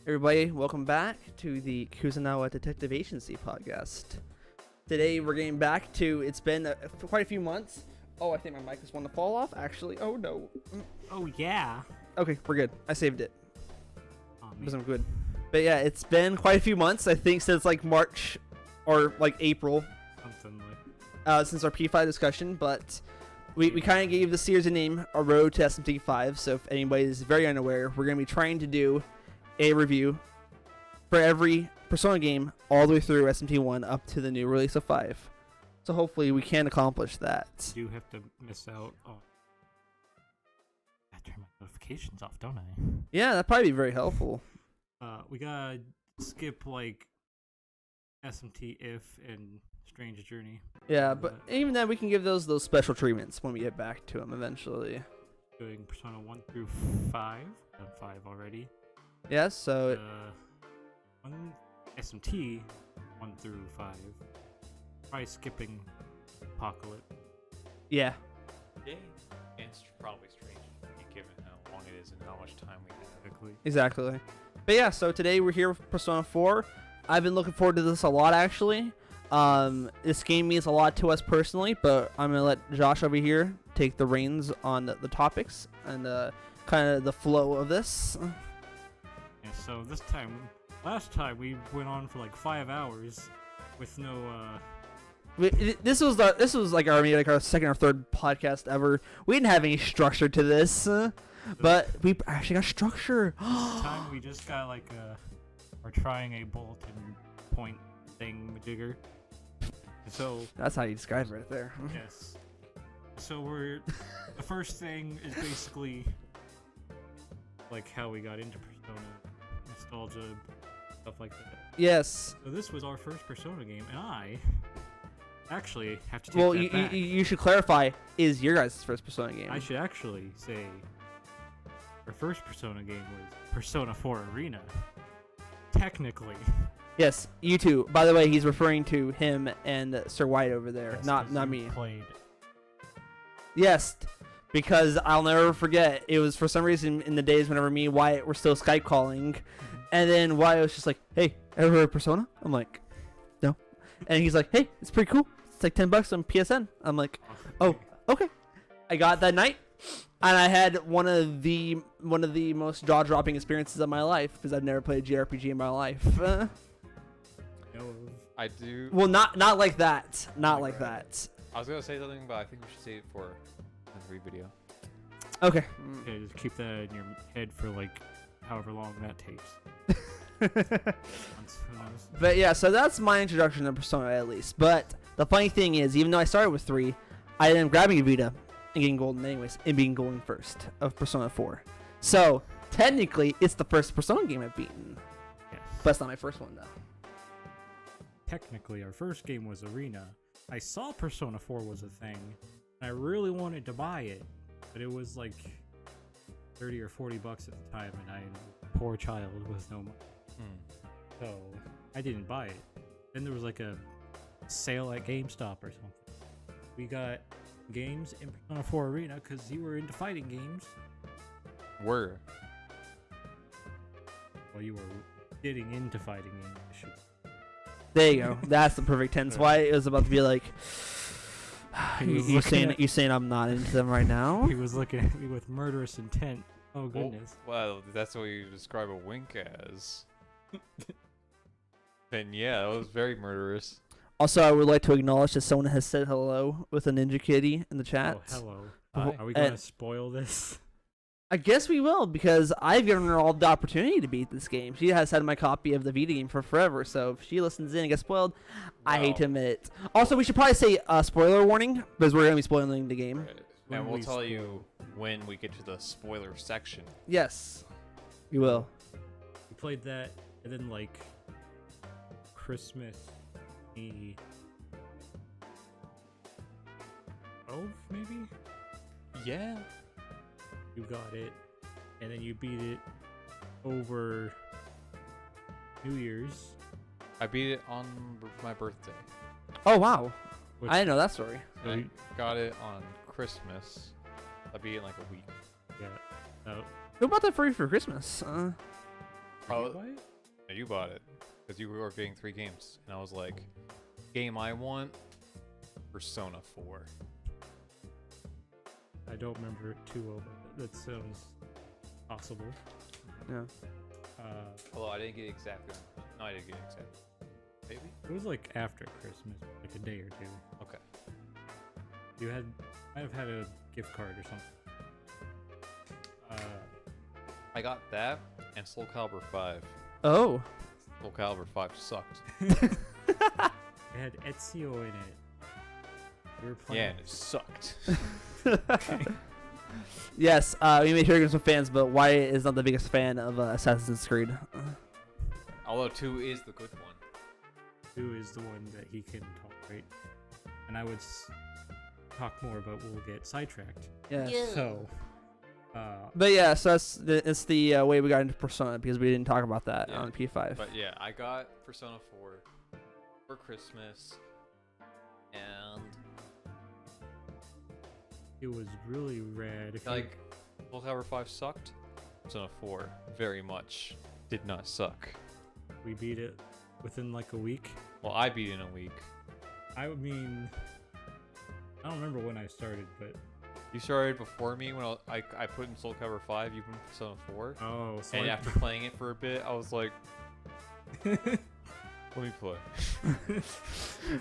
Everybody, welcome back to the Kuzunawa Detective Agency podcast. Today we're getting back to, it's been quite a few months. Oh, I think my mic is wanting to fall off, actually. Oh, no. Oh, yeah. Okay, we're good. I saved it. Oh, Because I'm good. But yeah, it's been quite a few months, I think, since like March or like April. Something like Since our P5 discussion, but we kind of gave the series a name, A Road to SMT 5. So if anybody is very unaware, we're going to be trying to do a review for every Persona game all the way through SMT 1 up to the new release of 5. So hopefully we can accomplish that. I do have to miss out on... I turn my notifications off, don't I? Yeah, that'd probably be very helpful. We gotta skip, like, SMT If and Strange Journey. Yeah, but even then we can give those special treatments when we get back to them eventually. Doing Persona 1 through 5. I've done 5 already. Yeah, so... SMT 1 through 5. Probably skipping Apocalypse. Yeah. Yeah, and it's probably strange given how long it is and how much time we have. Exactly. But yeah, so today we're here with Persona 4. I've been looking forward to this a lot, actually. This game means a lot to us personally, but I'm going to let Josh over here take the reins on the topics and kind of the flow of this. And so this time, last time we went on for like 5 hours with no This was like our second or third podcast ever. We didn't have any structure to this, but we actually got structure. This time we just got like we're trying a bulletin point thing jigger. So that's how you describe it right there. Yes. So the first thing is basically like how we got into Persona, nostalgia, stuff like that. Yes. So this was our first Persona game, and I actually have to take that back. You should clarify, is your guys' first Persona game? I should actually say our first Persona game was Persona 4 Arena. Technically. Yes, you two. By the way, he's referring to him and Sir White over there, Yes, not me. Played. Yes, because I'll never forget. It was for some reason in the days whenever me and Wyatt were still Skype calling, and then Wyatt was just like, "Hey, ever heard of Persona?" I'm like, "No," and he's like, "Hey, it's pretty cool. It's like $10 on PSN." I'm like, "Oh, okay." I got it that night, and I had one of the most jaw-dropping experiences of my life because I've never played a JRPG in my life. I do. Well, not like that. Not like that. I was gonna say something, but I think we should save it for the video. Okay. Okay, just keep that in your head for like however long that takes. Who knows? But yeah, so that's my introduction to Persona at least. But the funny thing is, even though I started with 3, I ended up grabbing a Vita and getting golden anyways, and being golden first of Persona 4. So technically, it's the first Persona game I've beaten. Yes. But it's not my first one though. Technically, our first game was Arena. I saw Persona 4 was a thing, and I really wanted to buy it, but it was like 30 or 40 bucks at the time, and I'm a poor child with no money. So I didn't buy it. Then there was like a sale at GameStop or something. We got games in Persona 4 Arena because you were into fighting games. Were. Well, you were getting into fighting games, I should say. There you go. That's the perfect tense. Why it was about to be like, you saying I'm not into them right now? He was looking at me with murderous intent. Oh goodness. Well, that's what you describe a wink as. Then yeah, that was very murderous. Also, I would like to acknowledge that someone has said hello with a Ninja Kitty in the chat. Oh, hello. Hi. Are we going to spoil this? I guess we will, because I've given her all the opportunity to beat this game. She has had my copy of the Vita game for forever, so if she listens in and gets spoiled, I hate to admit it. Also, we should probably say spoiler warning, because we're going to be spoiling the game. Right. And we'll tell you when we get to the spoiler section. Yes, we will. We played that, and then like Christmas Eve 12, maybe? Yeah. You got it, and then you beat it over New Year's. I beat it on my birthday. Oh, wow. Which, I didn't know that story. So I got it on Christmas. I beat it in like a week. yeah. Who bought that for you for Christmas? you buy it? No, you bought it because you were getting 3 games, and I was like, game I want, Persona 4. I don't remember it too well, but that sounds possible. Yeah. Although I didn't get exactly. No, I didn't get exactly. Maybe. It was like after Christmas, like a day or two. Okay. You might have had a gift card or something. I got that and Soul Calibur 5. Oh. Soul Calibur 5 sucked. It had Ezio in it. We were playing. Yeah, and it sucked. Yes, we may hear some fans, but Wyatt is not the biggest fan of Assassin's Creed. Although 2 is the good one. 2 is the one that he can tolerate. And I would talk more, but we'll get sidetracked. Yeah. So, But yeah, so it's the way we got into Persona because we didn't talk about that Yeah. on P5. But yeah, I got Persona 4 for Christmas, and it was really rad. If like, Soul Calibur 5 sucked. Persona 4 very much did not suck. we beat it within like a week. Well, I beat it in a week. I mean, I don't remember when I started, but You started before me when I put in Soul Calibur 5, you put in Persona 4. oh, so And I- after playing it for a bit, I was like, let me play.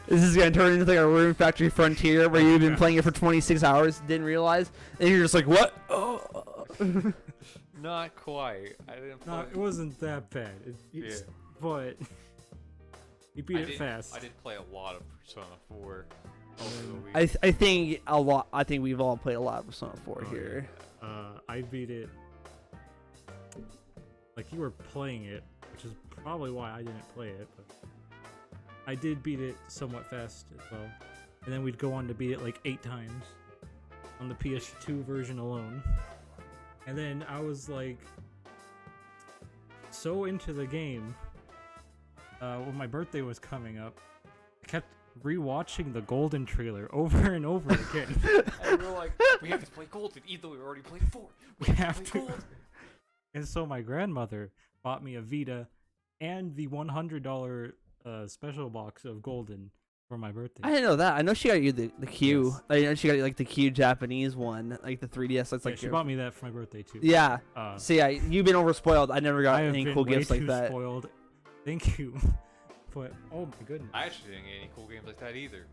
This is gonna turn into like a Room Factory Frontier where you've been playing it for 26 hours, didn't realize, and you're just like, what? Oh. Not quite. I didn't play. no, it wasn't that bad. It's, but you beat it fast. I did play a lot of Persona 4 over the week. I think a lot. I think we've all played a lot of Persona 4 Oh, here. I beat it like you were playing it, which is probably why I didn't play it, but I did beat it somewhat fast as well. And then we'd go on to beat it like 8 times on the PS2 version alone. And then I was like so into the game when my birthday was coming up, I kept rewatching the Golden trailer over and over again. And we were like, we have to play Golden, even though we already played 4. We have to. And so my grandmother bought me a Vita and the $100 special box of Golden for my birthday. I didn't know that. I know she got you the Q. Yes. I know she got you like the Q Japanese one, like the 3DS. That's Yeah, like she bought me that for my birthday too. Yeah. Uh, So yeah, you've been overspoiled. I never got I have any been cool way gifts like too that. spoiled. Thank you. But oh my goodness. I actually didn't get any cool games like that either.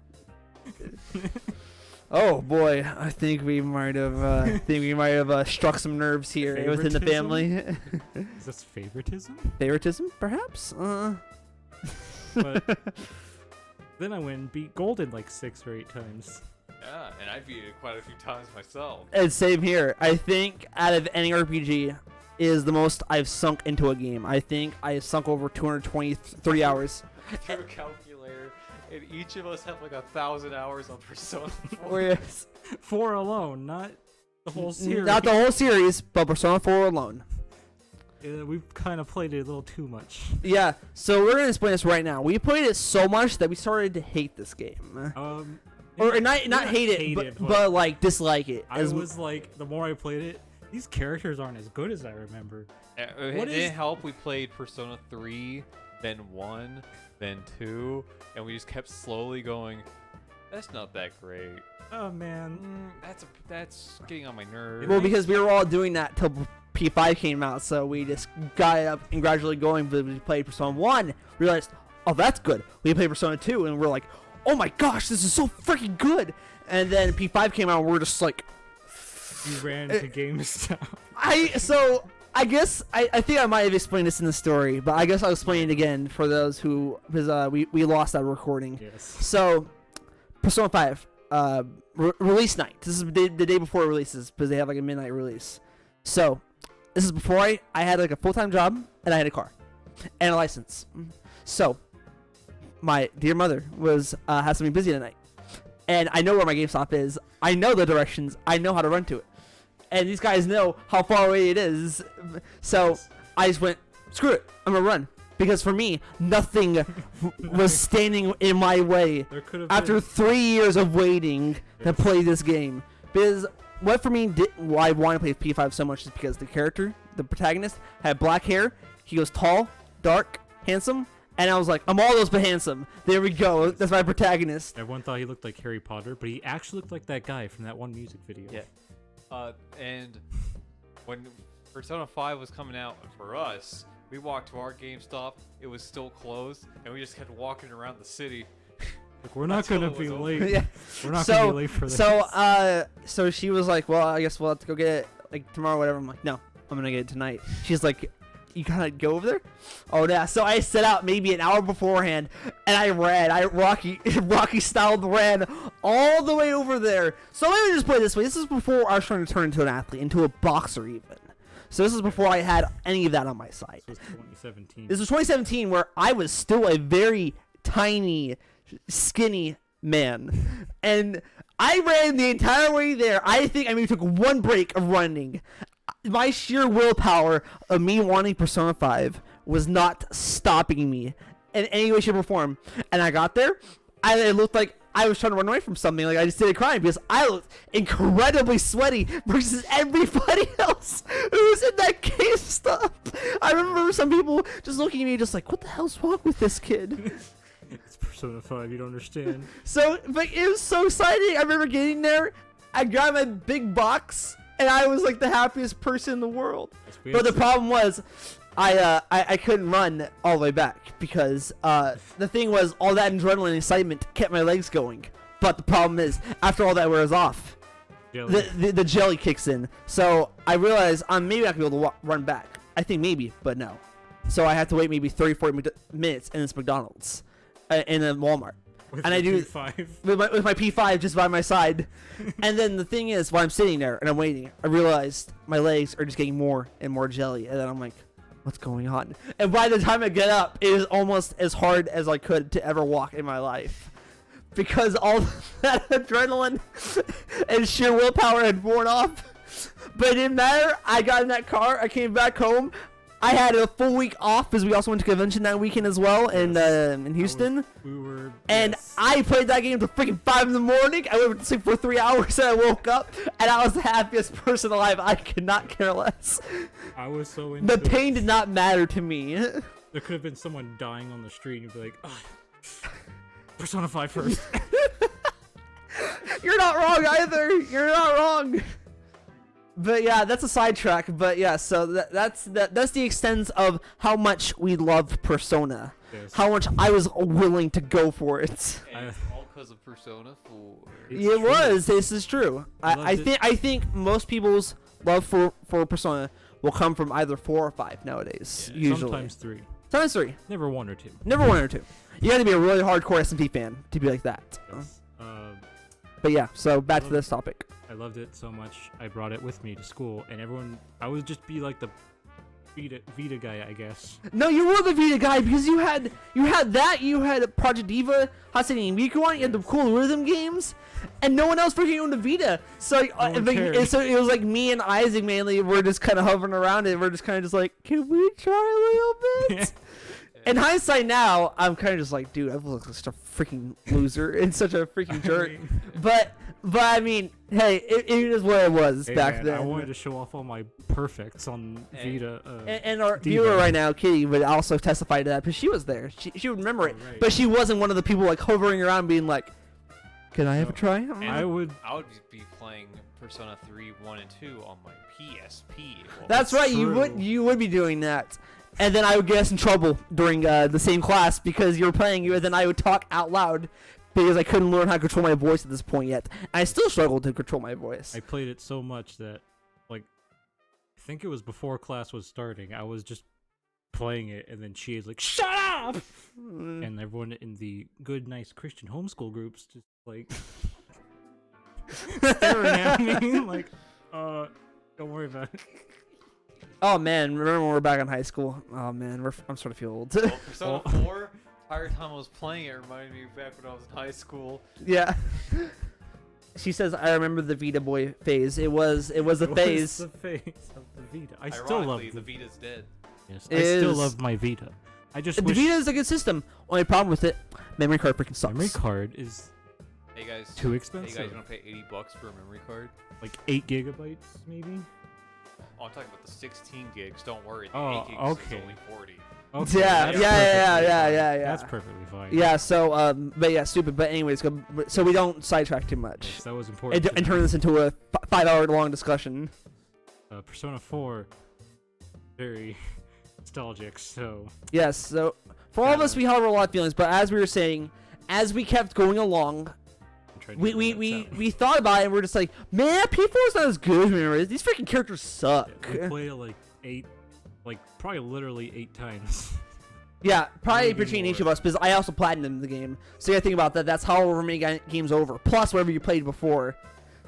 Oh boy, I think we might have struck some nerves here within the family. Is this favoritism? Favoritism, perhaps? But then I went and beat Golden like 6 or 8 times. Yeah, and I beat it quite a few times myself. And same here. I think out of any RPG is the most I've sunk into a game. I think I have sunk over 223 hours. Through a calculator, and each of us have like 1,000 hours on Persona 4. Whereas 4 alone, not the whole series. not the whole series, but Persona 4 alone. We've kind of played it a little too much. Yeah, so we're gonna explain this right now. We played it so much that we started to hate this game, or not hate it, but like dislike it. I was like, the more I played it, these characters aren't as good as I remember. It What didn't is- help. We played Persona 3, then 1, then 2, and we just kept slowly going. That's not that great. Oh man. That's getting on my nerves. Well, because we were all doing that till P5 came out, so we just got it up and gradually going. But we played Persona 1, realized, oh, that's good. We played Persona 2, and we're like, oh my gosh, this is so freaking good. And then P5 came out, and we're just like, You ran to GameStop. I guess I think I might have explained this in the story, but I guess I'll explain it again for those who, because we lost that recording. Yes. So, Persona 5, release night. This is the day before it releases, because they have like a midnight release. So, this is before I had like a full-time job, and I had a car, and a license. So, my dear mother has something busy tonight, and I know where my GameStop is. I know the directions. I know how to run to it. And these guys know how far away it is. So I just went, screw it, I'm gonna run. Because for me, nothing was standing in my way There could have after 3 years of waiting to play this game. Because what for me, why I want to play P5 so much is because the character, the protagonist, had black hair He goes tall, dark, handsome, and I was like, I'm all those but handsome. There we go. That's my protagonist. Everyone thought he looked like Harry Potter, but he actually looked like that guy from that one music video. Yeah. And when Persona 5 was coming out for us, we walked to our GameStop. It was still closed, and we just kept walking around the city. Like, we're not gonna be late. Yeah. We're not gonna be late for this. So she was like, well, I guess we'll have to go get it like tomorrow, or whatever. I'm like, no, I'm gonna get it tonight. She's like, you gotta go over there? Oh yeah. So I set out maybe an hour beforehand, and I ran. I Rocky styled ran all the way over there. So let me just put it this way: this is before I was trying to turn into an athlete, into a boxer even. So this is before I had any of that on my side. This was 2017. This was 2017, where I was still a very tiny, skinny man, and I ran the entire way there. I think I maybe took one break of running. My sheer willpower of me wanting Persona 5 was not stopping me in any way, shape, or form. And I got there, it looked like I was trying to run away from something. Like I just did a crime because I looked incredibly sweaty versus everybody else who was in that GameStop. I remember some people just looking at me just like, what the hell's wrong with this kid? It's Persona 5, you don't understand. So, but it was so exciting. I remember getting there, I grabbed my big box, and I was like the happiest person in the world. But the problem was, I couldn't run all the way back because the thing was, all that adrenaline and excitement kept my legs going. But the problem is, after all that wears off, the jelly kicks in. So I realized I'm maybe not gonna be able to run back. I think maybe, but no. So I had to wait maybe 30-40 minutes in this McDonald's, in a Walmart. With and I do P5. with my P5 just by my side. And then the thing is, while I'm sitting there and I'm waiting, I realized my legs are just getting more and more jelly, and then I'm like, what's going on? And by the time I get up, it is almost as hard as I could to ever walk in my life, because all that adrenaline and sheer willpower had worn off. But it didn't matter. I got in that car, I came back home, I had a full week off because we also went to convention that weekend as well in Houston. I played that game till freaking 5 in the morning. I went to sleep for 3 hours and I woke up and I was the happiest person alive. I could not care less. I was so into the pain did not matter to me. There could have been someone dying on the street and you'd be like, oh, Persona 5 first. You're not wrong either. You're not wrong. But yeah, that's a sidetrack. But yeah, so that's the extent of how much we loved Persona. Yes. How much I was willing to go for it. And it's all because of Persona 4. It was. This is true. I think most people's love for Persona will come from either 4 or 5 nowadays. Yeah, usually. Sometimes 3. Sometimes 3. Never 1 or 2. Never 1 or 2. You got to be a really hardcore SMT fan to be like that. Yes. But yeah, so back to this topic. I loved it so much, I brought it with me to school, and everyone, I would just be like the Vita guy, I guess. No, you were the Vita guy because you had that, you had Project Diva, Hatsune Miku on, you had the cool rhythm games, and no one else freaking owned a Vita. So, so it was like me and Isaac mainly were just kind of hovering around it. We're just kind of just like, can we try a little bit? In hindsight now, I'm kind of just like, dude, I look like such a freaking loser and such a freaking jerk. But I mean, hey, it is what it was back then. I wanted to show off all my perfects on Vita. And our viewer right now, Kitty, would also testify to that because she was there. She would remember it, right. But she wasn't one of the people like hovering around being like, "Can I have a try?" I would be playing Persona 3, 1, and 2 on my PSP. That's right. true. You would be doing that. And then I would get us in trouble during the same class because you were playing, and then I would talk out loud because I couldn't learn how to control my voice at this point yet. I still struggled to control my voice. I played it so much that, like, I think it was before class was starting, I was just playing it, and then she is like, "Shut up!" And everyone in the good, nice Christian homeschool groups just, like, staring at me, like, don't worry about it. Oh man, remember when we were back in high school? Oh man, I'm starting to feel old. Well, Persona 4, entire time I was playing it reminded me back when I was in high school. Yeah. She says, "I remember the Vita boy phase. It was a phase." It was the phase of the Vita. I still love the Vita's dead. Yes, I still love my Vita. I just the wish Vita is a good system. Only problem with it, memory card freaking sucks. memory card is Hey guys, too expensive. Hey guys, you want to pay $80 for a memory card? Like 8 gigabytes, maybe. Oh, I'm talking about the 16 gigs. Don't worry, the Oh, 8 gigs okay. is only 40. Okay, Yeah, that's yeah, perfectly yeah. fine. That's perfectly fine. Yeah, so, but yeah, stupid. But anyways, so we don't sidetrack too much. Yes, that was important. And turn this into a 5-hour-long discussion. Persona 4, very nostalgic, so... Yes, so for all of us, we harbor a lot of feelings. But as we were saying, as we kept going along, we thought about it, and we're just like, man, P4 is not as good as we remember. These freaking characters suck. We played it probably literally 8 times. Yeah, probably Maybe between more. each of us, because I also platinumed the game. So you gotta think about that. That's however many games over, plus whatever you played before.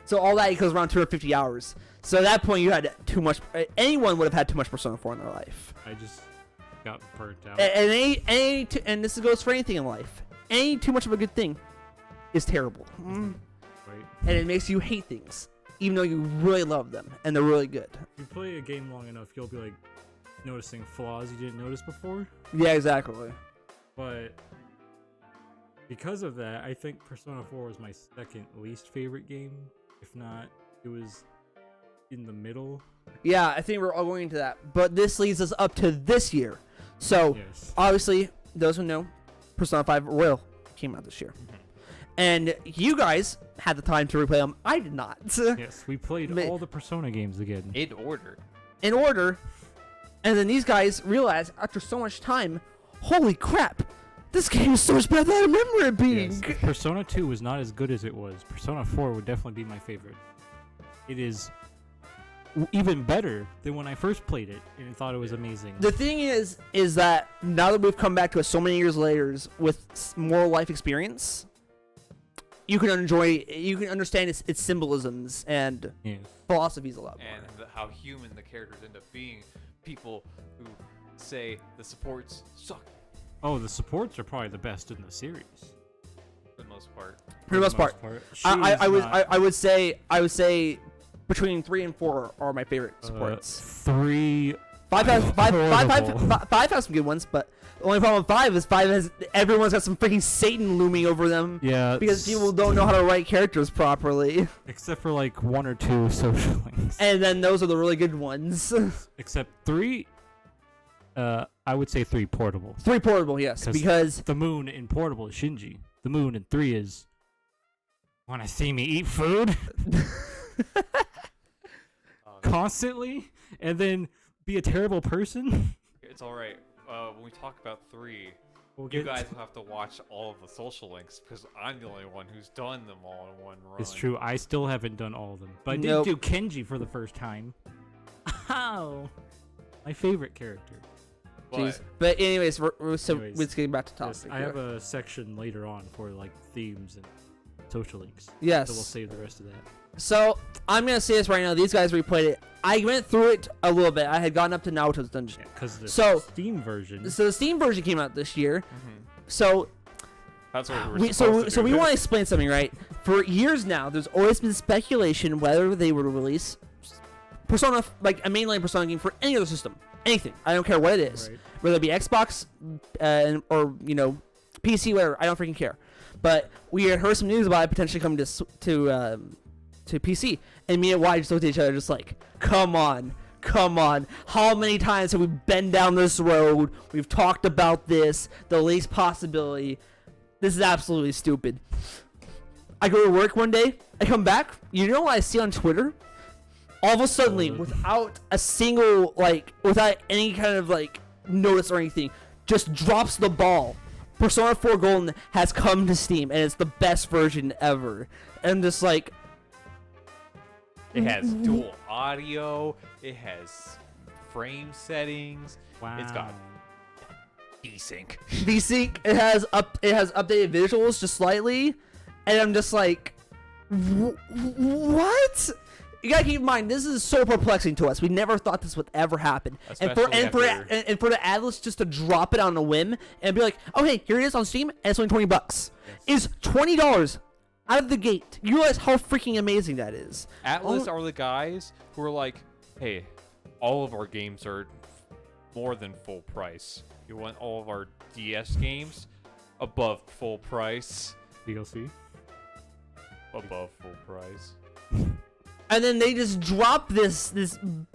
So all that equals around 250 hours. So at that point, you had too much. Anyone would have had too much Persona 4 in their life. I just got burnt out. And this goes for anything in life. Any too much of a good thing is terrible. Right. And it makes you hate things, even though you really love them and they're really good. If you play a game long enough, you'll be noticing flaws you didn't notice before. Yeah, exactly. But because of that, I think Persona 4 was my second least favorite game. If not, it was in the middle. Yeah, I think we're all going into that. But this leads us up to this year. So, Yes. obviously, those who know, Persona 5 Royal came out this year. And you guys had the time to replay them. I did not. Yes, we played all the Persona games again. In order. In order. And then these guys realized, after so much time, holy crap, this game is so much better than I remember it being. Yes. Persona 2 was not as good as it was. Persona 4 would definitely be my favorite. It is even better than when I first played it and thought it was amazing. The thing is that now that we've come back to it so many years later with more life experience, you can understand its symbolisms and philosophies a lot more. And how human the characters end up being. People who say the supports suck Oh, the supports are probably the best in the series. for the most part. For the most part. I would say between 3 and 4 are my favorite supports. 3. 5 has some good ones, but the only problem with 5 is 5 has everyone's got some freaking Satan looming over them. Yeah. Because people don't know how to write characters properly. Except for 1 or 2 social links. And then those are the really good ones. Except 3. I would say 3 portable. 3 portable, yes, because the moon in portable is Shinji. The moon in 3 is wanna see me eat food constantly, and then be a terrible person. It's all right. When we talk about 3, We'll you get guys will have to watch all of the social links because I'm the only one who's done them all in one run. It's true. I still haven't done all of them, but I did Nope. do Kenji for the first time. Ow! My favorite character. Jeez. But anyways, let's get back to Yes, topic. I have a section later on for themes and social links. Yes. So we'll save the rest of that. So I'm gonna say this right now. These guys replayed it. I went through it a little bit. I had gotten up to Naoto's dungeon. Because the So- Steam version. So the Steam version came out this year. Mhm. So That's what we were we supposed to do. want to explain something, right? For years now, there's always been speculation whether they would release Persona, like a mainline Persona game for any other system, anything. I don't care what it is, Right. whether it be Xbox, or PC, whatever. I don't freaking care. But we had heard some news about it potentially coming to PC, and me and Y just looked at each other just like, come on. How many times have we been down this road? We've talked about this, the least possibility. This is absolutely stupid. I go to work one day, I come back, you know what I see on Twitter? All of a sudden, without a single, without any kind of, notice or anything, just drops the ball. Persona 4 Golden has come to Steam, and it's the best version ever. And just It has dual audio. It has frame settings. Wow. It's got desync. VSync, it has updated visuals just slightly, and I'm just like, what? You gotta keep in mind, this is so perplexing to us. We never thought this would ever happen. And for the Atlas just to drop it on a whim and be like, oh hey, here it is on Steam, and it's only $20. Yes. Is $20 out of the gate. You realize how freaking amazing that is. Atlas are the guys who are like, hey, all of our games are more than full price. You want all of our DS games above full price. DLC. Above full price. And then they just drop this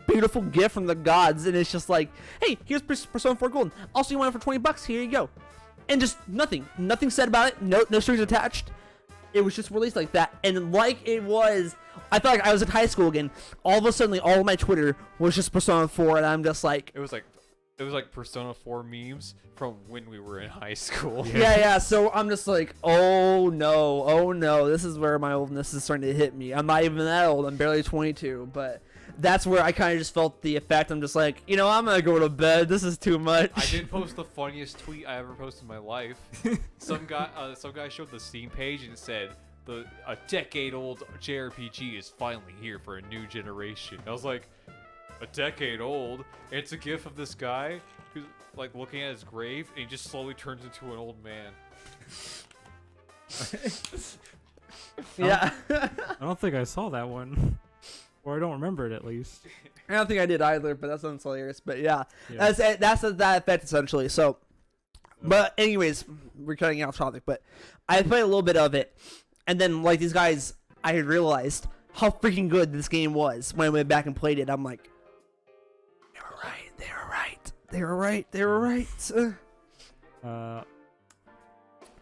beautiful gift from the gods, and it's just like, hey, here's Persona 4 Golden. Also, you want it for $20? Here you go. And just nothing said about it. No strings attached. It was just released like that, and like it was, I felt like I was in high school again. All of a sudden, all of my Twitter was just Persona 4, and I'm just like, It was like Persona 4 memes from when we were in high school. yeah. So I'm just like, oh no, this is where my oldness is starting to hit me. I'm not even that old. I'm barely 22, but that's where I kind of just felt the effect. I'm just like, I'm gonna go to bed. This is too much. I did post the funniest tweet I ever posted in my life. Some guy showed the Steam page and it said, a decade-old JRPG is finally here for a new generation. I was like, a decade old? And it's a gif of this guy who's like looking at his grave, and he just slowly turns into an old man. Yeah. I don't think I saw that one. Or I don't remember it, at least. I don't think I did either, but that sounds hilarious. But yeah. That's that effect essentially. So, but anyways, we're cutting off topic. But I played a little bit of it, and then like these guys, I had realized how freaking good this game was when I went back and played it. I'm like, they were right.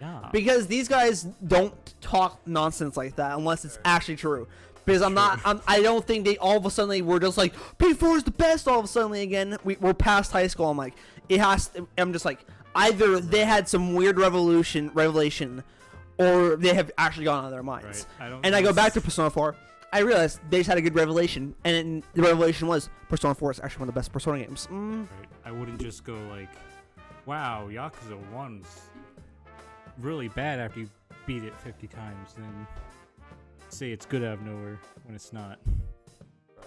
Yeah. Because these guys don't talk nonsense like that unless it's actually true. Because I don't think they all of a sudden were just like, P4 is the best all of a sudden again. We're past high school. I'm like, I'm just like, either they had some weird revelation, or they have actually gone out of their minds. Right. I go back to Persona 4. I realized they just had a good revelation, and the revelation was Persona 4 is actually one of the best Persona games. Right. I wouldn't just go like, wow, Yakuza 1's really bad after you beat it 50 times, then say it's good out of nowhere when it's not. Right.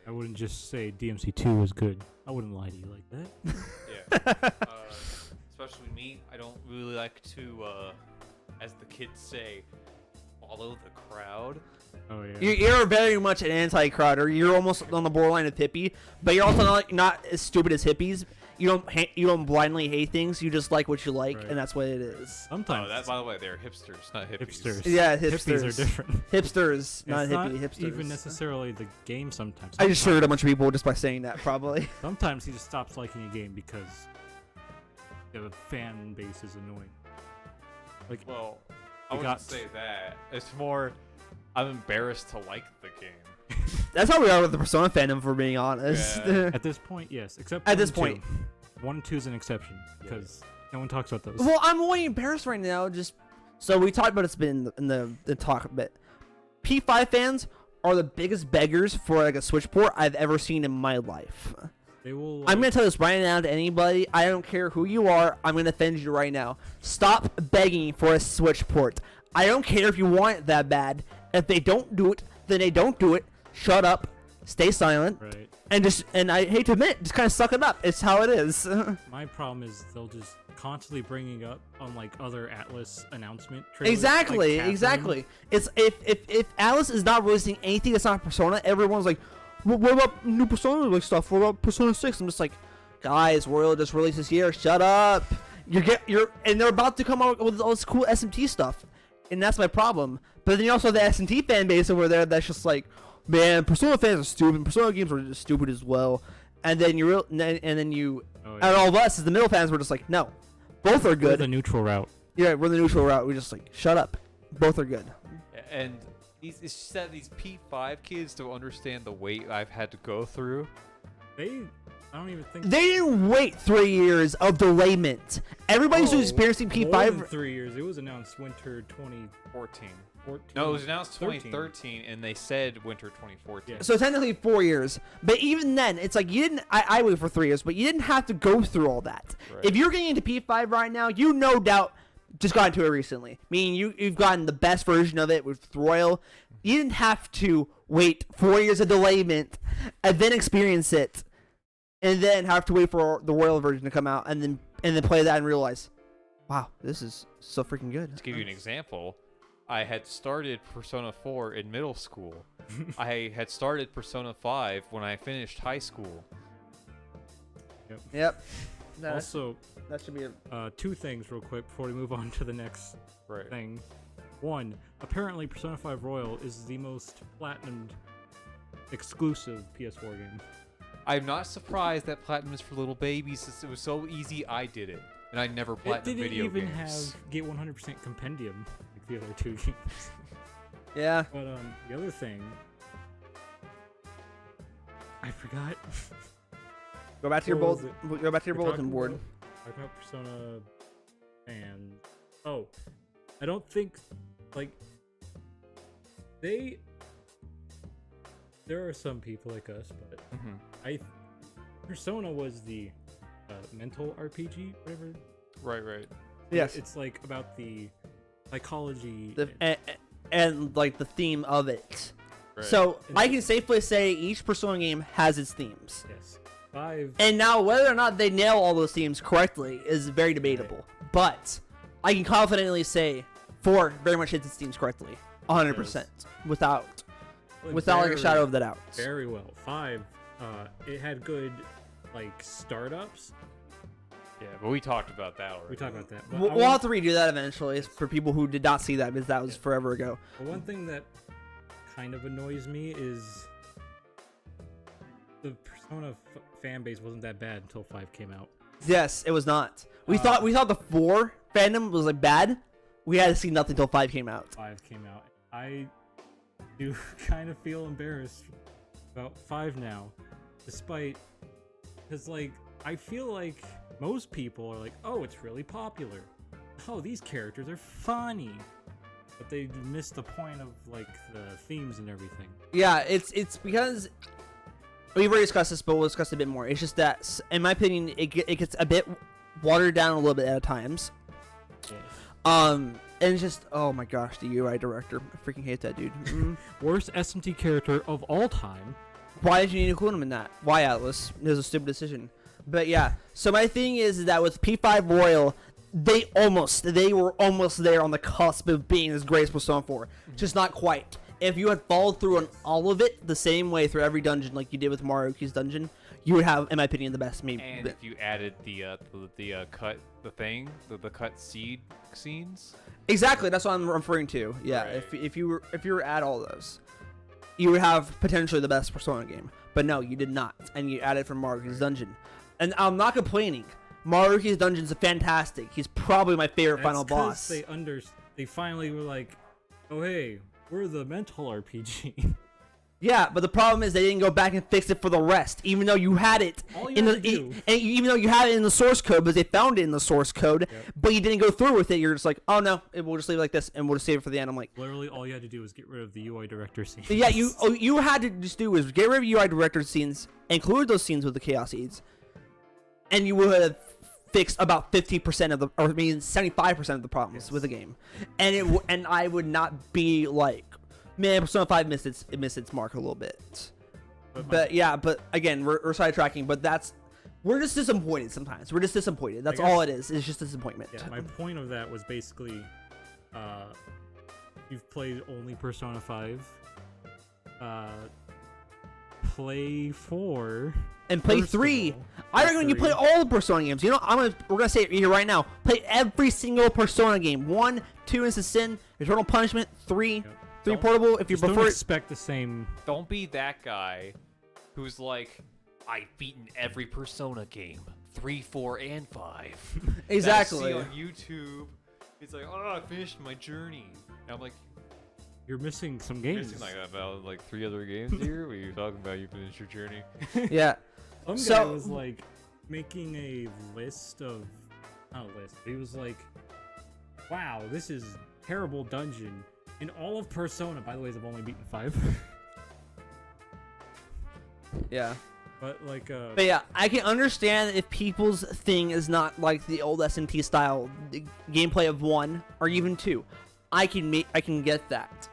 I wouldn't just say DMC 2 is good. I wouldn't lie to you like that. Yeah. Especially me, I don't really like to, as the kids say, follow the crowd. Oh yeah. You're very much an anti-crowd, or you're almost on the borderline of hippie, but you're also not as stupid as hippies. You don't blindly hate things. You just like what you like, Right. and that's what it is. Sometimes. Oh, that, by the way, they're hipsters, not hippies. Hipsters. Yeah, hipsters. Hippies are different. Hipsters, not It's hippie. not Hipsters. even necessarily the game. Sometimes. I just triggered a bunch of people just by saying that, probably. Sometimes he just stops liking a game because the fan base is annoying. Like, Well, I We wouldn't got- say that. It's more, I'm embarrassed to like the game. That's how we are with the Persona fandom, if we're being honest. Yeah. at this point, yes. Except At 1 this and 2. point. 1 and 2 is an exception because no one talks about those. Well, I'm only embarrassed right now. Just so we talked about it's been in the talk a bit. P5 fans are the biggest beggars for like a Switch port I've ever seen in my life. They will. I'm gonna tell this right now to anybody. I don't care who you are. I'm gonna offend you right now. Stop begging for a Switch port. I don't care if you want it that bad. If they don't do it, then they don't do it. Shut up. Stay silent. Right. And I hate to admit, just kind of suck it up. It's how it is. My problem is they'll just constantly bringing up on like other Atlas announcement trailers. Exactly, like Catherine. exactly. It's if Alice is not releasing anything that's not Persona, everyone's like, what about new Persona like stuff? What about Persona 6? I'm just like, guys, Royal just released this year. Shut up. And they're about to come out with all this cool SMT stuff, and that's my problem. But then you also have the SMT fan base over there that's just like, man, Persona fans are stupid. Persona games are just stupid as well. And then you Oh, and all of us as the middle fans were just like, no, both are We're good. the neutral route. Yeah, we're the neutral route. We're just like, shut up. Both are good. And it's just that these P5 kids don't understand the weight I've had to go through. I don't even think They didn't wait 3 years of delayment. Everybody's who's experiencing More P5. than 3 years. It was announced winter 2014. 14. No, it was announced 13. 2013, and they said winter 2014. Yeah. So technically 4 years. But even then, it's like you didn't. I waited for 3 years, but you didn't have to go through all that. Right. If you're getting into P5 right now, you no doubt just got into it recently. Meaning you've gotten the best version of it with Royal. You didn't have to wait 4 years of delayment and then experience it, and then have to wait for the Royal version to come out, and then play that and realize, wow, this is so freaking good. To give you an example, I had started Persona 4 in middle school. I had started Persona 5 when I finished high school. Yep. No, Also, that should be a. 2 things real quick before we move on to the next Right. thing. 1, apparently Persona 5 Royal is the most platinumed exclusive PS4 games. I'm not surprised that Platinum is for little babies. Since it was so easy, I did it, and I never platinum video games. It didn't even have get 100% compendium like the other two games. Yeah. But the other thing, I forgot. Go back to your What was bullet. Go back to your We're bulletin talking board. about Persona and I don't think like there are some people like us, but Persona was the mental RPG, whatever. Right. Yes. It's like about the psychology And like the theme of it. Right. So I can safely say each Persona game has its themes. Yes. 5. And now whether or not they nail all those themes correctly is very debatable. Right. But I can confidently say 4 very much hits its themes correctly. 100%. Without like a shadow of the doubt. Very well. 5. It had good like startups. Yeah, but we talked about that already. We talked about that. But We'll have to redo that eventually for people who did not see that because that was forever ago. But one thing that kind of annoys me is the Persona fan base wasn't that bad until 5 came out. Yes, it was not. We thought the 4 fandom was like bad. We had to see nothing until 5 came out. 5 came out. I do kind of feel embarrassed about 5 now, despite because like I feel like most people are like, oh, it's really popular. Oh, these characters are funny. But they missed the point of like the themes and everything. Yeah, it's because we've already discussed this, but we'll discuss it a bit more. It's just that, in my opinion, it gets a bit watered down a little bit at times. Yes. And it's just, oh my gosh, the UI director, I freaking hate that dude. Worst SMT character of all time. Why did you need to include him in that? Why, Atlas? It was a stupid decision. But yeah, so my thing is that with P5 Royal, they were almost there on the cusp of being as great as Persona 4. Just not quite. If you had followed through on all of it the same way through every dungeon like you did with Maruki's dungeon, you would have, in my opinion, the best. Maybe. And if you added the cut seed scenes. Exactly, that's what I'm referring to. Yeah, Right. if you were to add all those, you would have potentially the best Persona game. But no, you did not, and you added from Maruki's dungeon. And I'm not complaining. Maruki's dungeon's fantastic. He's probably my favorite final boss. They finally were like, oh hey, we're the mental RPG. Yeah, but the problem is they didn't go back and fix it for the rest, even though you had it even though you had it in the source code, because they found it in the source code, but you didn't go through with it. You're just like, oh no, we'll just leave it like this, and we'll just save it for the end. I'm like, literally, all you had to do was get rid of the UI director scene. yeah, you had to just do was get rid of UI director scenes, include those scenes with the chaos seeds, and you would have fixed about 50% of the, or I mean 75% of the problems with the game, and I would not be like, man, Persona 5 missed its mark a little bit. But yeah, but again, we're sidetracking. But we're just disappointed sometimes. We're just disappointed. That's all it is. It's just disappointment. Yeah, my point of that was basically, you've played only Persona 5, play 4 and play 3. I recommend you play all the Persona games. You know, we're gonna say it here right now. Play every single Persona game. 1, 2 Instant Sin, Eternal Punishment, 3. Yep. 3 portable. If you Don't prefer, expect the same. Don't be that guy who's like, I've beaten every Persona game, 3, 4, and 5. Exactly. That I see on YouTube. It's like, oh, I finished my journey. And I'm like, You're missing some games. missing like about 3 other games here. Where you're talking about you finished your journey. Yeah. Some guy So- was like making a list of, not a list. He was like, wow, this is terrible dungeon. In all of Persona, by the way, I've only beaten 5. Yeah. But like, But yeah, I can understand if people's thing is not like the old SMT style gameplay of 1 or even 2. I can get that.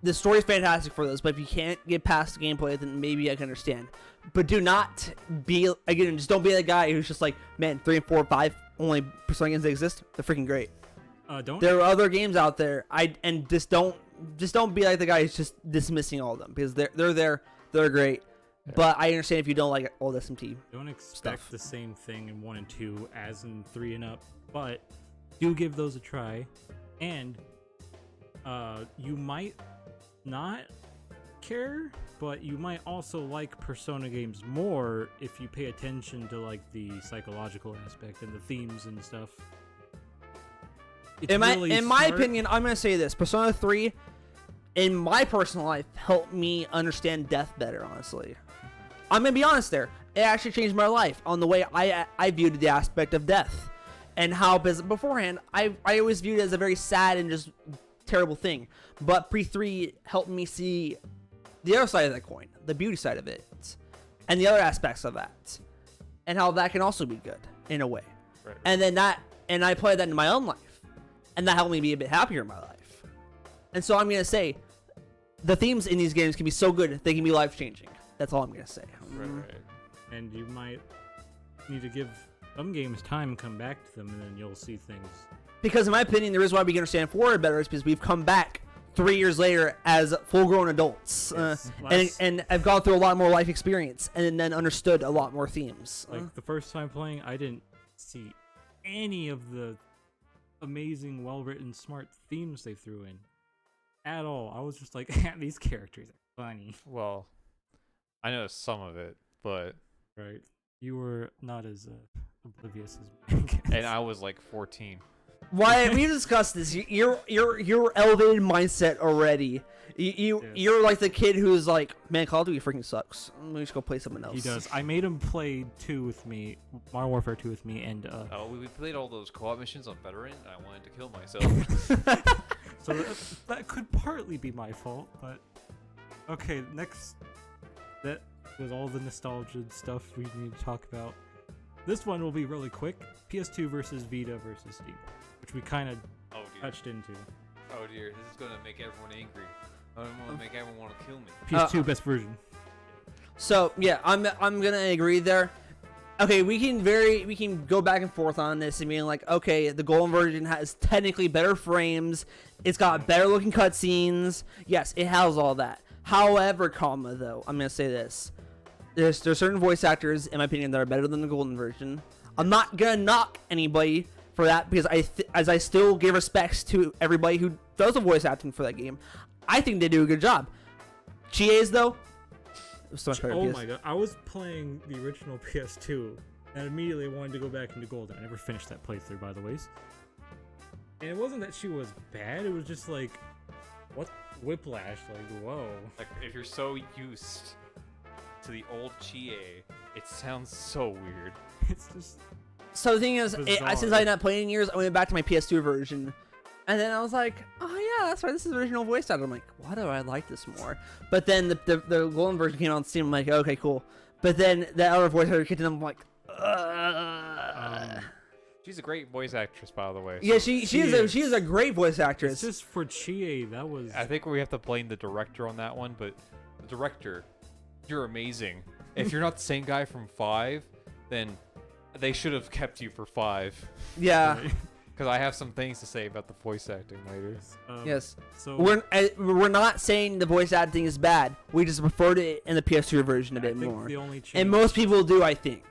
The story's fantastic for those, but if you can't get past the gameplay, then maybe I can understand. But do not be, again, just don't be that guy who's just like, man, 3 and 4, 5 only Persona games that exist. They're freaking great. There are other games out there. Just don't be like the guy who's just dismissing all of them, because they're great. Yeah. But I understand if you don't like old SMT. Don't expect stuff. the same thing in 1 and 2 as in 3 and up, but do give those a try, and you might not care, but you might also like Persona games more if you pay attention to like the psychological aspect and the themes and stuff. It's In my really my smart. opinion, I'm gonna say this: Persona 3, in my personal life, helped me understand death better. Honestly, I'm gonna be honest. There, it actually changed my life on the way I viewed the aspect of death, and how because beforehand I always viewed it as a very sad and just terrible thing. But Pre 3 helped me see the other side of that coin, the beauty side of it, and the other aspects of that, and how that can also be good in a way. Right. And then and I applied that in my own life. And that helped me be a bit happier in my life. And so I'm going to say, the themes in these games can be so good, they can be life-changing. That's all I'm going to say. Right. And you might need to give some games time and come back to them, and then you'll see things. Because in my opinion, the reason why we can understand 4 better is because we've come back 3 years later as full-grown adults. Yes. And I've gone through a lot more life experience, and then understood a lot more themes. Like the first time playing, I didn't see any of the amazing, well-written, smart themes they threw in at all. I was just like, these characters are funny. Well, I know some of it, but Right. You were not as oblivious as me, I guess. and I was like 14. Why we discussed this? You're elevated mindset already. You're like the kid who's like, man, Call of Duty freaking sucks. Let me just go play something else. He does. I made him play 2 with me, Modern Warfare 2 with me, and Oh, we played all those co-op missions on Veteran, and I wanted to kill myself. so that could partly be my fault, but okay, next, that was all the nostalgia stuff we need to talk about. This one will be really quick. PS2 versus Vita versus Steam, which we kind of Oh dear. touched into. Oh dear, this is gonna make everyone angry. I don't want to make everyone want to kill me. PS2 best version. So yeah, I'm gonna agree there. Okay, we can go back and forth on this and being like, okay, the golden version has technically better frames, it's got better looking cutscenes. Yes, it has all that. However, though, I'm gonna say this: there's certain voice actors, in my opinion, that are better than the golden version. I'm not gonna knock anybody for that because as I still give respects to everybody who does the voice acting for that game. I think they do a good job. GA's though. So much better Oh PS. my god, I was playing the original PS2 and immediately wanted to go back into Golden. I never finished that playthrough, by the way. And it wasn't that she was bad, it was just like, what whiplash? Like, whoa. Like, if you're so used to the old GA, it sounds so weird. It's just. So the thing is, Bizarre. since I had not played in years, I went back to my PS2 version, and then I was like, oh yeah, that's right, this is the original voice actor. I'm like, why do I like this more? But then the golden version came out on Steam. I'm like, okay, cool. But then the other voice actor kicked in. I'm like, She's a great voice actress, by the way. yeah, so she is a great voice It's actress. just for Chie, that was. I think we have to blame the director on that one, but the director, you're amazing. If you're not the same guy from 5, then they should have kept you for 5. Yeah. Because I have some things to say about the voice acting later. Yes. So We're not saying the voice acting is bad. We just preferred it in the PS2 version a I bit think more. the only change, And most people do, I think.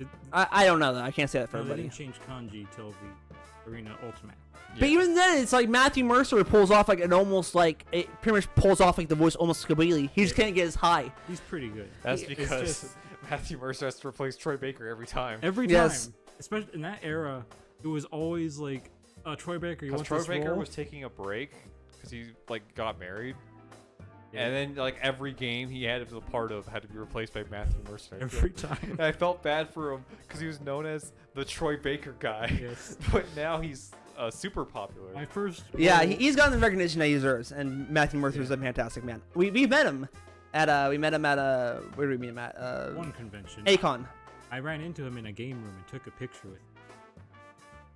it- I don't know though. I can't say that for no, they everybody. didn't change kanji till the Arena Ultimate. But even then, it's like Matthew Mercer pulls off like an almost like it pretty much pulls off like the voice almost completely. He just can't get as high. He's pretty good. That's It's because just- Matthew Mercer has to replace Troy Baker every time. Every time, Yes. especially in that era, it was always like, Troy Baker, you Because want Troy this Baker role? was taking a break because he like got married, Yeah. and then like every game he had as a part of had to be replaced by Matthew Mercer. Every time. And I felt bad for him because he was known as the Troy Baker guy, Yes. but now he's super popular. My first. Yeah, role- he's gotten the recognition that he deserves, and Matthew Mercer is Yeah. a fantastic man. We met him at where did we meet him at one convention. Akon. I ran into him in a game room and took a picture with him.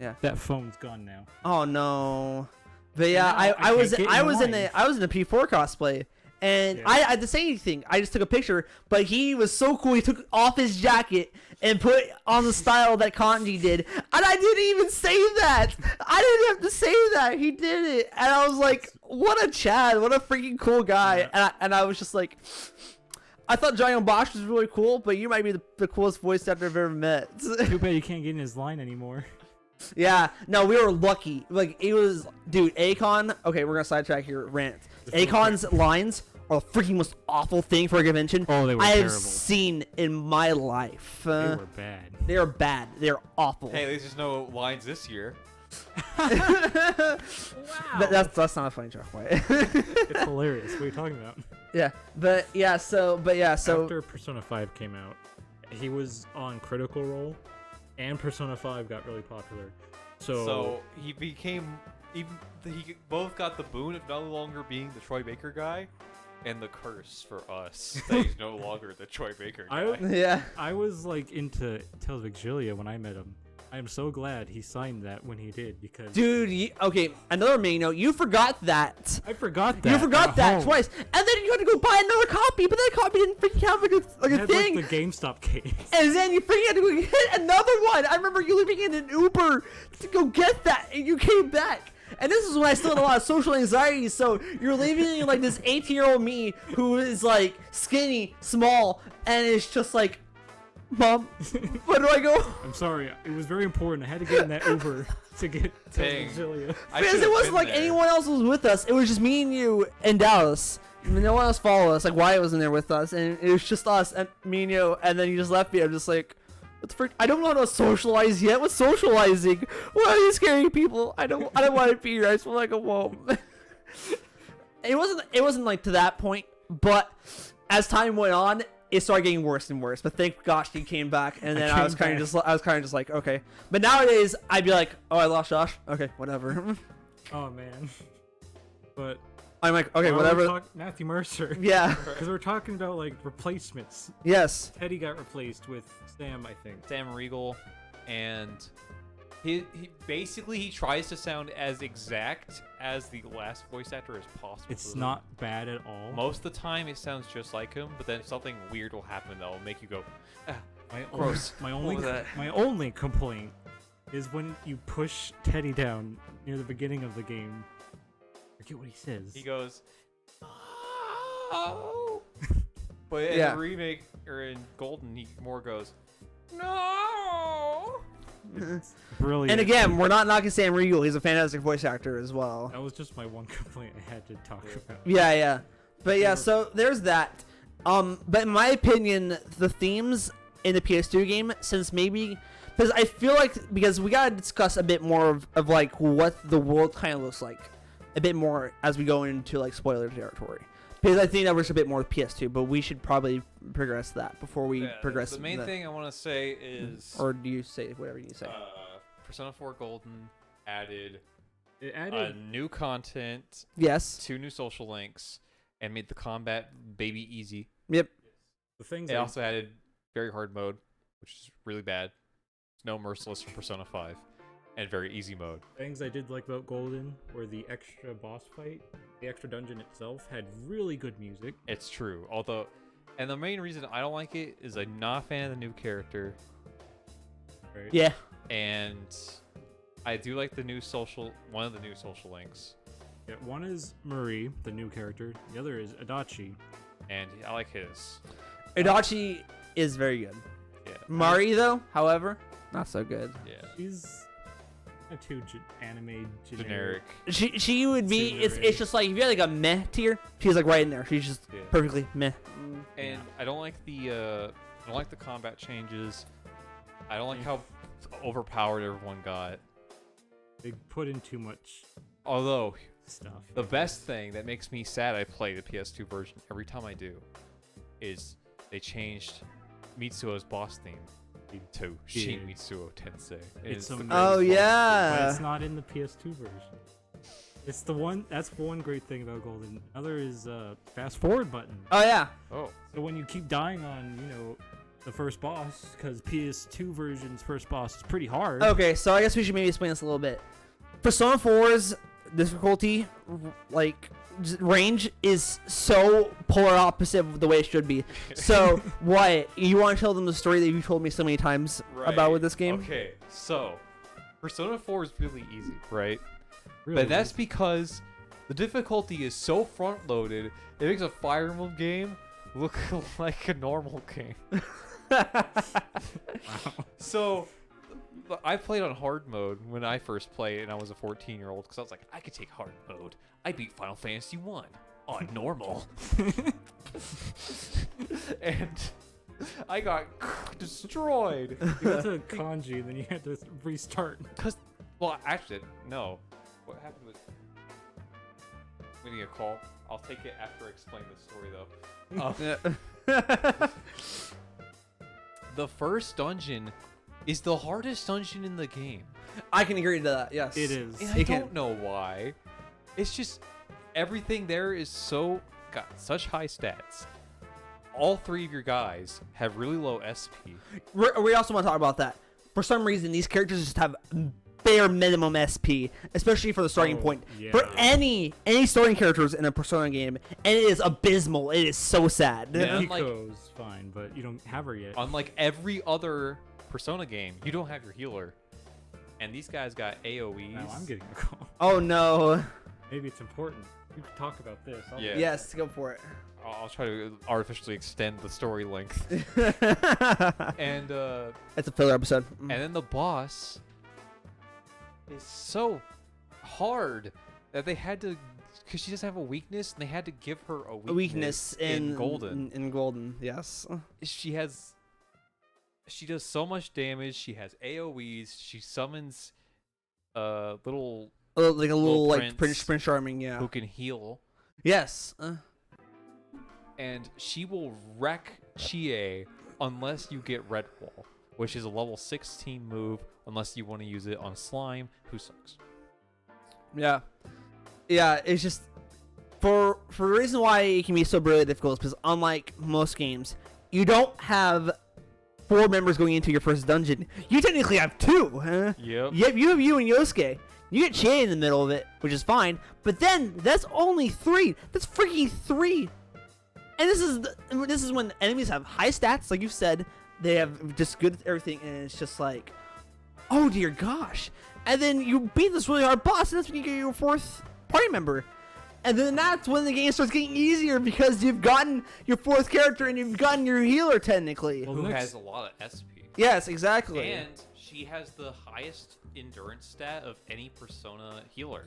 Yeah. That phone's gone now. Oh no. But yeah, now I I was can't get I in was in line. a P4 cosplay. And Yeah. I had to say anything. I just took a picture, but he was so cool. He took off his jacket and put on the style that Kanji did. And I didn't even say that. I didn't have to say that. He did it. And I was like, what a Chad. What a freaking cool guy. Yeah. And I was just like, I thought Johnny Bosch was really cool, but you might be the coolest voice actor I've ever met. Too bad you can't get in his line anymore. Yeah, no, we were lucky. Like, it was, dude, Akon, okay, we're gonna sidetrack here, rant. Just real Akon's lines are the freaking most awful thing for a convention Oh, they were I have terrible. seen in my life. They were bad. They are bad. They're awful. Hey, at least there's no lines this year. That's not a funny joke, right? It's hilarious. What are you talking about? So After Persona 5 came out, he was on Critical Role, and Persona 5 got really popular. So he became he both got the boon of no longer being the Troy Baker guy, and the curse for us that he's no longer the Troy Baker guy. yeah. I was like into Tales of Exilia when I met him. I am so glad he signed that when he did because Dude, okay, another main note. You forgot that. I forgot that. You forgot at that home. twice, and then you had to go buy another copy, but that copy didn't freaking have like I a had, thing. like the GameStop case. And then you freaking had to go get another one. I remember you leaving in an Uber to go get that, and you came back. And this is when I still had a lot of social anxiety, so you're leaving like this 18-year-old me who is like skinny, small, and it's just like, Mom, where do I go? I'm sorry. It was very important. I had to get in that Uber to get to Dang. Exilia. Because it wasn't like anyone else was with us. It was just me and you and Dallas. No one else followed us. Like Wyatt wasn't there with us, and it was just us and me and you. And then you just left me. I'm just like, what the frick? I don't know how to socialize yet. What's socializing? Why are you scaring people? I don't want to be here. I just want to go home. It wasn't like to that point, but as time went on, it started getting worse and worse. But thank gosh he came back, and then I was kind of just like, okay. But nowadays I'd be like, oh, I lost Josh. Okay, whatever. Oh man. But I'm like, okay, while whatever. we're Matthew Mercer. Yeah. Because we're talking about like replacements. Yes. Teddy got replaced with Sam, I think. Sam Riegel, and he basically tries to sound as exact as the last voice actor as possible. It's not bad at all. Most of the time it sounds just like him, but then something weird will happen that'll make you go, ah, My gross. My What only was that? my only complaint is when you push Teddy down near the beginning of the game. I forget what he says. He goes, oh. But in Yeah. the remake, or in Golden, he more goes, no. Brilliant. And again, we're not knocking Sam Riegel. He's a fantastic voice actor as well. That was just my one complaint I had to talk about. Yeah. But yeah, so there's that. But in my opinion, the themes in the PS2 game, since maybe, because I feel like, because we gotta discuss a bit more of like what the world kind of looks like, a bit more as we go into like spoiler territory. Because I think that was a bit more with PS2, but we should probably progress that before we progress. The main thing I want to say is, or do you say whatever you say? Persona 4 Golden added It added new content, Yes. 2 new social links, and made the combat baby easy. Yep. the things It I- also added very hard mode, which is really bad. No merciless from Persona 5, and very easy mode. things I did like about Golden were the extra boss fight. The extra dungeon itself had really good music. It's true, although, and the main reason I don't like it is I'm not a fan of the new character, Right? Yeah. and I do like the new one of the new social links, Yeah, one is Marie, the new character. The other is Adachi. and I like his. Adachi is very good. Yeah. Mari though, however, not so good. Yeah. She's a anime Generic. She would be. It's just like if you had like a meh tier, she's like right in there. She's just Yeah. perfectly meh. And I don't like the combat changes. I don't like how overpowered everyone got. They put in too much Although stuff. the best thing that makes me sad I play the PS2 version every time I do is they changed Mitsuo's boss theme to Shin Yeah. Mitsuo Tensei. It's the amazing. greatest Oh boss yeah. But it's not in the PS2 version. It's the one. That's one great thing about Golden. Another is fast forward button. Oh yeah. theme. Oh, So when you keep dying on, the first boss, because PS2 version's first boss is pretty hard. Okay, so I guess we should maybe explain this a little bit. Persona 4's difficulty, like range, is so polar opposite of the way it should be. So, Wyatt, you want to tell them the story that you told me so many times about with this game? Okay, so Persona 4 is really easy, right? Really But that's because the difficulty is so front loaded, it makes a Fire Emblem game look like a normal game. Wow. So I played on hard mode when I first played, and I was a 14-year-old because I was like, I could take hard mode. I beat Final Fantasy 1. normal. And I got destroyed. You got to kanji, and then you had to restart. Well, actually, no. What happened was... We need a call. I'll take it after I explain the story, though. The first dungeon is the hardest dungeon in the game. I can agree to that. Yes, It is. And I don't know why. It's just everything there is got such high stats. All three of your guys have really low SP. We also want to talk about that. For some reason, these characters just have bare minimum SP, especially for the starting point. Yeah. For any starting characters in a Persona game, and it is abysmal. It is so sad. Yeah. Hiko's fine, but you don't have her yet. Unlike every other Persona game, you don't have your healer. And these guys got AoEs. Now I'm getting a call. Oh no. Maybe it's important. You can talk about this. Yeah. Yes, go for it. I'll try to artificially extend the story length. And It's a filler episode. and then the boss is so hard that they had to, because she doesn't have a weakness, and they had to give her a weakness, in Golden. In Golden, yes. She does so much damage. She has AoEs. She summons little Like a little like prince Prince Charming, yeah. who can heal, Yes. and she will wreck Chie unless you get Red Wall, which is a level 16 move, unless you want to use it on Slime, who sucks. Yeah. Yeah, it's just for the reason why it can be so really difficult is because unlike most games, you don't have 4 members going into your first dungeon. You technically have 2, huh? Yep. Yep, you have you and Yosuke. You get Chie in the middle of it, which is fine, but then that's only 3. That's freaking 3. And this is when enemies have high stats, like you said. They have just good everything, and it's just like, oh dear gosh. And then you beat this really hard boss, and that's when you get your 4th party member. And then that's when the game starts getting easier because you've gotten your 4th character and you've gotten your healer technically. Well, Who next- has a lot of SP. Yes, exactly. And she has the highest endurance stat of any Persona healer.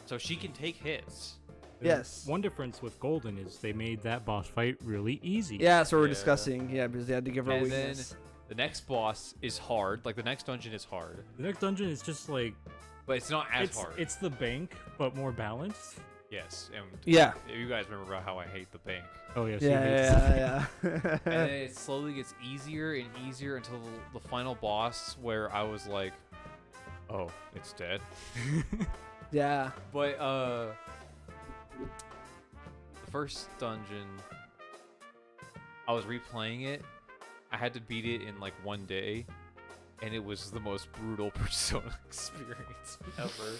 So she can take hits. Yes. One difference with Golden is they made that boss fight really easy. Yeah, so we're Yeah. discussing. Yeah, because they had to give her a And then weakness. the next boss is hard. Like, the next dungeon is hard. The next dungeon is just like But it's not as it's hard. it's the bank but more balanced. Yes. And Yeah. you guys remember about how I hate the bank. Oh yes. Yeah. And then it slowly gets easier and easier until the final boss, where I was like, oh, it's dead. Yeah. But the first dungeon, I was replaying it. I had to beat it in like one day, and it was the most brutal Persona experience ever.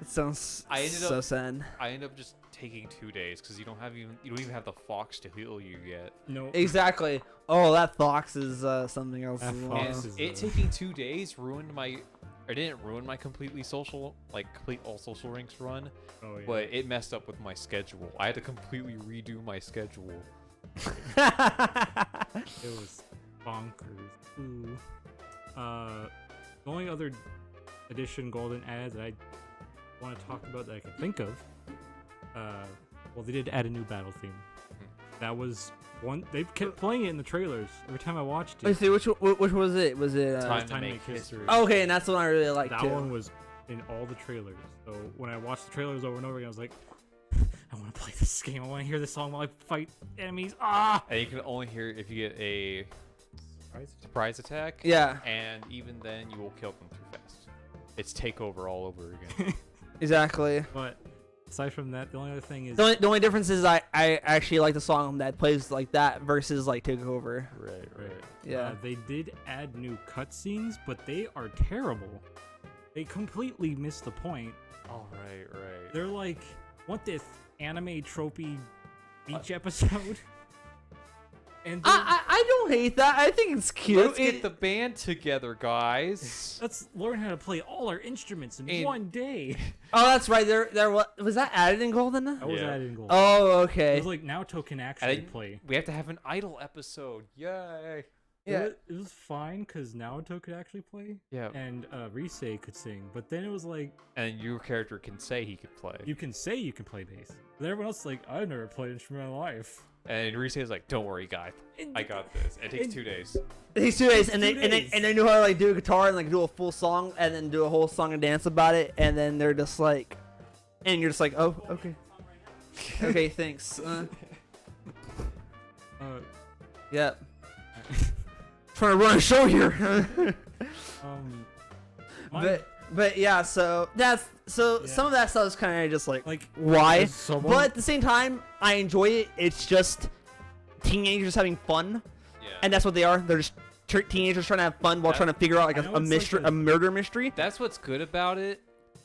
It sounds I ended so up- sad. I ended up just taking 2 days because you don't even have the fox to heal you yet. No. Exactly. Oh, that fox is something else. That as fox well. And is it taking 2 days ruined my. It didn't ruin my complete all social ranks run, Oh yeah. but it messed up with my schedule. I had to completely redo my schedule. It was bonkers. Ooh. The only other edition Golden ads that I want to talk about that I can think of, well, they did add a new battle theme. That was one. They kept playing it in the trailers every time I watched it. Let's see, which was it? Was it? Time Time to to make Make history. History. Okay, and that's the one I really liked That too. one was in all the trailers. So when I watched the trailers over and over again, I was like, I want to play this game. I want to hear this song while I fight enemies. Ah! And you can only hear it if you get a surprise attack. Yeah, And even then, you will kill them too fast. It's takeover all over again. exactly. But aside from that, the only other thing is The only difference is I actually like the song that plays like that versus like Takeover. Right. Yeah. they did add new cutscenes, but they are terrible. They completely missed the point. Oh, right. They're like, want this anime tropey beach episode? And then- I don't hate that. I think it's cute. Let's get the band together, guys. let's learn how to play all our instruments in And- one day. Oh, that's right. There was that added in Golden? That was Yeah. added in Gold. Oh, It okay. was like Naoto can actually And play. we have to have an idol episode. Yay. Yeah. It was fine because Naruto could actually play. Yeah. And Rise could sing, but then it was like And your character can say he could play. you can say you can play bass, but everyone else is like, I've never played an instrument in my life. And Reese is like, "Don't worry, guy. I got this. It takes 2 days." It takes 2 days, and Two they days. and they know how to like do a guitar and like do a full song and then do a whole song and dance about it, and then they're just like, and you're just like, oh, okay, okay, thanks. Yeah, trying to run a show here. My- but yeah, so that's Yeah. some of that stuff is kind of just like like why, as someone- but at the same time, I enjoy it. It's just teenagers having fun. Yeah. And that's what they are. They're just teenagers trying to have fun while That- trying to figure out like I know a it's mystery, like a murder mystery. That's what's good about it,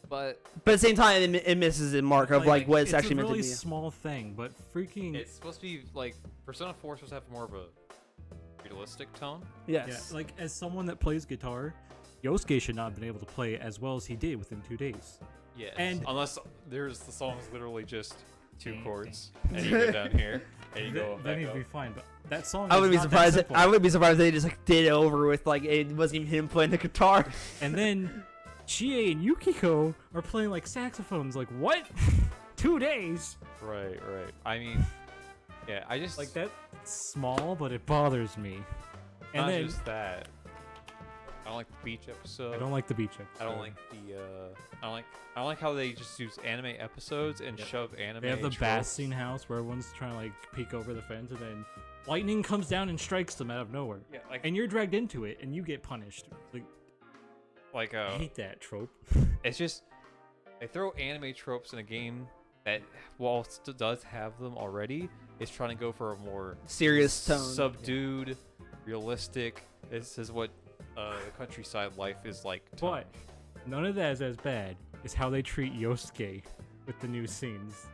but But at the same time, it misses the mark of like what it's actually a meant really to be. small thing, but freaking it's supposed to be like Persona 4 is supposed to have more of a realistic tone. yeah. Yes. Like as someone that plays guitar, Yosuke should not have been able to play as well as he did within 2 days. Yes. And- Unless the song's literally just 2 Ding, chords, and you go down here, and you go Then back he'd up. be fine. But that song, I is would be not that surprised. simple. I would be surprised if they just like did it over with like it wasn't even him playing the guitar. And then Chie and Yukiko are playing like saxophones. Like what? 2 days? Right. I mean, yeah. I just Like that's small, but it bothers me. And Not then just that. I don't like the beach episode. I don't like the beach episode. I don't like the. I don't like how they just use anime episodes and Yep. shove anime. They have the tropes. basking house where everyone's trying to like peek over the fence, and then lightning comes down and strikes them out of nowhere. Yeah, like And you're dragged into it, and you get punished. Like I hate that trope. it's just they throw anime tropes in a game that, while it still does have them already, is trying to go for a more Serious tone. subdued, realistic. This is what the countryside life is like. tone. But none of that is as bad as how they treat Yosuke with the new scenes.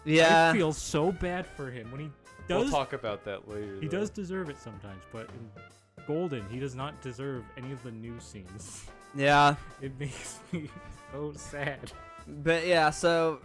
Yeah. I feel so bad for him when he does. We'll talk about that later. He though. does deserve it sometimes, but in Golden, he does not deserve any of the new scenes. Yeah. It makes me so sad. But yeah, so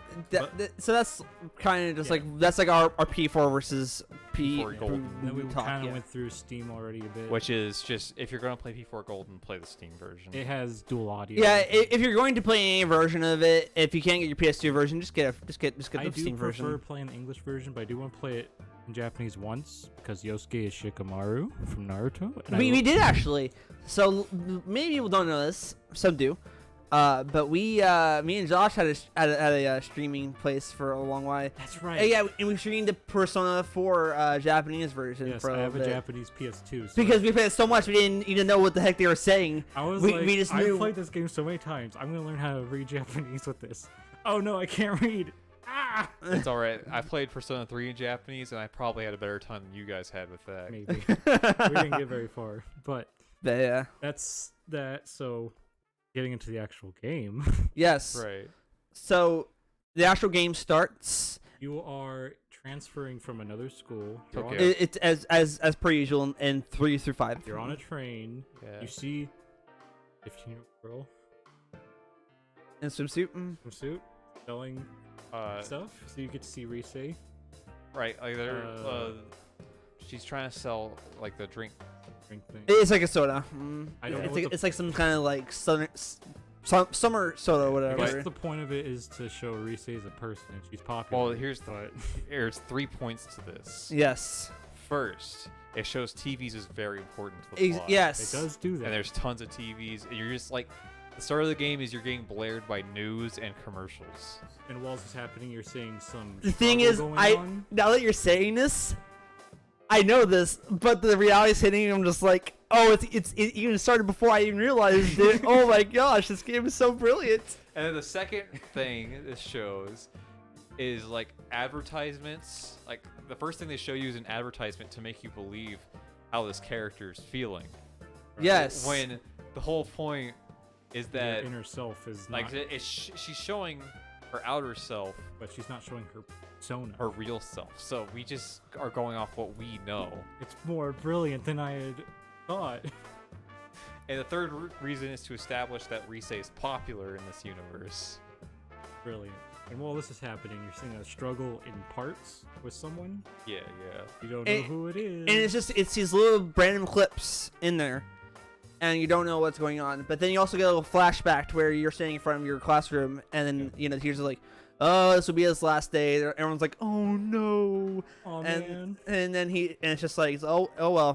so that's kind of just Yeah. like that's like our P4 versus P4 Golden. Then we talk, kind of yeah. went through Steam already a bit. Which is just, if you're gonna play P4 Golden, play the Steam version. It has dual audio. Yeah, if you're going to play any version of it, if you can't get your PS2 version, just get I the do Steam prefer version. playing the English version, but I do want to play it in Japanese once because Yosuke is Shikamaru from Naruto. And We did actually. So maybe people don't know this. Some do. But me and Josh had a streaming place for a long while. That's right. Yeah, and we streamed the Persona 4 Japanese version Yes, for a I have a little bit. Japanese PS2. So Because we played it so much, we didn't even know what the heck they were saying. I was we- like, we just I've knew- played this game so many times. I'm gonna learn how to read Japanese with this. Oh no, I can't read. Ah! It's alright. I played Persona 3 in Japanese, and I probably had a better time than you guys had with that. Maybe we didn't get very far, but But yeah. that's that. So, getting into the actual game, Yes. Right. So the actual game starts. you are transferring from another school. You're, Okay. on, a, It's as per usual in 3 through 5. you're on a train. Yeah. You see, 15-year-old girl in a swimsuit. swimsuit selling stuff. So you get to see Rise. Right. Like they're, Uh, she's trying to sell like the drink. Drink thing. It's like a soda. I don't know It's what like, the- it's like some kind of like summer soda or I whatever. guess the point of it is to show Rise as a person and she's popular. Well, here's but there's 3 points to this. Yes. First, it shows TVs is very important to the plot. Yes. it does do that. And there's tons of TVs, and you're just like, the start of the game is you're getting blared by news and commercials. And while this is happening, you're seeing some. The thing struggle is, going on. now that you're saying this, I know this, but the reality is hitting. I'm just like, oh, it even started before I even realized it. Oh my gosh, this game is so brilliant. And then the second thing this shows is like advertisements. Like the first thing they show you is an advertisement to make you believe how this character is feeling. Yes. When the whole point is Your that inner self is like not, she's showing her outer self, but she's not showing her persona. her real self. So we just are going off what we know. It's more brilliant than I had thought. And the third reason is to establish that Rise is popular in this universe. Brilliant. And while this is happening, you're seeing a struggle in parts with someone. Yeah. You don't know who it is. And it's these little random clips in there, and you don't know what's going on. But then you also get a little flashback to where you're standing in front of your classroom, and then the teachers are like, "Oh, this will be his last day." Everyone's like, "Oh no!" Oh and man. and then it's just like, "Oh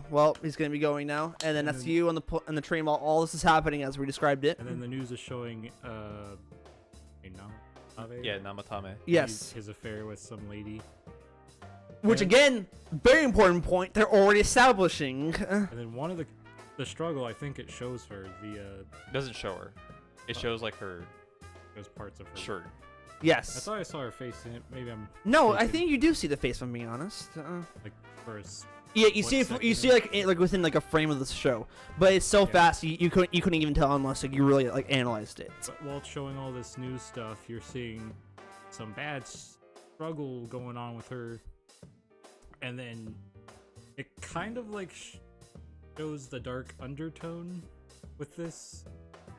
well, he's gonna be going now." And then that's you on the train while all this is happening as we described it. And then the news is showing Yeah, Namatame. Yes. His affair with some lady. Which again, very important point. They're already establishing. And then one of the struggle, I think it shows her It doesn't show her. It shows like her those parts of her shirt. I Yes. thought I saw her face in it. Maybe I'm No, I mistaken. think you do see the face. If I'm being honest. Like first. Yeah, you What see second you is see like within like a frame of the show, but it's so fast you couldn't even tell unless like you really like analyzed it. But while it's showing all this news stuff, you're seeing some bad struggle going on with her, and then it kind of like shows the dark undertone with this.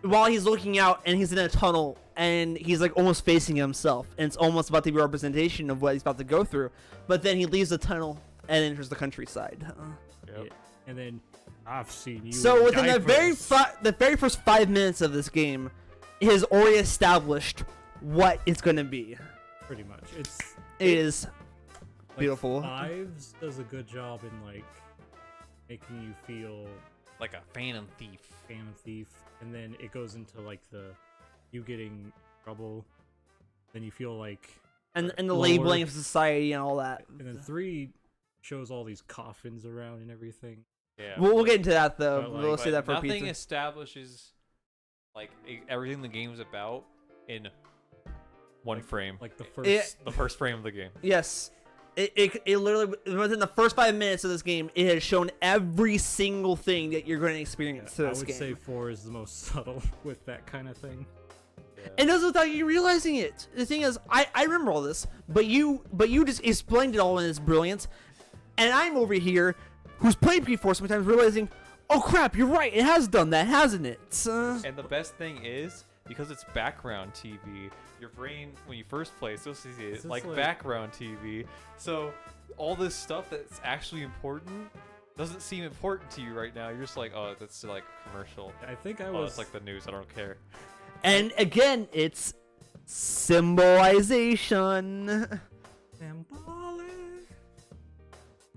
While he's looking out and he's in a tunnel and he's like almost facing himself, and it's almost about to be a representation of what he's about to go through, but then he leaves the tunnel and enters the countryside. Yep. Yeah. And then I've seen you. So in within the very first 5 minutes of this game, it has already established what it's gonna be. Pretty much, It is like, beautiful. Ives does a good job in like making you feel Like a phantom thief. Phantom Thief, and then it goes into like you getting trouble. Then you feel like, and the lower. labeling of society and all that. and then 3 shows all these coffins around and everything. Yeah. We'll get into that though. But, like- We'll say that for nothing pizza. establishes like everything the game's about in one frame. Like the first. It- The first frame of the game. Yes. It literally, within the first 5 minutes of this game, it has shown every single thing that you're going to experience through I this would game. say 4 is the most subtle with that kind of thing. Yeah. And that's without you realizing it. The thing is, I remember all this, but you just explained it all in its brilliance, and I'm over here, who's played P4 sometimes, realizing, oh crap, you're right, it has done that, hasn't it? And the best thing is, because it's background TV, your brain, when you first play, still sees it like background TV. So all this stuff that's actually important doesn't seem important to you right now. You're just like, oh, that's like a commercial. I think I Oh, was it's like the news. I don't care. And again, it's symbolization. symbolic.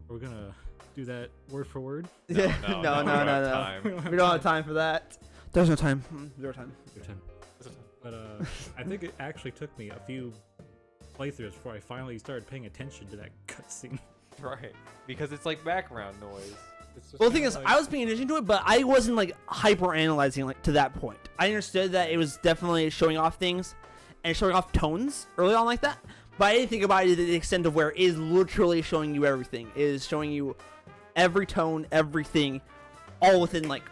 Are we gonna do that word for word? No, No, we don't have time. We don't have time for that. There's no time. Zero time. Your turn. But I think it actually took me a few playthroughs before I finally started paying attention to that cutscene. Right. Because it's like background noise. It's just Well, the thing kinda is, like- I was paying attention to it, but I wasn't like hyper analyzing like to that point. I understood that it was definitely showing off things and showing off tones early on like that, but I didn't think about it to the extent of where it is literally showing you everything. It is showing you every tone, everything, all within like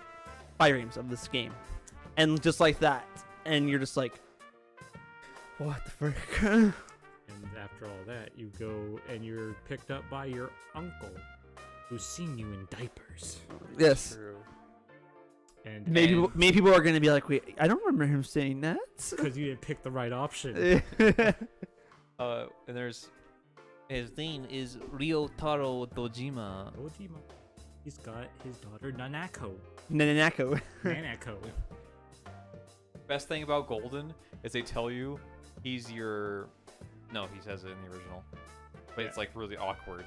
5 frames of this game, and just like that, and you're just like, what the frick? And after all that, you go and you're picked up by your uncle, who's seen you in diapers. Yes. True. And Maybe people are gonna be like, wait, I don't remember him saying that. because you didn't pick the right option. And there's his name is Ryotaro Dojima. Ojima. He's got his daughter Nanako. Nanako. Nanako. Best thing about Golden is they tell you he's your. No, he says it in the original, but it's like really awkward.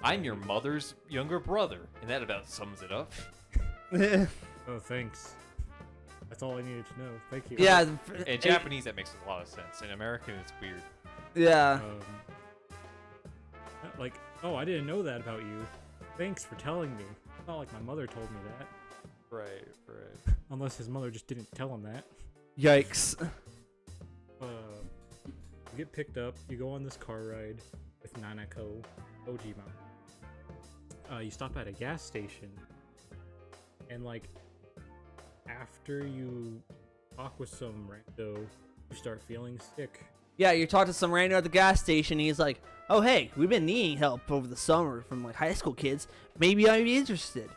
I'm your mother's younger brother, and that about sums it up. Oh, thanks. That's all I needed to know. Thank you. Yeah. In Japanese, that makes a lot of sense. In American, it's weird. Yeah. Like, oh, I didn't know that about you. Thanks for telling me. It's not like my mother told me that. Right. Unless his mother just didn't tell him that. Yikes. You get picked up, you go on this car ride with Nanako Ojima. You stop at a gas station, and like, after you talk with some rando, you start feeling sick. Yeah, you talk to some rando at the gas station, and he's like, oh, hey, we've been needing help over the summer from like high school kids. Maybe I'd be interested.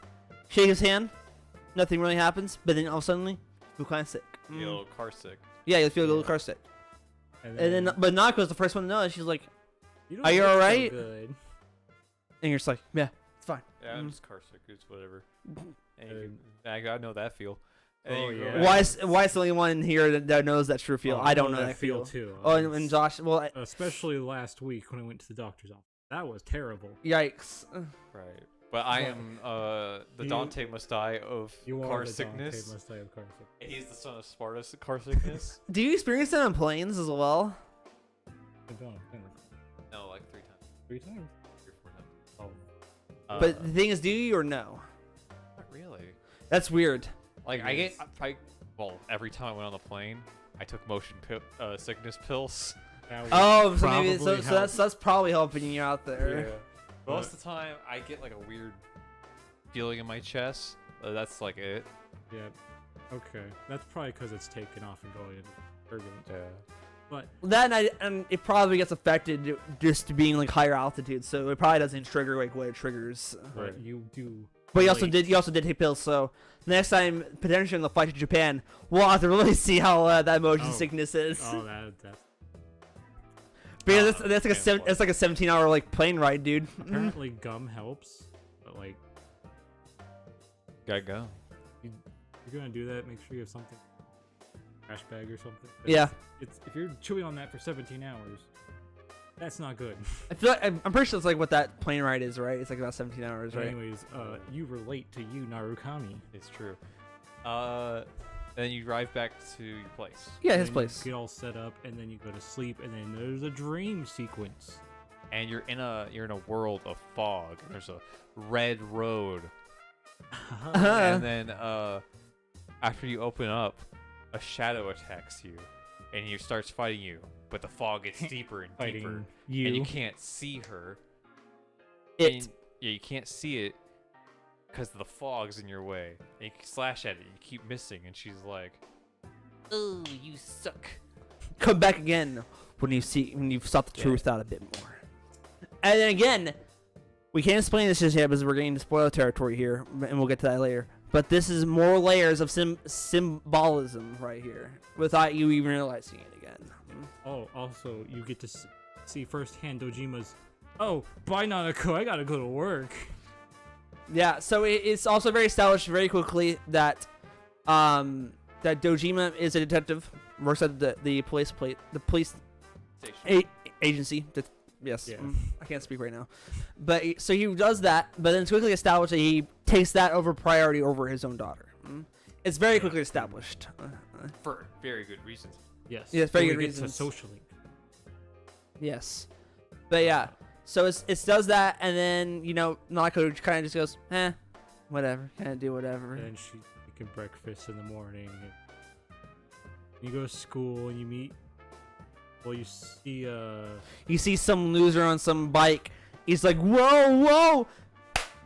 Shake his hand. Nothing really happens, but then all of a sudden, you feel kind of sick. You feel car sick. Yeah, you feel a little car sick. And then, but Nako's the first one to know. And she's like, "You Are you look so alright?" good." and you're just like, yeah, it's fine. Yeah, I'm just car sick. It's whatever. I know that feel. And then Oh, you go yeah. back- Why is the only one in here that knows that true feel? Oh, I don't know that feel feel. too. Oh, and Josh, well, Especially last week when I went to the doctor's office. That was terrible. yikes. Right. But I am the Dante must die of You are car the sickness. Dante must die of car sickness. And he's the son of Sparta's car sickness. Do you experience that on planes as well? I don't know. No, like 3 times. 3 times. 3 or 4 times. Oh. But the thing is, do you or no? Not really. That's weird. Like well, every time I went on the plane, I took motion sickness pills. That would Oh, so maybe probably so help. that's probably helping you out there. Most of the time, I get like a weird feeling in my chest. That's like it. Yeah. Okay. That's probably because it's taken off and going into turbulence. Yeah. But That night, and it probably gets affected just being like higher altitude, so it probably doesn't trigger like what it triggers. Right. you do. But you also relate. did take pills, so next time potentially on the flight to Japan, we'll have to really see how that motion Oh. sickness is. Oh, that's Because that's like can't it's like a 17-hour like plane ride, dude. apparently gum helps, but like Gotta go. you're gonna do that. Make sure you have something, trash bag or something. Yeah. It's if you're chewing on that for 17 hours, that's not good. I feel like I'm pretty sure it's like what that plane ride is, right? It's like about 17 hours, right? Anyways, you relate to you, Narukami. It's true. Then you drive back to your place. Yeah, And his then place. You get all set up, and then you go to sleep, and then there's a dream sequence. And you're in a world of fog. And there's a red road. And then after you open up, a shadow attacks you, and he starts fighting you. But the fog gets deeper and deeper, Fighting you. and you can't see her. It. Yeah, you can't see it because the fog's in your way. And you slash at it, you keep missing, and she's like, "Oh, you suck." Come back again when you've sought the truth out a bit more. And then again, we can't explain this just yet because we're getting into spoiler territory here, and we'll get to that later. But this is more layers of symbolism right here, without you even realizing it again. Oh, also, you get to see firsthand Dojima's, "Oh, bye, Nanako, I gotta go to work." Yeah, so it's also very established very quickly that that Dojima is a detective, works at the police Station. agency. Yes, Yeah. I can't speak right now. But so he does that, but then it's quickly established that he takes that over priority over his own daughter. It's very quickly established. For very good reasons. Yes. Yes, very So good we get to reasons. socially. Yes, but yeah, so it does that, and then Nako kind of just goes, whatever, kind of do whatever. And then she's making breakfast in the morning. And you go to school and you meet. Well, you see. You see some loser on some bike. He's like, whoa!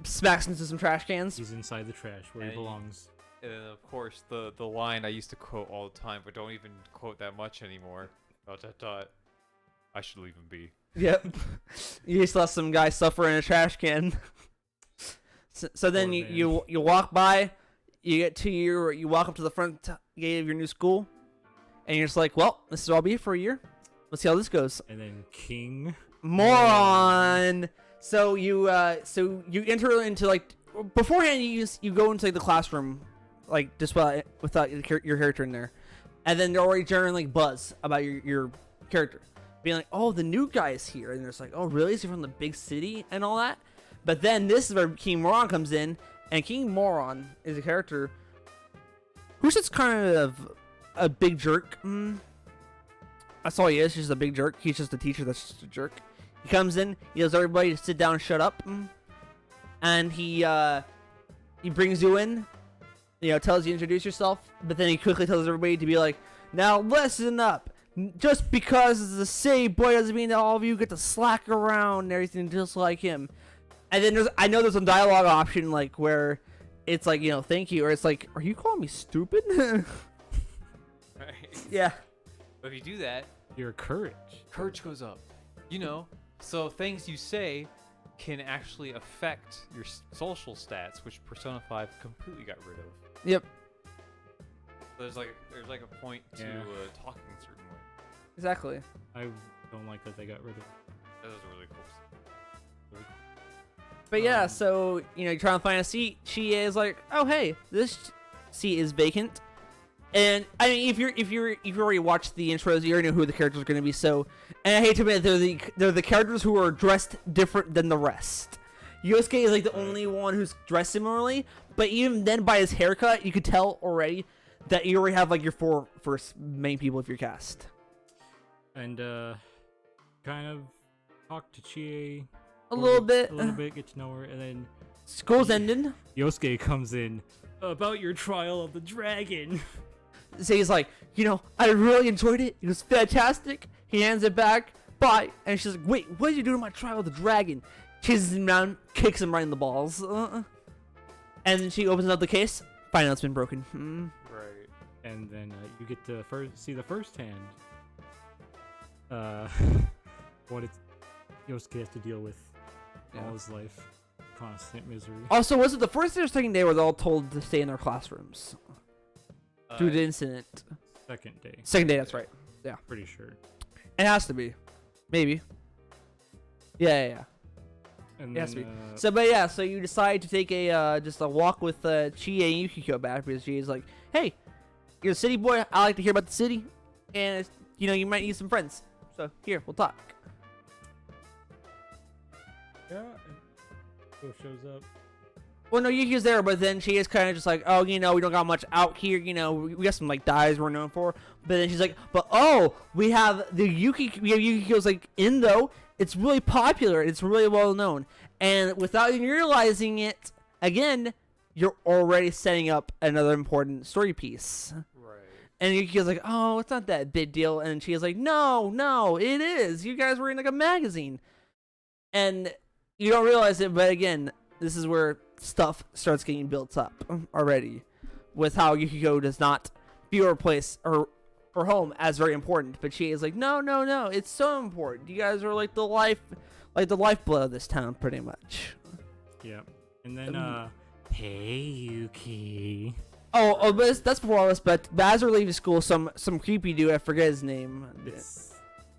Smacks into some trash cans. He's inside the trash where he And belongs. And then, of course, the line I used to quote all the time, but don't even quote that much anymore. ... I should leave him be. Yep. You just let some guy suffer in a trash can. So then Poor you walk by, you walk up to the front gate of your new school, and you're just like, well, this will all be for a year. Let's see how this goes. And then King. Moron. So you enter into like beforehand you go into like, the classroom like just without your character in there, and then they're already generating like buzz about your character, being like, oh, the new guy is here, and there's like, oh really, is he from the big city and all that. But then this is where King Moron comes in, and King Moron is a character who's just kind of a big jerk. That's all he is. He's just a big jerk. He's just a teacher that's just a jerk. He comes in, he tells everybody to sit down and shut up, and he brings you in, tells you to introduce yourself, but then he quickly tells everybody to be like, now listen up. Just because it's a city boy doesn't mean that all of you get to slack around and everything just like him. And then I know there's a dialogue option like where it's like, thank you, or it's like, are you calling me stupid? Right? Yeah. But if you do that, Your courage. courage goes up. So things you say can actually affect your social stats, which Persona 5 completely got rid of. Yep. There's like a point to Yeah. talking a certain way. Exactly. I don't like that they got rid of it. That was really cool. Really But yeah, Um, so you're trying to find a seat. She is like, "Oh hey, this seat is vacant." And I mean, if you've already watched the intros, you already know who the characters are going to be. So, and I hate to admit, they're the characters who are dressed different than the rest. Yosuke is like the only one who's dressed similarly, but even then, by his haircut, you could tell already that you already have like your 4 first main people of your cast. And kind of talk to Chie A little bit. get to know her, and then School's ended. Yosuke comes in about your trial of the dragon. So he's like, I really enjoyed it. It was fantastic. He hands it back. Bye. And she's like, wait, what did you do to my trial of the dragon? Chases him down, kicks him right in the balls. And then she opens up the case. Find out it's been broken. Right. And then you get to see the first hand. What Yosuke has to deal with all his life. Constant misery. Also, was it the first day or second day where they're all told to stay in their classrooms? Due to the incident. Second day. Second day, that's right. Yeah. Pretty sure. It has to be. Maybe. Yeah. And It has to then, be. So you decide to take just a walk with Chie and Yukiko back because Chie's like, hey, you're a city boy. I like to hear about the city. And, you might need some friends. So, here, we'll talk. yeah, and Go shows up. Well, no, Yuki's there, but then she is kind of just like, oh, we don't got much out here, we got some, like, dyes we're known for, but then she's like, we have Yukiko's, like, Indo, it's really popular, it's really well known, and without even realizing it, again, you're already setting up another important story piece. Right. And Yukiko's like, oh, it's not that big deal, and she's like, no, it is, you guys were in, like, a magazine, and you don't realize it, but again, this is where stuff starts getting built up already, with how Yukiko does not view her place or her home as very important, but she is like, no, it's so important. You guys are like the lifeblood of this town, pretty much. Yep. And then hey Yuki. Oh, but that's before all this. But as they're leaving school, some creepy dude, I forget his name. It's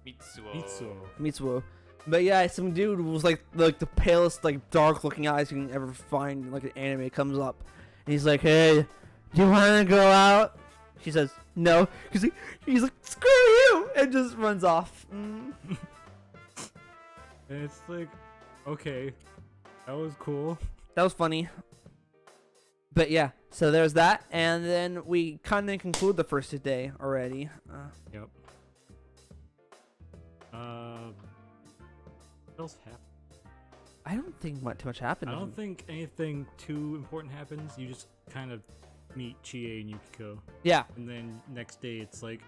Mitsuo. Mitsuo. But yeah, some dude was like the palest, like dark looking eyes you can ever find in like an anime comes up, and he's like, hey, do you want to go out? She says no. He's like screw you, and just runs off. And it's like, okay, that was cool. That was funny. But yeah, so there's that, and then we kind of conclude the first day already. Yep. What else happened? I don't think too much happened. I don't think anything too important happens. You just kind of meet Chie and Yukiko. Yeah. And then next day it's like,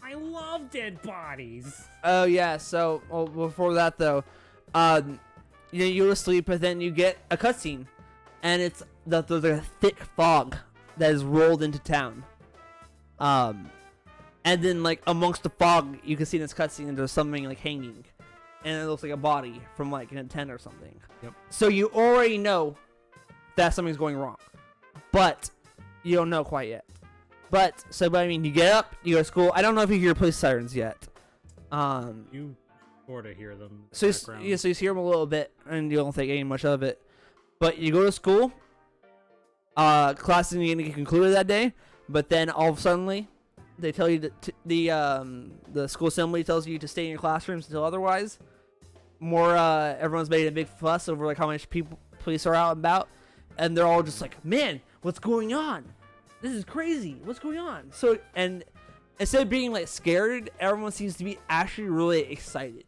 I love dead bodies. Oh yeah. So before that though, you go to sleep, but then you get a cutscene, and it's there's a thick fog that is rolled into town. And then like amongst the fog, you can see in this cutscene there's something like hanging. And it looks like a body from like an tent or something. Yep. So you already know that something's going wrong, but you don't know quite yet. But I mean, you get up, you go to school. I don't know if you hear police sirens yet. You sort of hear them. So so you hear them a little bit, and you don't think any much of it. But you go to school. Class isn't going to get concluded that day, but then all of a sudden, they tell you that the school assembly tells you to stay in your classrooms until otherwise. Everyone's made a big fuss over like how much police are out and about, and they're all just like, man, what's going on? This is crazy. What's going on? So, and instead of being like scared, everyone seems to be actually really excited.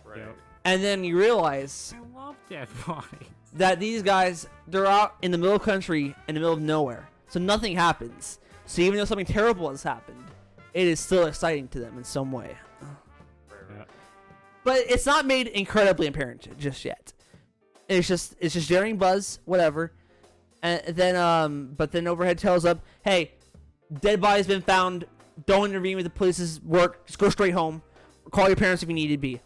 Right. Yep. And then you realize I love dead bodies. that these guys, they're out in the middle of the country, in the middle of nowhere, so nothing happens. So even though something terrible has happened, it is still exciting to them in some way. Yeah. But it's not made incredibly apparent just yet. It's just generating buzz, whatever. And then but then overhead tells up, hey, dead body's been found. Don't intervene with the police's work. Just go straight home. Or call your parents if you need to be.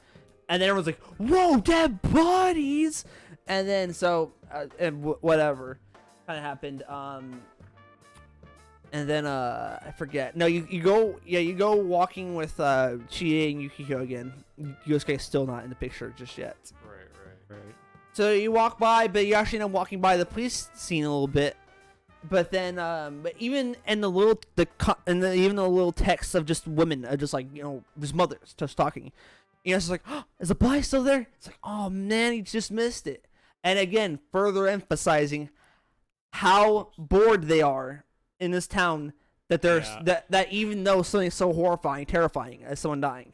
And then everyone's like, whoa, dead bodies. And then whatever kind of happened. And then I forget. No, you go walking with Chie and Yukiko again. Yosuke's still not in the picture just yet. Right. So you walk by, but you actually end up walking by the police scene a little bit. But then, but even in the little text of just women, just like just mothers just talking, it's like, oh, is the body still there? It's like, oh man, he just missed it. And again, further emphasizing how bored they are in this town that that even though something so horrifying, terrifying as someone dying,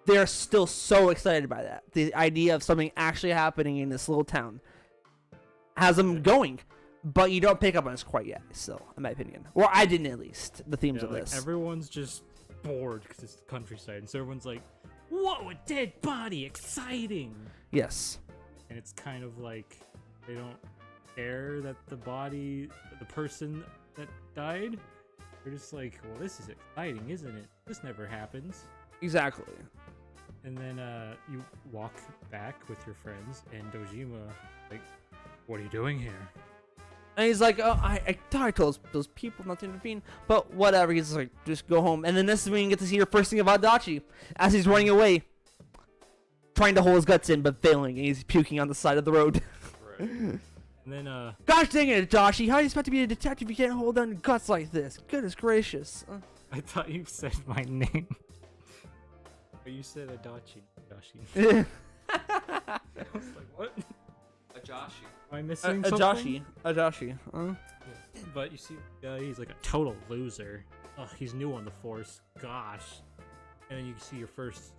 they're still so excited by that. The idea of something actually happening in this little town has them going. But you don't pick up on this quite yet, still, in my opinion. Or I didn't, at least, the themes of this. Everyone's just bored because it's the countryside. And so everyone's like, whoa, a dead body, exciting. Yes. And it's kind of like they don't care that the person that died, they're just like, well, this is exciting, isn't it? This never happens. Exactly. And then you walk back with your friends, and Dojima, like, what are you doing here? And he's like, oh, I thought I told those people not to intervene, but whatever. He's like, just go home. And then this is when you get to see your first thing about Adachi as he's running away, trying to hold his guts in, but failing, and he's puking on the side of the road. Right. And then, gosh dang it, Adachi, how are you supposed to be a detective if you can't hold down your guts like this? Goodness gracious. I thought you said my name. But you said Adachi. Yeah. I was like, what? Ajashi. Am I missing something? Ajashi. But you see, he's like a total loser. Oh, he's new on the force. Gosh. And then you see your first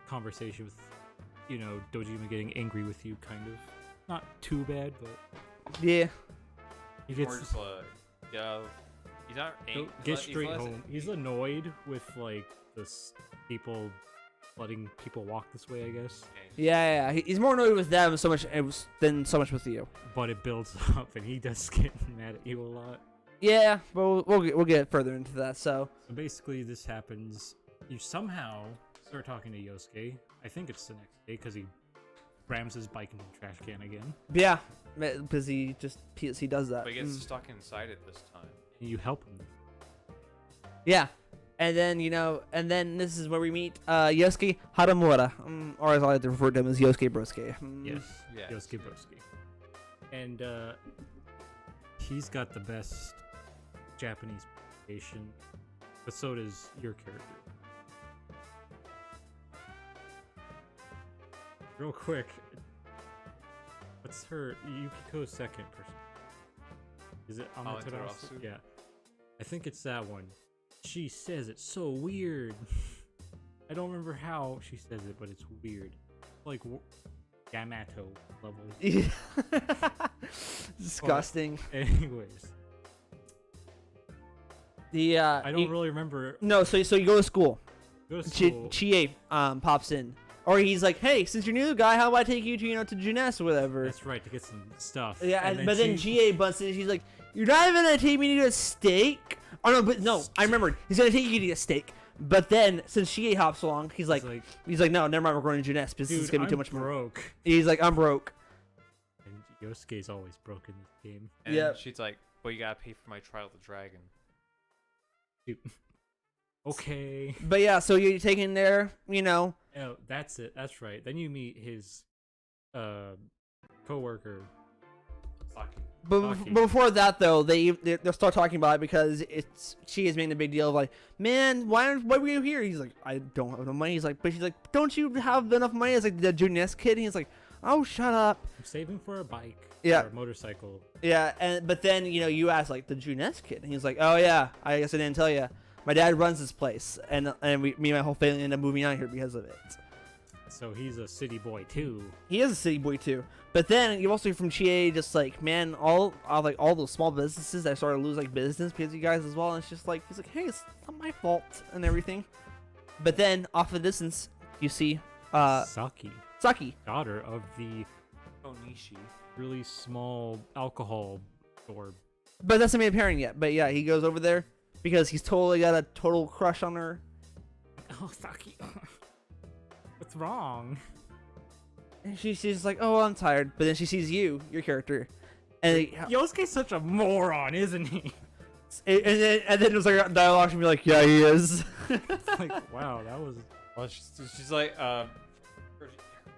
conversation with, Dojima getting angry with you, kind of. Not too bad, but yeah. He gets yeah. He's not angry. Get straight home. He's annoyed with like this people letting people walk this way, I guess. Yeah. He's more annoyed with them than so much with you. But it builds up, and he does get mad at you a lot. Yeah, but we'll get further into that. So basically, this happens. You somehow start talking to Yosuke. I think it's the next day because he rams his bike into the trash can again. Yeah, because he does that. But he gets stuck inside it this time. And you help him. Yeah. And then this is where we meet Yosuke Haramura, or as I like to refer to him as Yosuke Brosuke. Yes, Yosuke Brosuke. And he's got the best Japanese pronunciation, but so does your character. Real quick, what's her Yukiko's second person? Is it Amaterasu? Yeah, I think it's that one. She says it's so weird. I don't remember how she says it, but it's weird. Like Yamato levels. Disgusting. But anyways. I don't really remember. No, so you go to school. School. Chie pops in. Or he's like, hey, since you're new guy, how about I take you to, to Juness or whatever. That's right, to get some stuff. Yeah, but then Chie butts in. She's like, you're not even going to take me to get a steak? Oh, no, I remembered. He's going to take you to get a steak. But then, since Chie hops along, he's like, no, never mind, we're going to Juness because this is going to be too much more. Broke. He's like, I'm broke. And Yosuke's always broke in this game. And she's like, well, you got to pay for my Trial of the Dragon. Okay. But yeah, so you're taken there, Oh, that's it. That's right. Then you meet his co-worker. But before that, though, they'll start talking about it because she is making a big deal of like, man, why were you here? He's like, I don't have enough money. He's like, but she's like, don't you have enough money? It's like the Juness kid. And he's like, oh, shut up. I'm saving for a bike. Yeah. Or a motorcycle. Yeah, but then you ask like the Juness kid, and he's like, oh yeah, I guess I didn't tell you. My dad runs this place, and me and my whole family ended up moving out here because of it. So he's a city boy too. He is a city boy too. But then you also hear from Chie just like, man, all those small businesses that started to lose like business because of you guys as well. And it's just like, he's like, hey, it's not my fault and everything. But then off in the distance, you see Saki, daughter of the Onishi, really small alcohol store. But that's not made apparent yet. But yeah, he goes over there because he's totally got a total crush on her. Oh, Saki. What's wrong? And she's like, oh, I'm tired. But then she sees you, your character. And Yosuke's such a moron, isn't he? And then it was like a dialogue and be like, yeah, he is. Like, wow, that was. Well, she's like,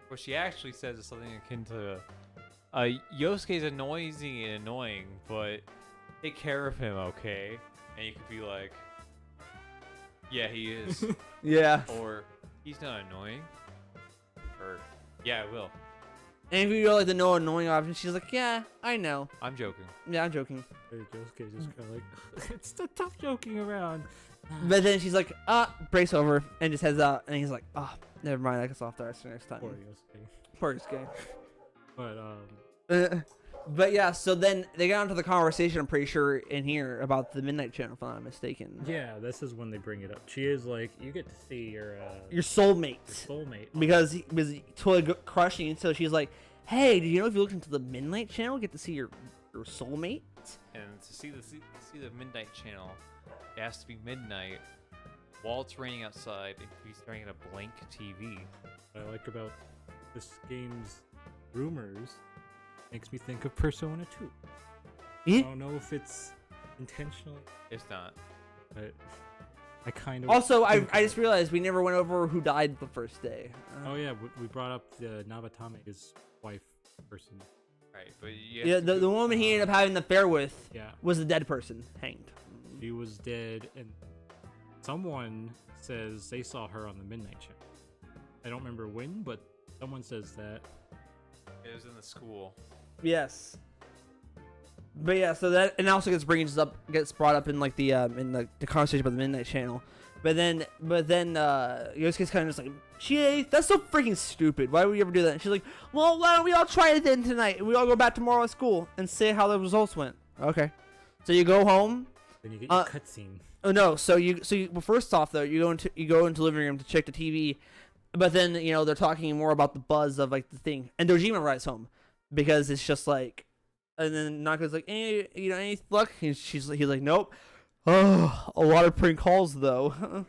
what she actually says is something akin to, Yosuke's noisy and annoying, but take care of him, okay? And you could be like, yeah, he is. Yeah. Or, he's not annoying. Or, yeah, I will. And if you go like the no annoying option, she's like, yeah, I know. I'm joking. Yeah, I'm joking. Josuke's just kind of like, it's the tough joking around. But then she's like, brace over, and just heads out, and he's like, never mind, I guess I'll have to next time. Poor Yosuke. Poor Yosuke. But But yeah, so then they got into the conversation, I'm pretty sure, in here about the Midnight Channel, if I'm not mistaken. yeah, this is when they bring it up. She is like, you get to see your Soulmate. soulmate. Because he was totally crushing, so she's like, hey, did you know if you look into the Midnight Channel, you get to see your soulmate? And to see the Midnight Channel, it has to be midnight while it's raining outside and be staring at a blank TV. What I like about this game's rumors makes me think of Persona 2. Yeah. I don't know if it's intentional, It's not. but I kind of. Also, I think just realized we never went over who died the first day. Oh yeah, we brought up the Nabatame's wife person. Right, but Yeah, the woman he ended up having the affair with Yeah, was the dead person, hanged. she was dead, and someone says they saw her on the Midnight Channel. I don't remember when, but someone says that. It was in the school. Yes. But yeah, so that and also gets brought up in like the conversation about the Midnight Channel. But then Yosuke's kind of just like, Chie, that's so freaking stupid. Why would we ever do that? And she's like, well, why don't we all try it then tonight? We all go back tomorrow at school and say how the results went. Okay. So you go home. Then you get your cutscene. Oh no! Well, first off though, you go into the living room to check the TV, but then they're talking more about the buzz of like the thing, and Dojima arrives home because it's just like, and then Naka's like, any luck? He's like, nope. Oh, a lot of prank calls though.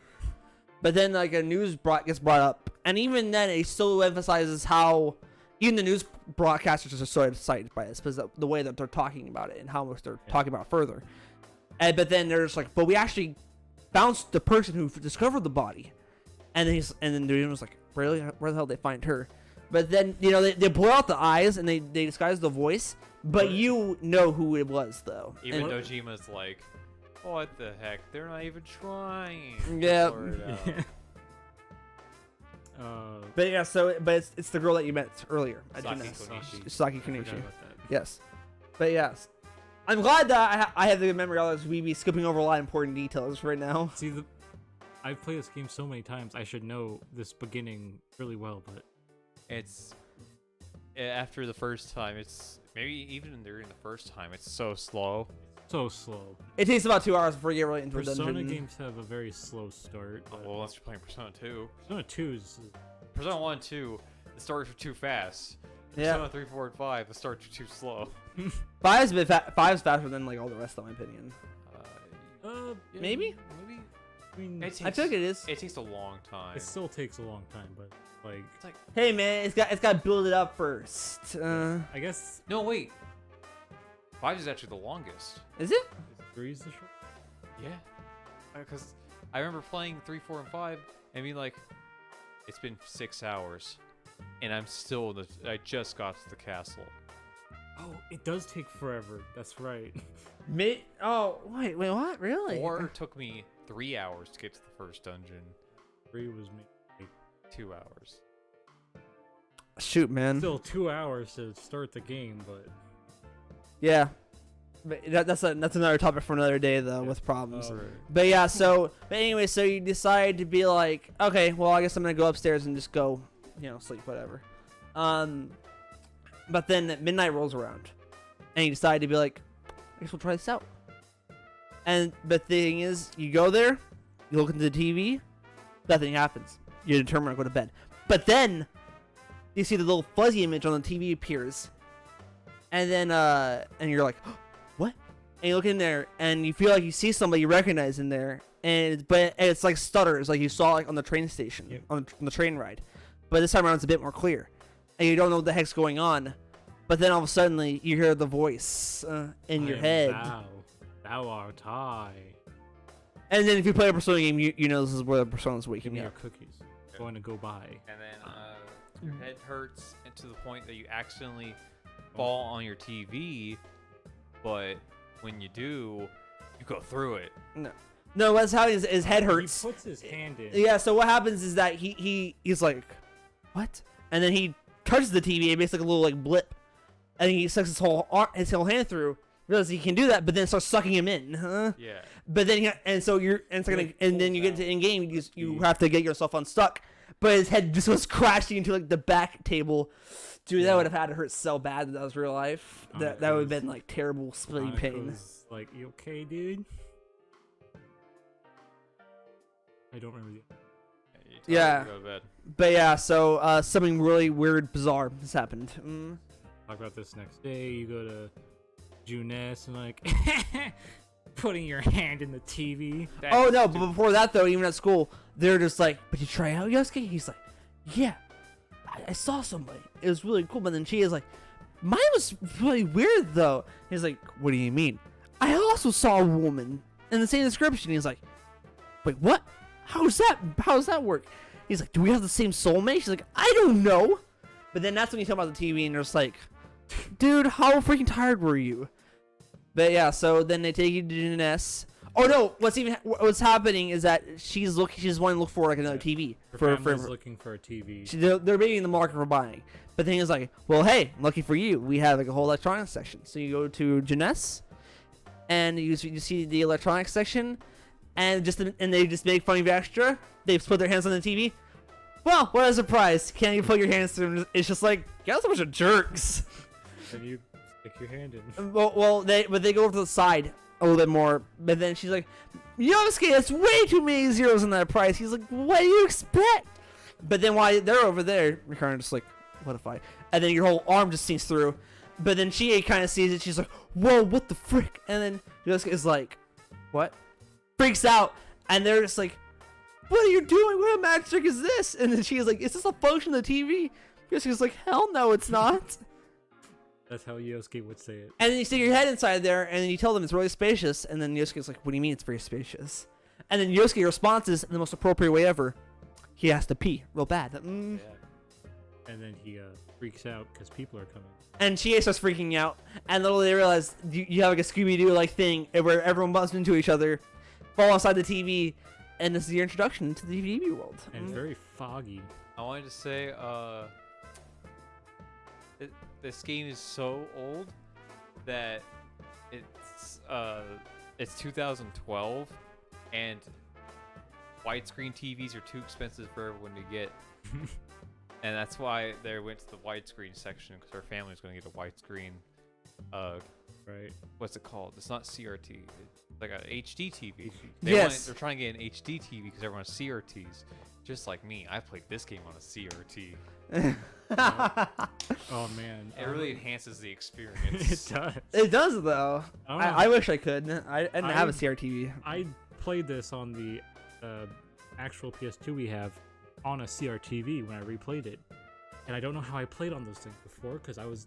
But then like a news gets brought up, and even then it still emphasizes how even the news broadcasters are so excited by this because the way that they're talking about it and how much they're talking about it further. But then there's like, but we actually bounced the person who discovered the body, and then the was like, really, where the hell did they find her? But then they blur out the eyes and they disguise the voice, but you know who it was though. Even Dojima's like, what the heck? They're not even trying. Yeah. To blur it out. But yeah, it's the girl that you met earlier at Saki Gymnast. Konishi. Saki I forgot Konishi. about that. Yes. But yes. I'm glad that I have the good memory, otherwise we'd be skipping over a lot of important details right now. See, I've played this game so many times, I should know this beginning really well, but It's after the first time. It's maybe even during the first time. It's so slow. so slow. It takes about 2 hours before you get really into a Persona dungeon. games have a very slow start. but Well, unless you're playing Persona 2. Persona 2 is Persona 1 and 2, the starts are too fast. Yeah. Persona 3, 4, and 5, the starts are too slow. Five's faster than like all the rest, in my opinion. Yeah, Maybe? Maybe. I mean, It I feel like it is. It takes a long time. it still takes a long time, but like, It's like, Hey man, it's got to build it up first. I guess no, wait. 5 is actually the longest. Is it? 3 is the short. Yeah. Because I remember playing 3, 4, and 5 and being like, it's been 6 hours. And I'm still I just got to the castle. Oh, it does take forever. That's right. Oh wait, what? Really? 4 took me 3 hours to get to the first dungeon. 3 was me. 2 hours. Shoot, man. Still 2 hours to start the game, but Yeah. But that's another topic for another day though, with problems. Right. But yeah, but anyway, so you decide to be like, okay, well, I guess I'm gonna go upstairs and just go, sleep, whatever. But then midnight rolls around, and you decide to be like, I guess we'll try this out. And the thing is, you go there, you look into the TV, nothing happens. You determine to go to bed. But then you see the little fuzzy image on the TV appears, and then and you're like, what? And you look in there, and you feel like you see somebody you recognize in there, but it's like stutters, like you saw like on the train station, Yep. on the train ride. But this time around, it's a bit more clear, and you don't know what the heck's going on. But then all of a sudden, you hear the voice in your head. our tie. And then if you play a Persona game, you know this is where the Persona's Give waking me me your up. cookies. Going to go buy. And then your head hurts and to the point that you accidentally fall on your TV, but when you do, you go through it. No, what's how his head hurts. He puts his hand in. Yeah, so what happens is that he's like, what? And then he touches the TV, and makes like a little like blip, and he sucks his whole hand through. Realizes he can do that, but then it starts sucking him in. Huh? Yeah. But then then you get to in game, you have to get yourself unstuck. But his head just was crashing into like the back table. Dude, that would have had to hurt so bad if that was real life. That would have been like terrible splitting pain. Like, you okay, dude? I don't remember. Yeah. Go to bed. But yeah, so something really weird, bizarre has happened. Talk about this next day. You go to Juness and like putting your hand in the TV. Oh no! But before that though, even at school, they're just like, "But you try out Yosuke?" He's like, "Yeah, I saw somebody. It was really cool." But then she is like, "Mine was really weird though." He's like, "What do you mean?" I also saw a woman in the same description. He's like, "Wait, what? How does that work?" He's like, "Do we have the same soulmate?" She's like, "I don't know." But then that's when you talk about the TV, and they're just like, "Dude, how freaking tired were you?" But yeah, so then they take you to Juness. Oh no! What's happening is that she's wanting to look for like another TV. Her family's looking for a TV. They're being in the market for buying. But the thing is like, well, hey, lucky for you, we have like a whole electronics section. So you go to Juness, and you see the electronics section, and they just make fun of you extra. They put their hands on the TV. Well, what a surprise! Can't you put your hands through? It's just like, guys, a bunch of jerks. And you stick your hand in. Well, they go over to the side a little bit more, but then she's like, Yosuke, that's way too many zeros in that price. He's like, what do you expect? But then while they're over there, you're kind of just like, what if I? And then your whole arm just sinks through. But then she kind of sees it. She's like, whoa, what the frick? And then Yosuke is like, what? Freaks out. And they're just like, what are you doing? What a magic trick is this? And then she's like, is this a function of the TV? Yosuke's like, hell no, it's not. That's how Yosuke would say it. And then you stick your head inside there, and then you tell them it's really spacious, and then Yosuke's like, what do you mean it's very spacious? And then Yosuke responds in the most appropriate way ever. He has to pee real bad. Yeah. And then he freaks out because people are coming. And Chie starts freaking out, and little they realize you have like a Scooby-Doo like thing where everyone bumps into each other, fall inside the TV, and this is your introduction to the DVD world. And very foggy. I wanted to say, this game is so old that it's 2012, and widescreen TVs are too expensive for everyone to get, and that's why they went to the widescreen section because our family was going to get a widescreen. Right. What's it called? It's not CRT. It's like an HD TV. Yes. They're trying to get an HD TV because everyone has CRTs. Just like me, I played this game on a CRT. Oh man. It really enhances the experience. It does. It does though. I wish I could. I didn't have a CRTV. I played this on the actual PS2 we have on a CRTV when I replayed it, and I don't know how I played on those things before because I was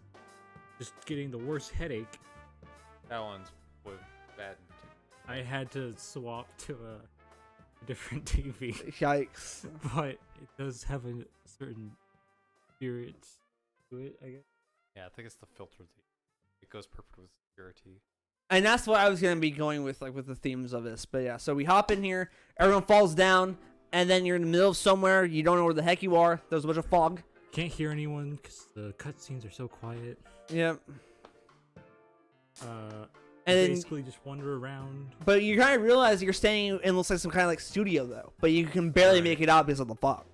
just getting the worst headache. That one's bad. I had to swap to a different TV, Yikes. but it does have a certain experience to it, I guess. Yeah, I think it's the filter. It goes perfect with CRT. And that's what I was gonna be going with, like with the themes of this. But yeah, so we hop in here, everyone falls down, and then you're in the middle of somewhere. You don't know where the heck you are. There's a bunch of fog. Can't hear anyone because the cutscenes are so quiet. Yep. And then, basically just wander around. but you kind of realize you're staying in looks like some kind of like studio though, but you can barely make it out because of the fog.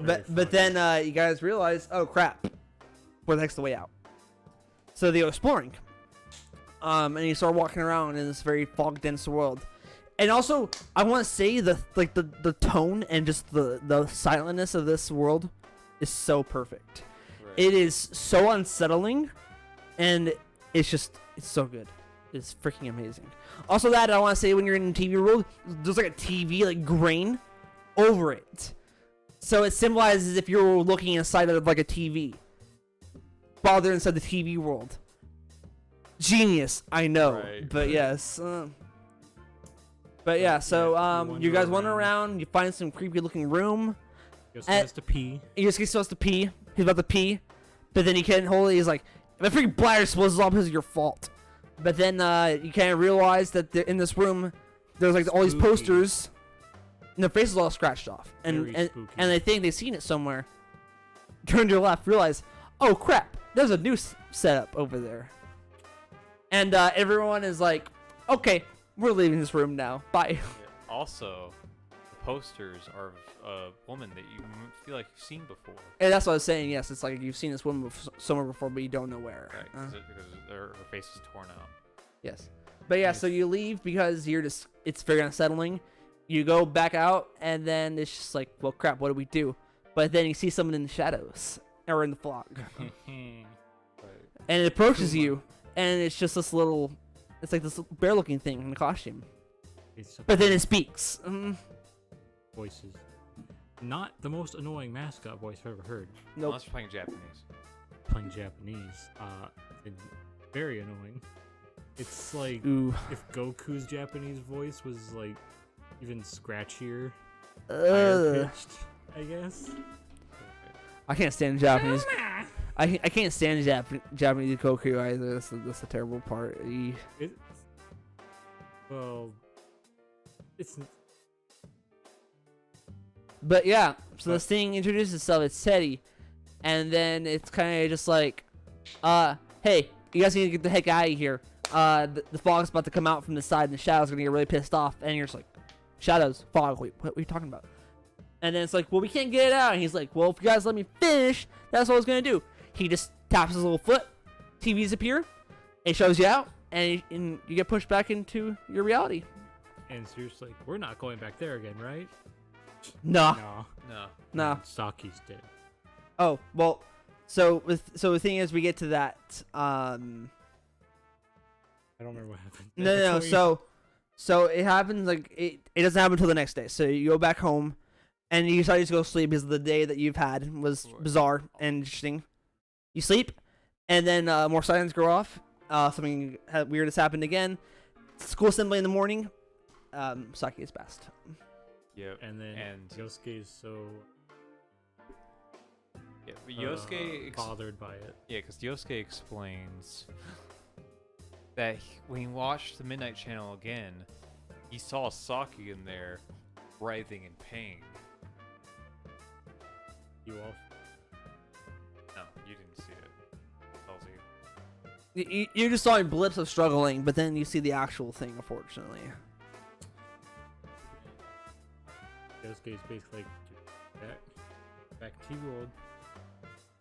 But then you guys realize, oh crap, where the heck's the way out? So they go exploring, and you start walking around in this very fog dense world. And also, I want to say the tone and just the silentness of this world is so perfect. Right. It is so unsettling, and it's so good. It's freaking amazing. Also, that I want to say, when you're in the TV world, there's like a TV like grain over it, so it symbolizes if you're looking inside of like a TV while they're inside the TV world. Genius, I know, Right. but yes. But yeah, so you guys wander around. You find some creepy looking room. Yosuke has to pee. Yosuke's supposed to pee. He's about to pee, but then he can't hold it. He's like, "My freaking bladder explodes all because of your fault." But then you kind of realize that in this room, there's like all these Spooky. posters, and their faces all scratched off, Very and spooky. they think they've seen it somewhere. Turn to your left, realize, oh crap, there's a new setup over there, and everyone is like, "Okay, we're leaving this room now. Bye." Yeah. Also, the posters are of a woman that you feel like you've seen before. And that's what I was saying. Yes, it's like you've seen this woman somewhere before, but you don't know where. Right, because her face is torn out. Yes. But yeah, so you leave because it's very unsettling. You go back out, and then it's just like, well, crap, what do we do? But then you see someone in the shadows, or in the fog. Right. And it approaches you, and it's just this little, it's like this bear-looking thing in a costume. But then it speaks. Voices. Not the most annoying mascot voice I've ever heard. Nope. Unless you're playing Japanese. Playing Japanese. It's very annoying. It's like Ooh. if Goku's Japanese voice was like even scratchier, Ugh. higher pitched, I guess. I can't stand Japanese. I can't stand Japanese Goku either. That's the terrible part. Well, it's But yeah, so this thing introduces itself. It's Teddy, and then it's kind of just like, hey, you guys need to get the heck out of here. The fog's about to come out from the side, and the shadows are gonna get really pissed off. And you're just like, shadows, fog. Wait, what are you talking about? And then it's like, well, we can't get it out. And he's like, well, if you guys let me finish, that's what I was gonna do. He just taps his little foot. TVs appear. It shows you out, and you get pushed back into your reality. and so you're just like, we're not going back there again, right? Nah. No. No. Nah. Saki's dead. Oh well. So the thing is, we get to that. I don't remember what happened. No. So it happens like it doesn't happen until the next day. So you go back home, and you decide to go sleep because the day that you've had was bizarre and interesting. You sleep, and then more sirens go off. Something weird has happened again. School assembly in the morning. Saki is best. Yep. And then Yosuke is so Yeah, but Yosuke bothered by it. Yeah, because Yosuke explains that when he watched the Midnight Channel again, he saw Saki in there writhing in pain. You also No, you didn't see it. Tells you. You just saw blips of struggling, but then you see the actual thing, unfortunately. Yosuke is basically like, back to T-World.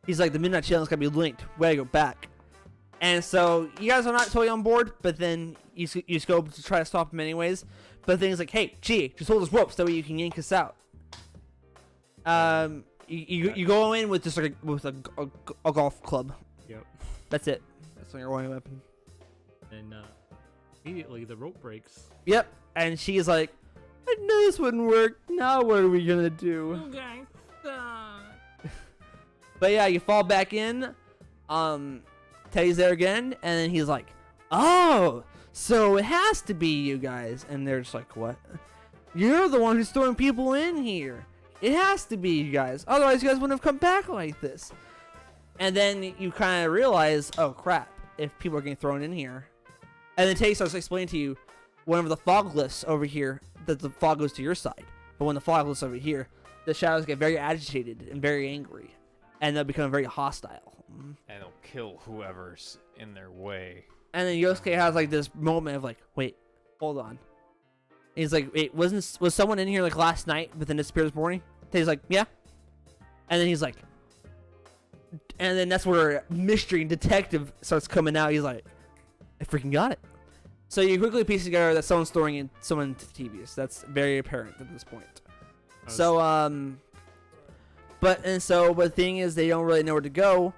He's like, the Midnight Channel's gotta be linked. We gotta go back. And so you guys are not totally on board, but then you just go to try to stop him anyways. But then he's like, hey, gee, just hold this rope so that way you can yank us out. You go in with just like a golf club. Yep. That's it. That's your only weapon. And immediately the rope breaks. Yep. And she's like, I knew this wouldn't work. Now what are we gonna do? You guys suck. But yeah, you fall back in. Teddy's there again, and then he's like, oh, so it has to be you guys. And they're just like, what? You're the one who's throwing people in here. It has to be you guys. Otherwise, you guys wouldn't have come back like this. And then you kind of realize, oh, crap, if people are getting thrown in here. And then Teddy starts explaining to you, whenever the fog lifts over here, that the fog goes to your side. But when the fog lifts over here, the shadows get very agitated and very angry. And they'll become very hostile. And they'll kill whoever's in their way. And then Yosuke has like this moment of like, wait, hold on. And he's like, wait, was someone in here like last night but then disappeared this morning? And he's like, yeah. And then he's like, and then that's where mystery detective starts coming out. He's like, I freaking got it. So you quickly piece together that someone's throwing in someone into the TVs. That's very apparent at this point. But the thing is, they don't really know where to go.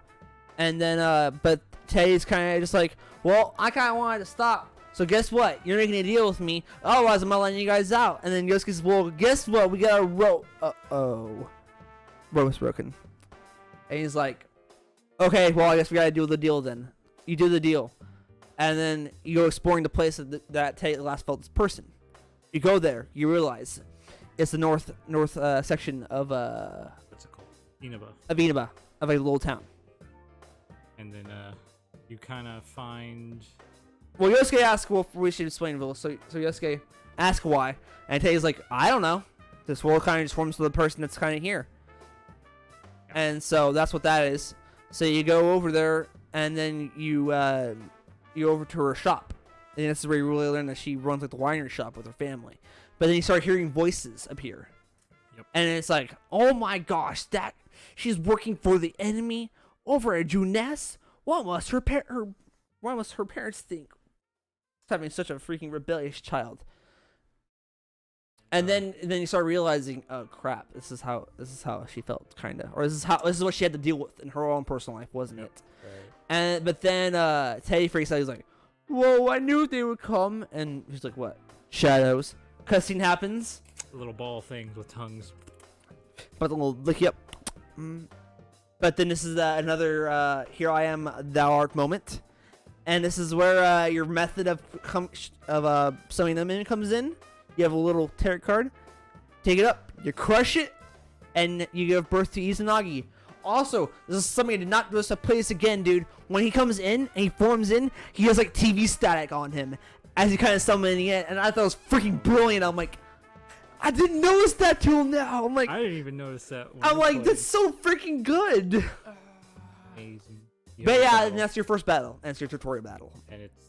And then, but Teddy's kind of just like, well, I kind of wanted to stop. So guess what? You're making a deal with me. Otherwise, I'm not letting you guys out. And then Yosuke says, well, guess what? We got a rope. Uh-oh. Rope's broken. And he's like, okay, well, I guess we got to do the deal then. You do the deal. and then you go exploring the place that Teddy last felt this person. You go there, you realize it's the north section of What's it called? Inaba. Inaba, of a little town. And then you kind of find. Well, Yosuke asks, well, we should explain, Will. So Yosuke asks why, and Teddy's like, I don't know. This world kind of just forms with the person that's kind of here. And so that's what that is. So you go over there, and then you over to her shop. And this is where you really learn that she runs like the winery shop with her family. But then you start hearing voices appear. Yep. And it's like, oh my gosh, that she's working for the enemy over at Juness? What must her parents think? Having such a freaking rebellious child. And then you start realizing, oh crap, this is how she felt, kinda, or this is what she had to deal with in her own personal life, wasn't it? Right. But then Teddy freaks out. He's like, "Whoa, I knew they would come." And he's like, "What? Shadows?" Cutscene happens. Little ball things with tongues. But the little lick you up. But then this is another "Here I am, thou art" moment, and this is where your method of summoning them in comes in. You have a little tarot card. Take it up. You crush it, and you give birth to Izanagi. Also, this is something I did not notice to play this again, dude. When he comes in and he forms in, he has like TV static on him as he kind of summoning it, and I thought it was freaking brilliant. I'm like, I didn't notice that till now. I'm like, I didn't even notice that. I'm like, that's so freaking good. Amazing. But yeah, and that's your first battle. That's your tutorial battle. And it's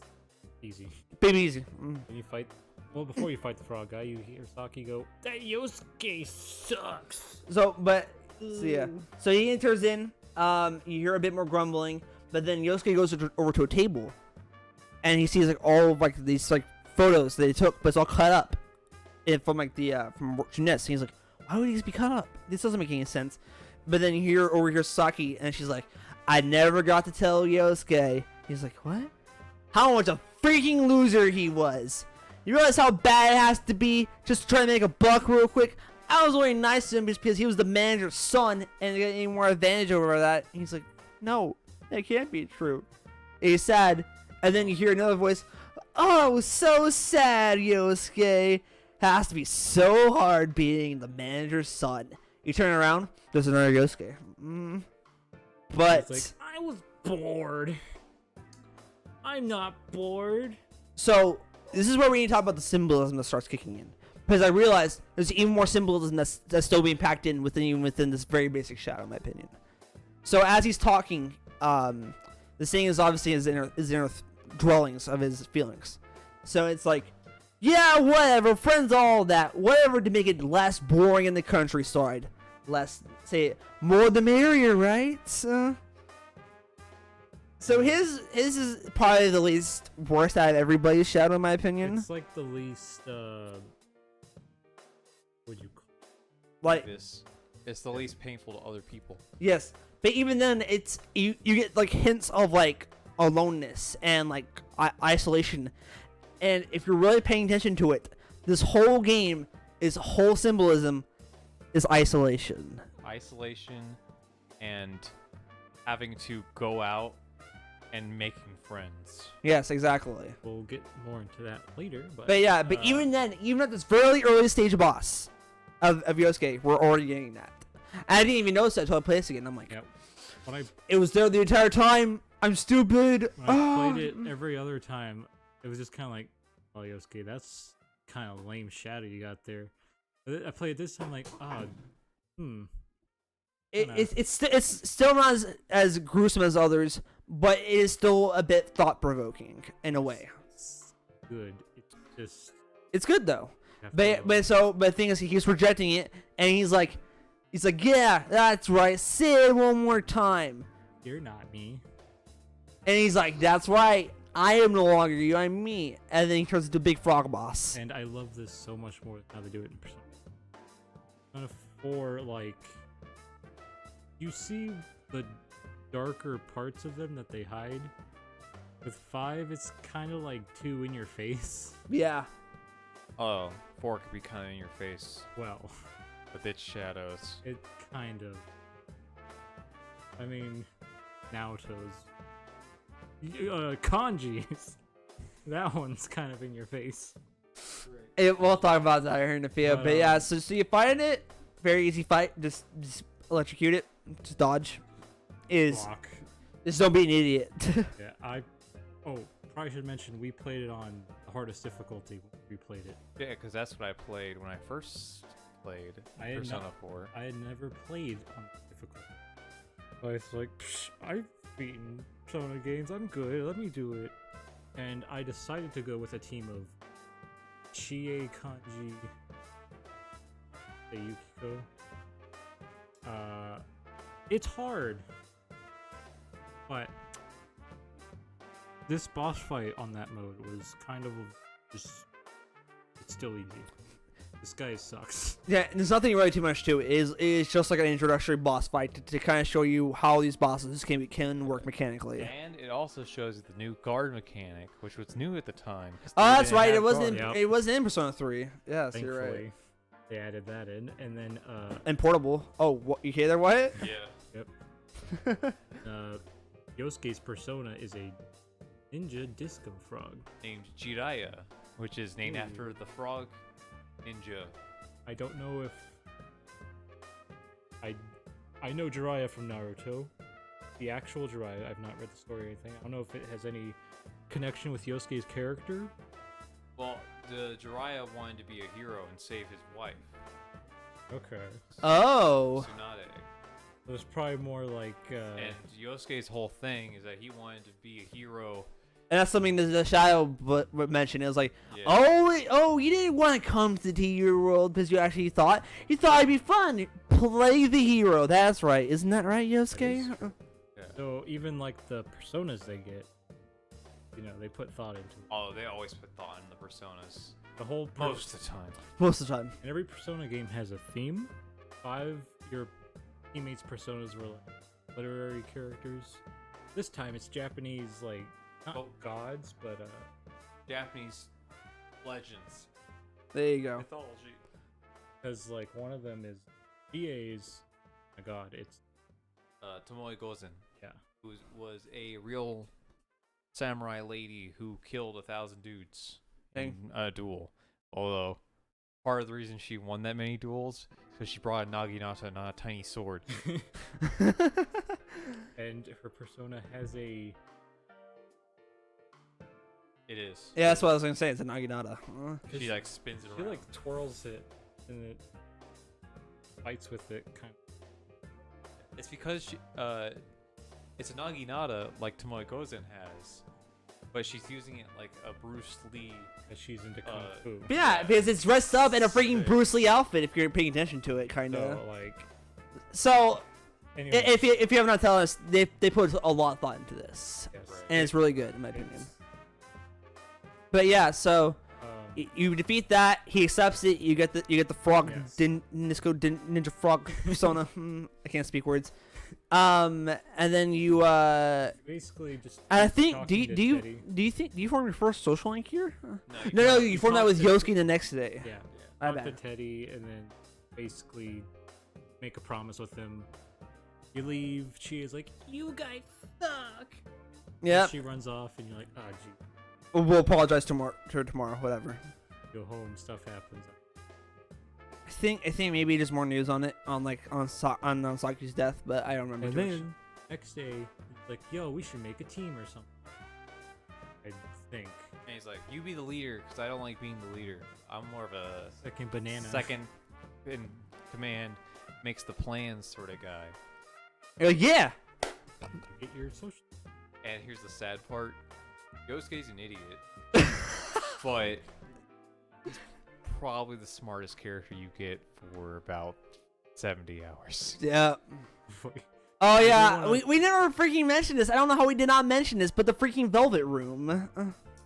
easy. Baby easy. When you fight, well, before you fight the frog guy, you hear Saki go, "That Yosuke sucks." So yeah. So he enters in. You hear a bit more grumbling, but then Yosuke goes over to a table, and he sees like all of, like these like photos that he took, but it's all cut up, from like the from Juness. He's like, why would these be cut up? This doesn't make any sense. But then you hear over here Saki, and she's like, I never got to tell Yosuke. He's like, what? How much a freaking loser he was. You realize how bad it has to be just to try to make a buck real quick? I was only nice to him just because he was the manager's son and get any more advantage over that. And he's like, no, that can't be true. And he's sad. And then you hear another voice, oh, so sad, Yosuke. Has to be so hard being the manager's son. You turn around, there's another Yosuke. But like, I was bored. I'm not bored. So this is where we need to talk about the symbolism that starts kicking in, because I realized there's even more symbolism that's still being packed in within this very basic shadow, in my opinion. So as he's talking, the saying is obviously his inner dwellings of his feelings. So it's like, yeah, whatever, friends, all that, whatever to make it less boring in the countryside. Less, say it, more the merrier, right? So his is probably the least worst out of everybody's shadow, in my opinion. It's like the least, what'd you call it? Like this. It's the least painful to other people. Yes, but even then, it's you get like hints of like aloneness and like isolation, and if you're really paying attention to it, this whole game is whole symbolism is isolation. Isolation and having to go out and making friends. Yes, exactly. We'll get more into that later, but yeah, but even then, even at this very early stage boss of Yosuke, we're already getting that. And I didn't even notice that until I played this again. I'm like, yep. It was there the entire time. I'm stupid. When I played it every other time, it was just kind of like, oh, Yosuke, that's kind of lame shadow you got there. But I played this time like, It's still not as gruesome as others, but it is still a bit thought-provoking in a way. It's good. It's good though. But the thing is, he keeps rejecting it, and he's like, yeah, that's right. Say it one more time. You're not me. And he's like, that's right. I am no longer you. I'm me. And then he turns into a big frog boss. And I love this so much more than how they do it in Persona. Persona 4, like, you see the darker parts of them that they hide. With 5, it's kind of like too in your face. Yeah. Oh, 4 could be kind of in your face Well, with its shadows. it kind of. I mean, Naoto's. Kanji's. That one's kind of in your face. We'll talk about that here in a few. But yeah, so you fight it. Very easy fight. Just electrocute it. Just dodge. Block. Just don't be an idiot. Yeah, probably should mention we played it on the hardest difficulty when we played it. Yeah, because that's what I played when I first played Persona 4. I had never played on difficult. So I was like, I've beaten Persona games, I'm good, let me do it. And I decided to go with a team of Chie, Kanji, Yukiko. It's hard, but this boss fight on that mode was kind of just, it's still easy. This guy sucks. Yeah, there's nothing really too much to it. It's just like an introductory boss fight to kind of show you how these bosses can work mechanically. And it also shows you the new guard mechanic, which was new at the time. Oh, that's right. It wasn't. wasn't in Persona 3. Yes, Thankfully, you're right. they added that in, and then And portable. Oh, what, you hear there, Wyatt? Yeah. Yep. Yosuke's persona is a ninja disco frog Named Jiraiya, which is named after the frog ninja. I don't know if I know Jiraiya from Naruto. The actual Jiraiya, I've not read the story or anything. I don't know if it has any connection with Yosuke's character. Well, the Jiraiya wanted to be a hero and save his wife. Okay. Oh. Tsunade. It was probably more like And Yosuke's whole thing is that he wanted to be a hero. And that's something that the Shadow mentioned. It was like, Yeah. oh, you didn't want to come to the hero world because you actually thought it'd be fun. Play the hero. That's right. Isn't that right, Yosuke? Yeah. so even like the personas they get, you know, they put thought into it. Oh, they always put thought in the personas. The whole Most of the time. Most of the time. And every Persona game has a theme. 5 your teammates' personas were like literary characters. This time it's Japanese, like not gods, but Japanese legends. There you go. Mythology. because like one of them is EA's. My God, it's Tomoe Gozen. yeah. Who was a real samurai lady who killed 1,000 dudes in a duel. Although part of the reason she won that many duels is because she brought a naginata, not a tiny sword. And her persona has a. It is. Yeah, that's what I was gonna say. It's a naginata. She like spins it She around. like twirls it and it fights with it kind of. It's because she, it's a naginata like Tomoe Gozen has, but she's using it like a Bruce Lee. As she's into kung fu. Yeah, because it's dressed up in a freaking Bruce Lee outfit. If you're paying attention to it, kind of. So like. So, Anyway, if you have not told us, they put a lot of thought into this, yes. and it's really good in my opinion. It's, But yeah, so um, you defeat that. He accepts it. You get the frog Yes. ninja frog persona. I can't speak words. And then you basically just. I think talking to Teddy. do you form your first social link here? No, No, you form that talk with to- Yosuke the next day. Yeah. My Talk to bad. Teddy and then basically make a promise with him. You leave. She is like, you guys suck. Yeah. She runs off and you're like, ah, gee. We'll apologize tomorrow. Whatever. Go home. Stuff happens. I think maybe there's more news on it on Saku's death, but I don't remember. And too much. then next day, he's like, yo, we should make a team or something. I think. And he's like, "You be the leader, because I don't like being the leader. I'm more of a Second banana. second in command, makes the plans sort of guy." You're like, yeah. Get your social. And here's the sad part: Yosuke's an idiot, but he's probably the smartest character you get for about 70 hours. Yeah. Oh yeah, wanna- we never freaking mentioned this. I don't know how we did not mention this, but the freaking Velvet Room.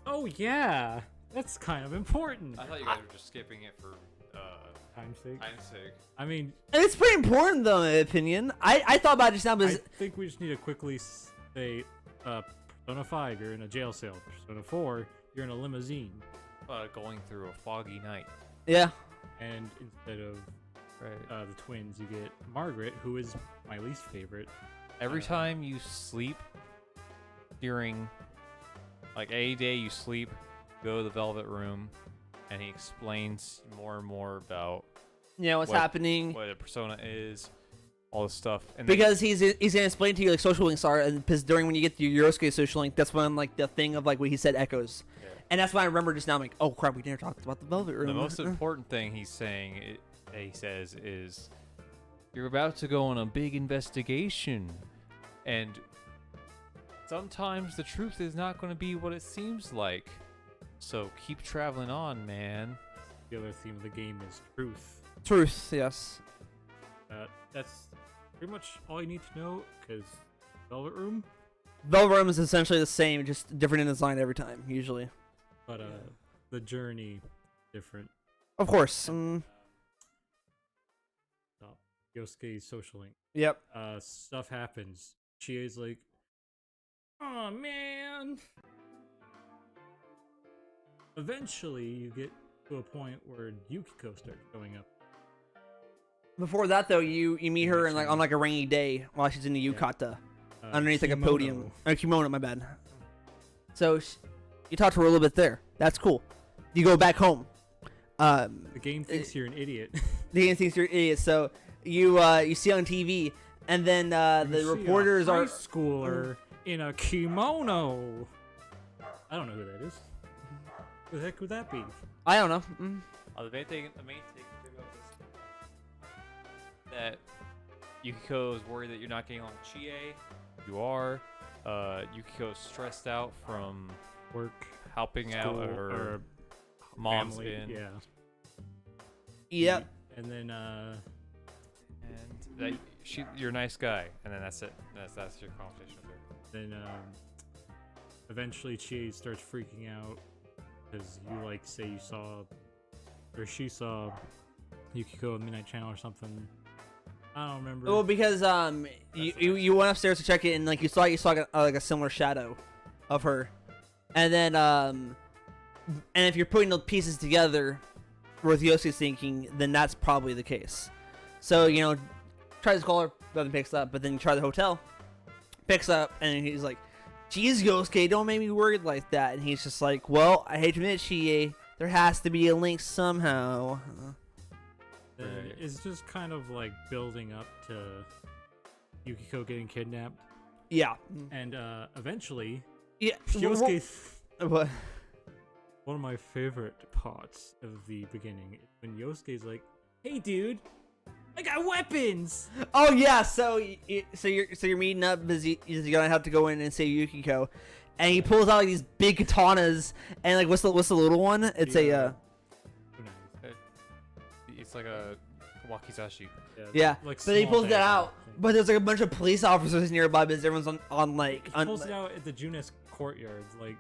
Oh yeah, that's kind of important. I thought you guys were just skipping it for Time's sake. time's sake. I mean, And it's pretty important though, in my opinion. I thought about it just now, I because think we just need to quickly say, Persona 5, you're in a jail cell. Persona 4, you're in a limousine. Going through a foggy night. yeah, And instead of Right. the twins, you get Margaret, who is my least favorite. Every time you sleep during, like, a day you sleep, go to the Velvet Room, and he explains more and more about what's happening, what a persona is, all this stuff. And because he's gonna explain to you like social links are, and because during when you get to your Yosuke social link, that's when like the thing of like what he said echoes, and that's why I remember just now. I'm like, oh crap, we never talked about the Velvet Room. the most important thing he's saying, he says, is you're about to go on a big investigation, and sometimes the truth is not going to be what it seems like. So keep traveling on, man. The other theme of the game is truth. Truth, yes. That's pretty much all you need to know, because Velvet Room. Velvet Room is essentially the same, just different in design every time, usually. But the journey different. Of course. Yosuke's social link. Yep. Stuff happens. Chie's like, oh man. Eventually, you get to a point where Yukiko starts showing up. Before that, though, you meet her in, like on like a rainy day while she's in the yukata, underneath like a podium. Kimono, my bad. So you talk to her a little bit there. That's cool. You go back home. The game thinks you're an idiot. The game thinks you're an idiot. So you see on TV, and then the reporters are high schooler in a kimono. I don't know who that is. Who the heck would that be? I don't know. The main thing about this, that Yukiko is worried that you're not getting along with Chie. You are. Yukiko's stressed out from Work, helping school, out her or mom's family, in. Yeah. Yep. And then And that you're a nice guy, and then that's it. That's your conversation with her. then eventually Chie starts freaking out because you like say you saw, or she saw Yukiko on Midnight Channel or something. I don't remember. Well, because you went upstairs to check it, and like you saw like a similar shadow of her, and then and if you're putting the pieces together with Yoshi's thinking, then that's probably the case. So tries to call her, nothing picks up, but then you try the hotel, picks up, and he's like, "Geez, Yosuke, don't make me worried like that." And he's just like, "Well, I hate to admit, Chie, there has to be a link somehow." It's just kind of like building up to Yukiko getting kidnapped. Yeah. And eventually, Yeah. Yosuke. What? One of my favorite parts of the beginning is when Yosuke's like, "Hey, dude, I got weapons!" Oh yeah, so you're meeting up because you're gonna have to go in and save Yukiko, and he pulls out like these big katanas, and like what's the little one? It's who knows? It's like a wakizashi. Yeah, like but he small pulls that dagger out, thing. but there's like a bunch of police officers nearby because everyone's on like. He pulls it out at the Junes courtyards, like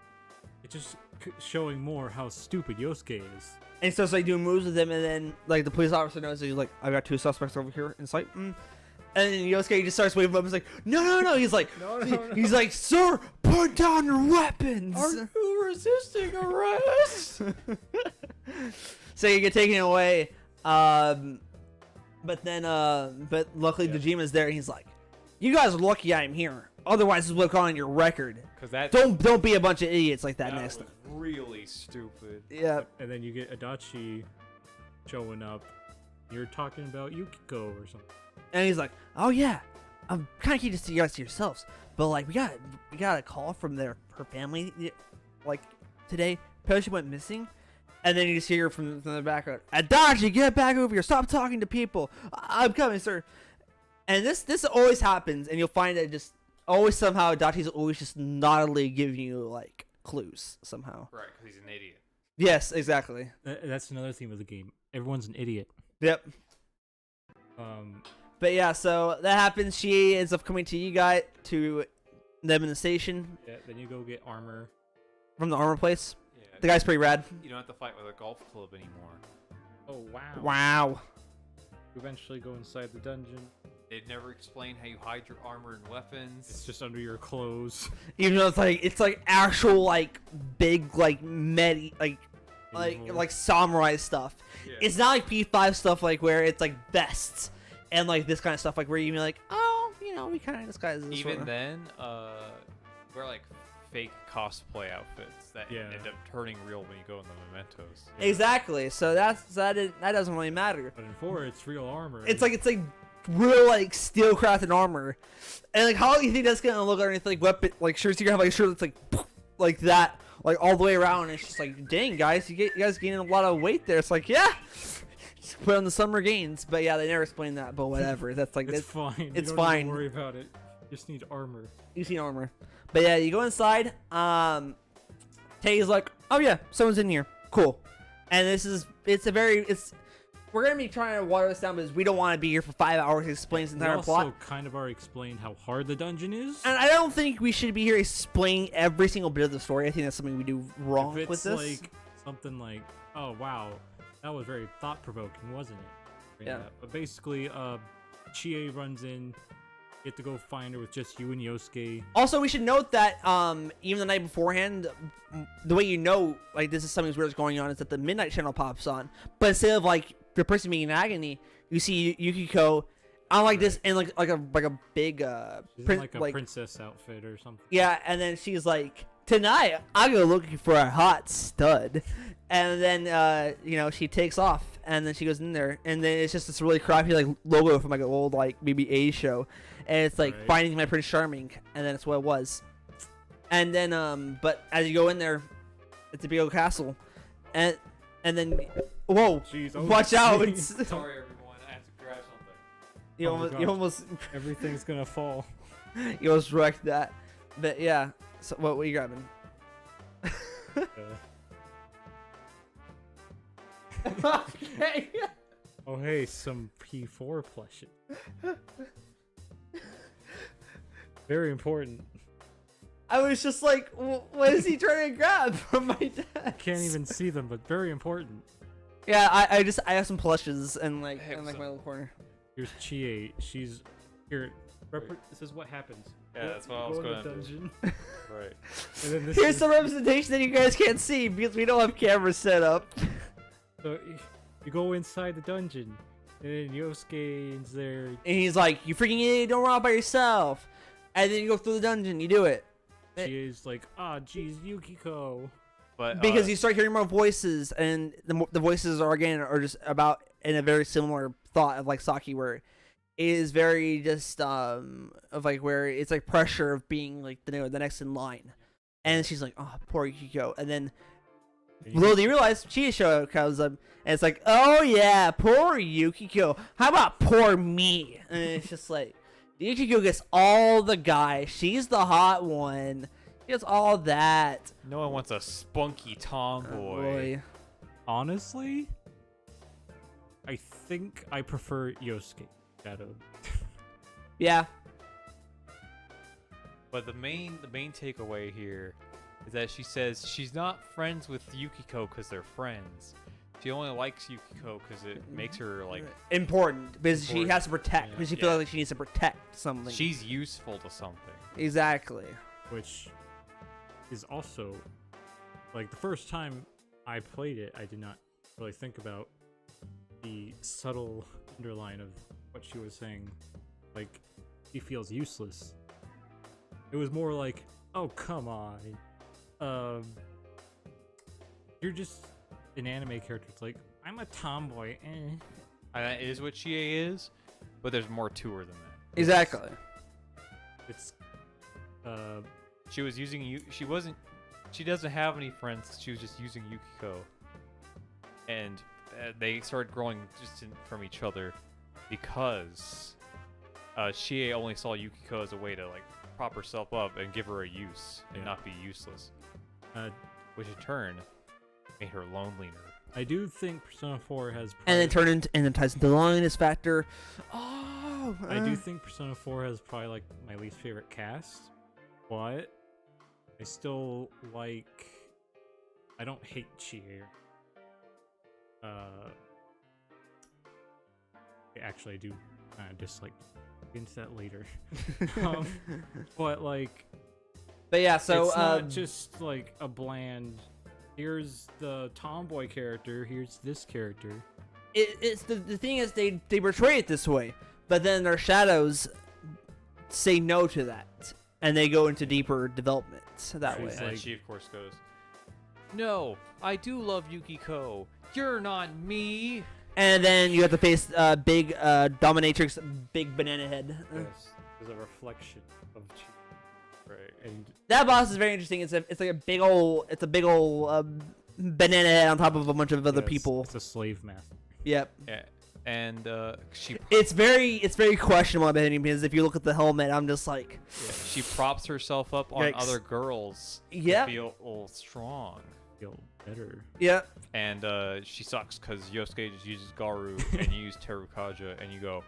it's just showing more how stupid Yosuke is. And he starts like doing moves with him, and then like the police officer knows, so he's like, "I've got 2 suspects over here in sight." And then Yosuke just starts waving up. He's like, "No!" He's like, No. He's like, "Sir, put down your weapons." Are you resisting arrest? So you get taken away, but luckily Dejima's there, and he's like, "You guys are lucky I'm here. Otherwise, this would go on your record. Because that Don't be a bunch of idiots like that, next was time." really stupid. Yeah. And then you get Adachi showing up. You're talking about Yukiko or something. And he's like, "Oh yeah, I'm kind of keep this to you guys to yourselves, but like we got a call from her family, like today. Apparently she went missing." And then you just hear from the background, "Adachi, get back over here! Stop talking to people! I'm coming, sir." And this always happens, and you'll find that just always somehow Adachi's always just naughtily giving you like clues somehow. Right, because he's an idiot. Yes, exactly. That's another theme of the game. Everyone's an idiot. Yep. But yeah, so that happens. She ends up coming to you guys, to them in the station. Yeah, then you go get armor. From the armor place. Yeah, The guy's pretty rad. you don't have to fight with a golf club anymore. Oh wow. Wow. You eventually go inside the dungeon. They'd never explain how you hide your armor and weapons. It's just under your clothes. Even though it's like actual like big like Evil. like samurai stuff. Yeah. It's not like P5 stuff like where it's like vests and like this kind of stuff like where you be like, "Oh, we kind of disguise this." Even then, wear like fake cosplay outfits that Yeah. end up turning real when you go in the mementos. Exactly. So that doesn't really matter. But in 4, it's real armor. It's like real like steel crafted armor, and like how do you think that's gonna look underneath like weapon like shirts? You have like a shirt that's like that, like all the way around. And it's just like, dang guys, you guys gaining a lot of weight there. It's like, yeah, just put on the summer gains. But yeah, they never explain that. But whatever. That's like it's that's fine. it's you don't fine. Need to worry about it. You just need armor. You see armor. But yeah, you go inside. Tay's like, oh yeah, someone's in here. Cool. And we're gonna be trying to water this down because we don't want to be here for 5 hours to explain this entire plot. We also kind of already explained how hard the dungeon is. And I don't think we should be here explaining every single bit of the story. I think that's something we do wrong if with it's this. like something like, oh wow, that was very thought-provoking, wasn't it? Yeah. But basically, Chie runs in. You have to go find her with just you and Yosuke. Also, we should note that even the night beforehand, the way you know like this is something weird that's going on is that the midnight channel pops on. But instead of like the person being in agony, you see Yukiko on like this and like a big She's in like a princess outfit or something. Yeah, and then she's like, tonight I go looking for a hot stud, and then she takes off, and then she goes in there, and then it's just this really crappy like logo from like an old like maybe A show, and it's like finding my Prince Charming, and then that's what it was, and then but as you go in there, it's a big old castle, and then whoa, Jeez, watch out! Sorry everyone, I have to grab something. You almost everything's gonna fall. you almost wrecked that, but yeah. So what were you grabbing? Okay. Oh hey, some P4 plushes. Very important. I was just like, what is he trying to grab from my desk? Can't even see them, but very important. Yeah, I have some plushes and like Hey, in like my little corner. Here's Chie. She's here. This is what happens. Yeah, that's what I was Go in going the to do. dungeon. Right. And then this Here's is, some representation that you guys can't see because we don't have cameras set up. so you go inside the dungeon, and then Yosuke's there. And he's like, "You freaking idiot! Don't run out by yourself!" And then you go through the dungeon. You do it Chie's like, ah, geez, Yukiko. But because you start hearing more voices, and the voices are just about in a very similar thought of like Saki, where it is very just of like where it's like pressure of being like the next in line, and she's like, oh poor Yukiko, and then little do you realize Chie comes up and it's like, oh yeah, poor Yukiko, how about poor me? And it's just like Yukiko gets all the guys, she's the hot one, she gets all that. no one wants a spunky tomboy. Honestly, I think I prefer Yosuke Shadow. Yeah. But the main takeaway here is that she says she's not friends with Yukiko because they're friends. She only likes Yukiko because it makes her like Important because she Important. has to protect, Yeah. because she feels like she needs to protect something. she's useful to something. Exactly. Which is also like the first time I played it, I did not really think about the subtle underline of what she was saying. Like, she feels useless. It was more like, oh come on, you're just an anime character. It's like, I'm a tomboy. And that is what Chie is, but there's more to her than that. Exactly. It's She was using you. She doesn't have any friends. She was just using Yukiko, and they started growing from each other because Chie only saw Yukiko as a way to like prop herself up and give her a use and not be useless, which in turn made her lonelier. I do think Persona 4 has And then ties into the loneliness factor. Oh. I do think Persona 4 has probably like my least favorite cast, but I still like. I don't hate Chie. Actually, I do dislike. Get into that later. But like, But yeah, so it's not just like a bland. Here's the tomboy character. Here's this character. it's the thing is they portray it this way, but then their shadows say no to that, and they go into deeper development. that She's way. And like- she of course goes, "No, I do love Yukiko. You're not me." And then you have to face big dominatrix, big banana head. Yes, there's a reflection of Chi. Right. And That boss is very interesting. It's like a big old banana head on top of a bunch of other yes, people. It's a slave master. Yep. Yeah. And she It's very questionable because if you look at the helmet, I'm just like, she props herself up on Yikes. other girls Yep. to feel strong. Feel better. yep. And she sucks because Yosuke just uses Garu and you use Terukaja and you go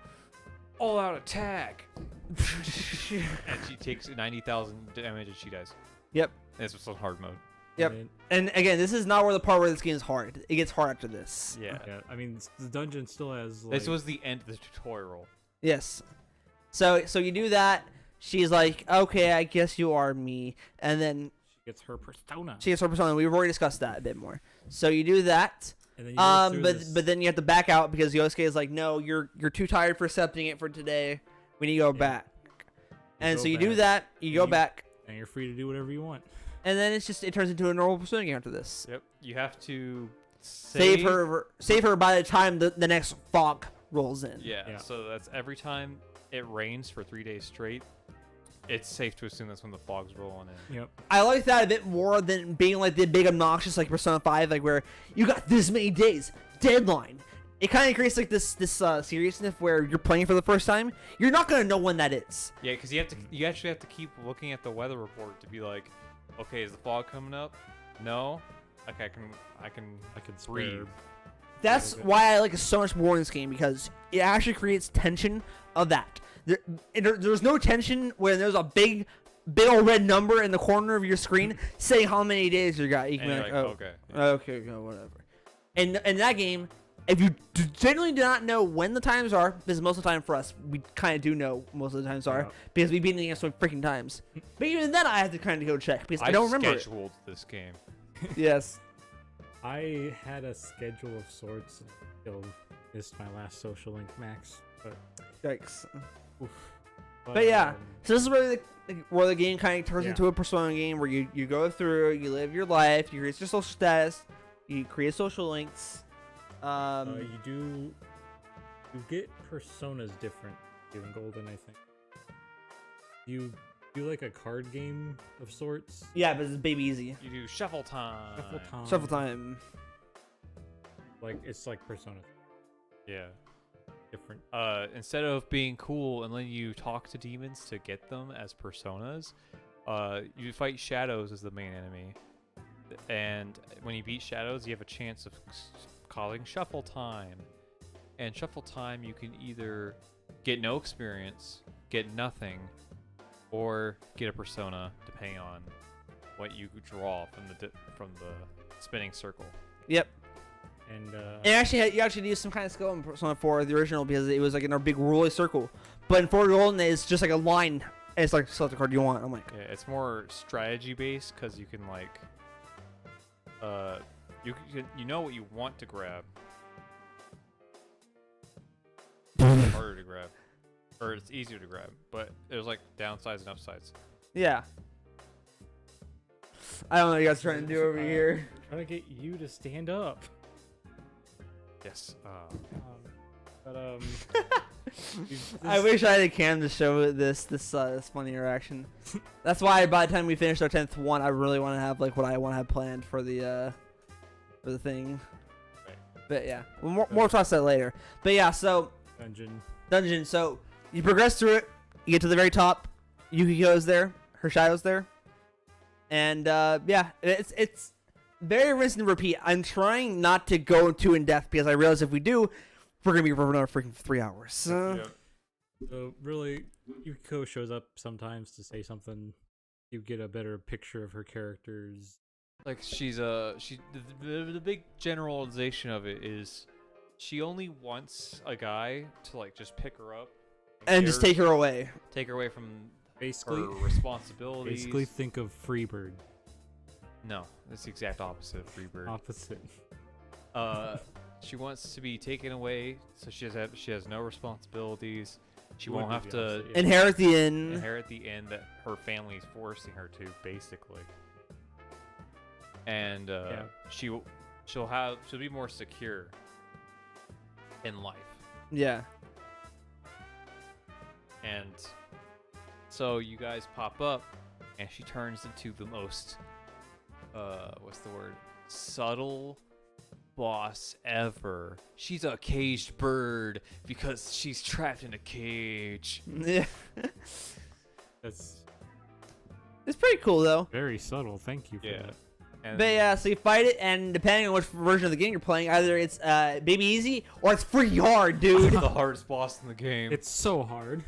all out attack. And she takes 90,000 damage and she dies. Yep. And this was on hard mode. Yep. And, And again, this is not where the part where this game is hard. It gets hard after this. Yeah. yeah, I mean, the dungeon still has. Like, This was the end of the tutorial. Yes. So you do that. She's like, okay, I guess you are me. And then she gets her persona. she gets her persona. We've already discussed that a bit more. So you do that. And then you go through this- But then you have to back out because Yosuke is like, no, you're too tired for accepting it for today. We need to go back. And go so you do back. that. You go You- back. and you're free to do whatever you want. And then it turns into a normal persona game after this. Yep. You have to Save her by the time the next fog rolls in. Yeah. Yeah. So that's every time it rains for 3 days straight. It's safe to assume that's when the fog's rolling in. Yep. I like that a bit more than being like the big obnoxious like Persona 5, like where you got this many days deadline. It kind of creates like this seriousness where you're playing for the first time. You're not gonna know when that is. Yeah, because you actually have to keep looking at the weather report to be like, okay, is the fog coming up? No. Okay, I can breathe. spare. That's why I like it so much more in this game because it actually creates tension of that. There's no tension when there's a big old red number in the corner of your screen saying how many days you got. You can And be you're like, like, oh, okay. okay, no, whatever. And in that game, if you generally do not know when the times are, because most of the time for us, we kind of do know most of the times are, Yeah. because we've been in the game so many freaking times. But even then, I have to kind of go check because I don't remember it. scheduled this game. Yes. I had a schedule of sorts until missed my last social link max. But, Yikes. oof. But yeah, um, so this is where the game kind of turns Yeah. into a Persona game where you go through, you live your life, you create your social status, you create social links. you get personas different in Golden, I think. You do like a card game of sorts. Yeah, but it's baby easy. You do shuffle time. Shuffle time. Like it's like Persona Yeah. different. Instead of being cool and letting you talk to demons to get them as personas, you fight shadows as the main enemy. And when you beat shadows, you have a chance of calling shuffle time. And shuffle time, you can either get no experience, get nothing, or get a persona, depending on what you draw from the spinning circle. Yep. And And actually, you actually use some kind of skill in Persona 4, the original, because it was like in a big rolling circle. But in 4 Golden, it's just like a line. And it's like, select the card you want. I'm like, Yeah, it's more strategy based because you can like, you know what you want to grab. It's harder to grab, or it's easier to grab, but there's like downsides and upsides. yeah. I don't know what you guys are trying to do over here. trying to get you to stand up. Yes. I wish I had a cam to show this funny interaction. That's why by the time we finish our 10th one, I really want to have like what I want to have planned for the thing. Right. But yeah, more talks that later. But yeah, so dungeon. So you progress through it. You get to the very top. Yukiko's there. Her shadow's there. And yeah, it's very rinse and repeat. I'm trying not to go too in depth because I realize if we do, we're gonna be for another freaking 3 hours. Yep. So really, Yukiko shows up sometimes to say something. You get a better picture of her characters. Like the big generalization of it is she only wants a guy to like just pick her up And just take her away. take her away from Basically, her responsibilities. basically think of Freebird. No, it's the exact opposite of Freebird. Opposite. She wants to be taken away, so she has no responsibilities. She Would won't be have the to opposite, yeah. Inherit the inn. inherit the end that her family is forcing her to, basically. And she'll be more secure in life. Yeah. And so you guys pop up, and she turns into the most what's the word? Subtle boss ever. She's a caged bird because she's trapped in a cage. Yeah. That's It's pretty cool though. very subtle. Thank you for Yeah. that. And But yeah, so you fight it, and depending on which version of the game you're playing, either it's baby easy or it's pretty hard, dude. the hardest boss in the game. It's so hard.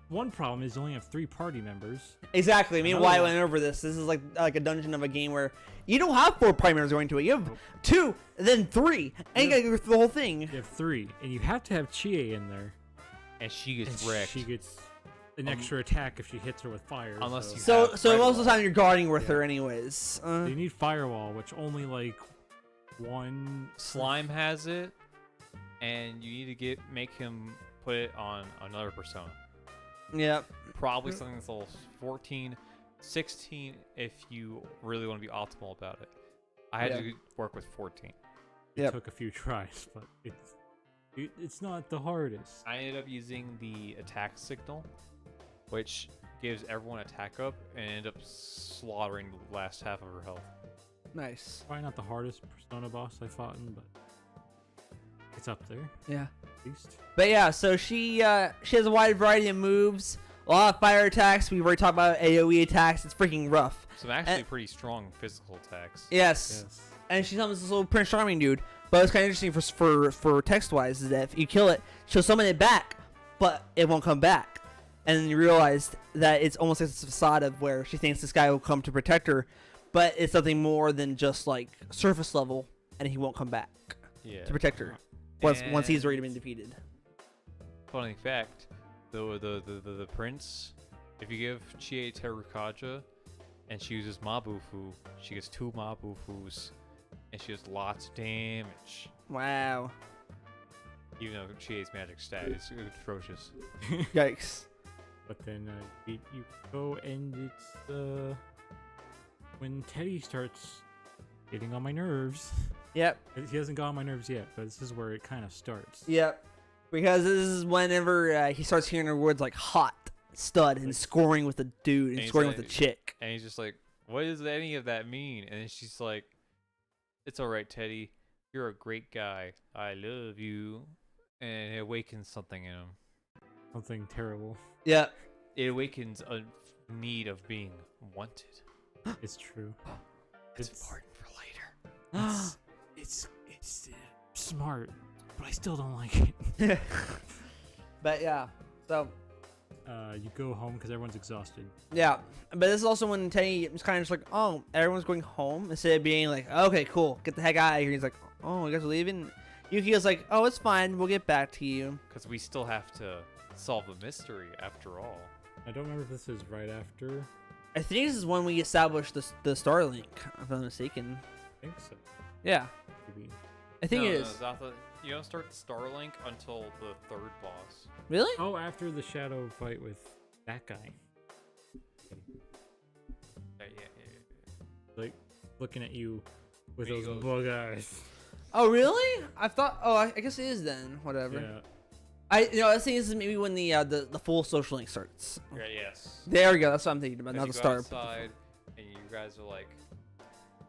One problem is you only have 3 party members. Exactly. Me and Another Wyatt one- went over this. This is like a dungeon of a game where you don't have 4 party members going to it. You have Nope. 2, then 3, and you gotta go through the whole thing. You have 3, and you have to have Chie in there. And she gets And wrecked. She gets an extra attack if she hits her with fire. Unless you So have most of the Firewall. time you're guarding with Yeah. her anyways. You need firewall, which only like one Slime has it, and you need to make him put it on another persona. Yeah. Probably something that's level 14, 16 if you really want to be optimal about it. I had Yeah. to work with 14. It Yep. took a few tries, but it's not the hardest. I ended up using the attack signal, which gives everyone attack up, and ended up slaughtering the last half of her health. Nice. Probably not the hardest Persona boss I fought in, but it's up there Yeah. at least. But yeah, so she has a wide variety of moves, a lot of fire attacks. We've already talked about AoE attacks. It's freaking rough. Some actually pretty strong physical attacks. Yes. Yes. And she's almost this little Prince Charming dude. But it's kind of interesting for text wise is that if you kill it, she'll summon it back, but it won't come back. And then you realize that it's almost like this facade of where she thinks this guy will come to protect her, but it's something more than just like surface level, and he won't come back Yeah. to protect her once he's already been And defeated. Funny fact, the prince, if you give Chie Terukaja and she uses Mabufu, she gets 2 Mabufus and she does lots of damage. Wow. Even though Chie's magic stat is atrocious. Yikes. But then you go and it's when Teddy starts getting on my nerves. Yep. He hasn't got on my nerves yet, but this is where it kind of starts. Yep. Because this is whenever he starts hearing her words like hot, stud, and scoring with a dude and he's scoring like- with a chick. And he's just like, what does any of that mean? And then she's like, it's alright, Teddy. You're a great guy. I love you. And it awakens something in him. Something terrible. Yep. It awakens a need of being wanted. It's true. It's It's- important for later. It's smart, but I still don't like it. But yeah, so You go home because everyone's exhausted. yeah, but this is also when Teddy is kind of just like, oh, everyone's going home instead of being like, okay, cool, get the heck out of here. He's like, oh, you guys are leaving. Yuki's like, oh, it's fine, we'll get back to you. Because we still have to solve the mystery after all. I don't remember if this is right after. I think this is when we established the Starlink, if I'm not mistaken. I think so. Yeah, Maybe. I think No, it no, is. you don't start Starlink until the 3rd boss. Really? Oh, after the shadow fight with that guy. Yeah. Like, looking at you with There he those goes. bug eyes. Oh, really? I thought. Oh, I guess it is then. Whatever. Yeah. I think this is maybe when the full social link starts. Yeah, yes. There we go. That's what I'm thinking about. Not You the go start. outside, and you guys are like,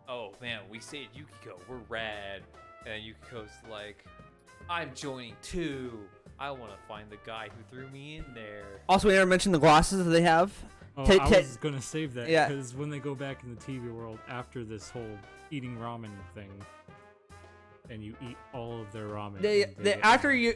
oh man, we saved Yukiko. We're rad. And Yukiko's like, I'm joining too. I want to find the guy who threw me in there. Also, we never mentioned the glasses that they have. Oh, Ted- I Ted- was gonna save that Yeah. because when they go back in the TV world after this whole eating ramen thing, and you eat all of their ramen. They and get after ramen. you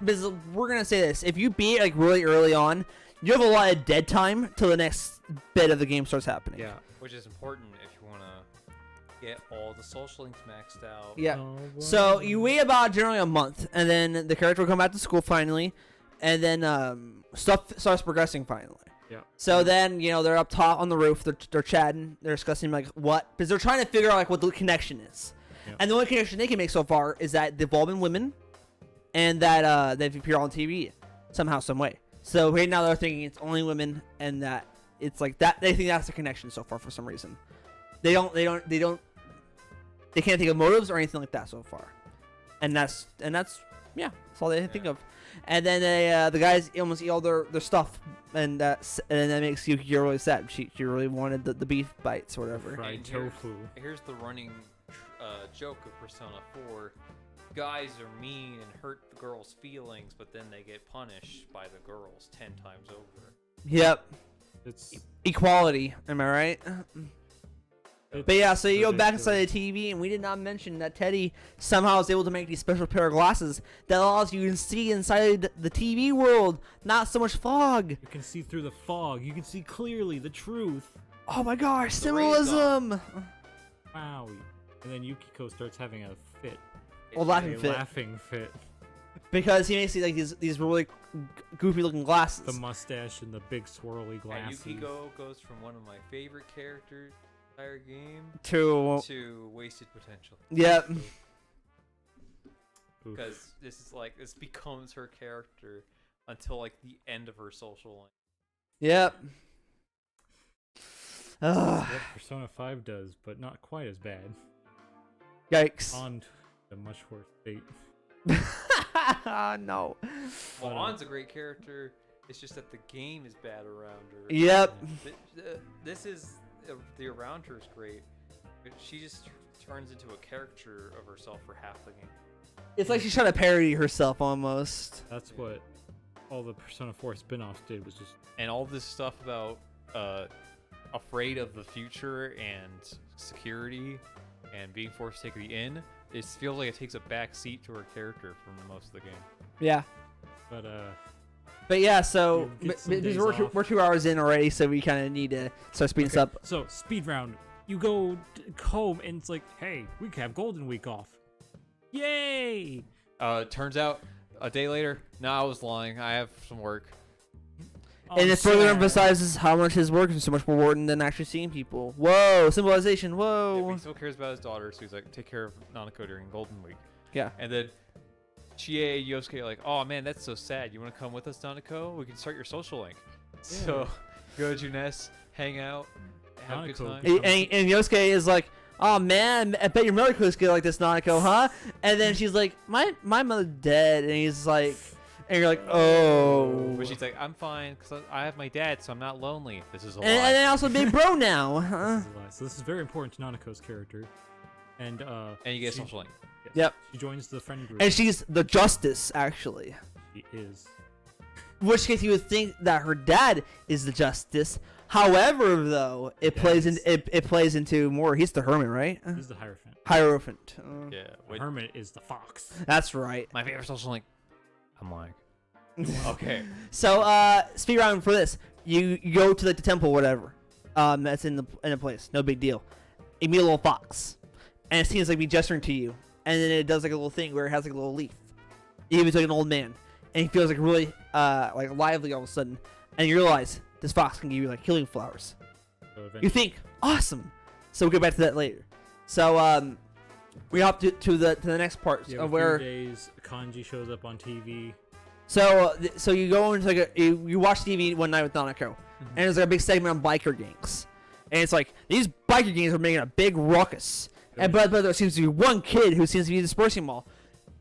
because we're gonna say this. If you beat it, like really early on, you have a lot of dead time till the next bit of the game starts happening. Yeah. Which is important if you want to get all the social links maxed out. Yeah. Oh, So wow. you wait about generally a month, and then the character will come back to school finally, and then stuff starts progressing finally. Yeah. So then they're up top on the roof. They're chatting. They're discussing like what because they're trying to figure out like what the connection is. Yep. And the only connection they can make so far is that they've all been women, and that they've appeared on TV somehow, some way. So right now they're thinking it's only women, and that it's like that. They think that's the connection so far for some reason. They can't think of motives or anything like that so far, and that's yeah, that's all they think of. And then the guys almost eat all their stuff, and that makes Yuki really sad. She really wanted the beef bites or whatever. Fried And tofu. Here's the running joke of Persona 4. Guys are mean and hurt the girls' feelings, but then they get punished by the girls 10 times over. Yep, It's equality. Am I right? But yeah, so you go back inside ridiculous. the TV, and we did not mention that Teddy somehow is able to make these special pair of glasses that allows you to see inside the TV world, not so much fog. You can see through the fog. You can see clearly the truth. Oh my gosh, The rays symbolism! Wow. And then Yukiko starts having a fit. Well, laughing A fit. laughing fit. Because he makes these really goofy looking glasses. The mustache and the big swirly And glasses. Yukiko goes from one of my favorite characters in the entire game to wasted potential. Yep. Oof. Because this becomes her character until like the end of her social life. Yep. That's Ugh. what Persona 5 does, but not quite as bad. Yikes. On to a much worse fate. No. Well, But, An's a great character. It's just that the game is bad around her. Yep. This is the around her is great. But she just turns into a caricature of herself for half the game. It's like she's trying to parody herself almost. That's what all the Persona 4 spin-offs did, was just And all this stuff about afraid of the future and security and being forced to take the in, it feels like it takes a back seat to her character for most of the game. Yeah. but yeah, so You get some because days we're off. 2 hours in already, so we kind of need to start speeding this up. So, speed round. You go home and it's like, hey, we can have Golden Week off. Yay! Turns out a day later, no, I was lying. I have some work. And it further sad. emphasizes how much his work is so much more important than actually seeing people. Whoa, symbolization, Yeah, whoa. but he still cares about his daughter, so he's like, take care of Nanako during Golden Week. Yeah. And then Chie and Yosuke are like, oh man, that's so sad. You want to come with us, Nanako? We can start your social link. So go to Juness, hang out, have a good Nanako time. And Yosuke is like, oh man, I bet your mother could get like this, Nanako, huh? And then she's like, my mother's dead. And he's like, and you're like, oh. But she's like, I'm fine because I have my dad, so I'm not lonely. This is a lie. And I also big bro now. Huh? This is a lie. So this is very important to Nanako's character. And And you get a she- social link. yes, Yep. She joins the friend group. And she's the justice, actually. She is. In which case you would think that her dad is the justice. However, though, it plays into more. He's the hermit, right? This is the Hierophant. Hierophant. Yeah. The Wait, Hermit is the fox. That's right. my favorite social link. I'm like, okay. So, speed round for this. You go to like the temple, whatever. That's in a place. No big deal. You meet a little fox, and it seems like be gesturing to you, and then it does like a little thing where it has like a little leaf. He was like an old man, and he feels like really like lively all of a sudden, and you realize this fox can give you like healing flowers. So You eventually, think awesome. So we'll get back to that later. So we hop to the next part you have of a few where. days, Kanji shows up on TV. So you go into like you watch TV one night with Nanako, and there's like a big segment on biker gangs, and it's like these biker gangs are making a big ruckus, and but there seems to be one kid who seems to be dispersing them all,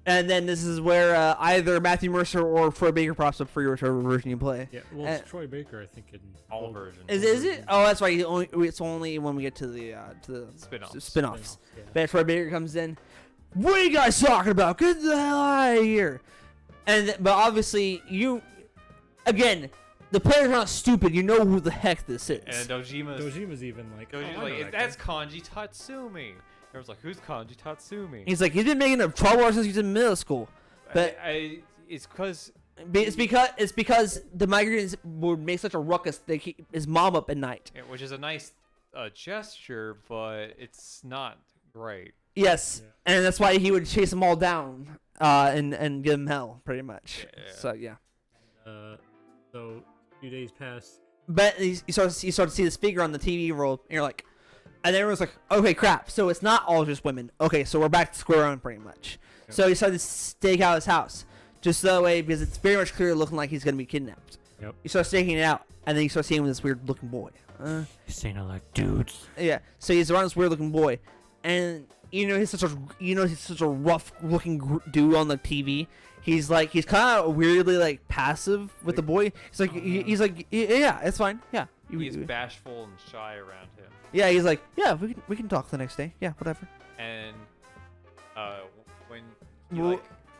and then this is where either Matthew Mercer or Troy Baker pops up for your whichever version you play. Yeah, well, it's Troy Baker, I think, in All old- versions. Is it? Oh, that's right. It's only when we get to the Spin-offs. spin-offs. Yeah. But Troy Baker comes in. What are you guys talking about? Get the hell out of here! But obviously again, the players are not stupid. You know who the heck this is. And Dojima's even like, oh, I Dojima's know like, that that's guy." Kanji Tatsumi. Everyone's like, who's Kanji Tatsumi? He's like, he's been making trouble since he's in middle school. But It's because it's because the migrants would make such a ruckus. They keep his mom up at night. which is a nice gesture, but it's not great. Yes, Yeah. and that's why he would chase them all down and give them hell, pretty much. Yeah. So yeah. So a few days pass. But you start to see this figure on the TV roll, and you're like, And then everyone's like, okay, crap. So it's not all just women. Okay, so we're back to square one pretty much. Yep. So he started to stake out his house. Just that way, because it's very much clear looking like he's going to be kidnapped. Yep. You start staking it out, and then you start seeing him with this weird looking boy. He's saying I like dudes. Yeah. So he's around this weird looking boy. And, he's such a rough looking dude on the TV. He's kind of weirdly, like, passive with the boy. He's like, yeah, it's fine. Yeah. He's bashful and shy around him. Yeah, he's like, yeah, we can talk the next day. Yeah, whatever. And when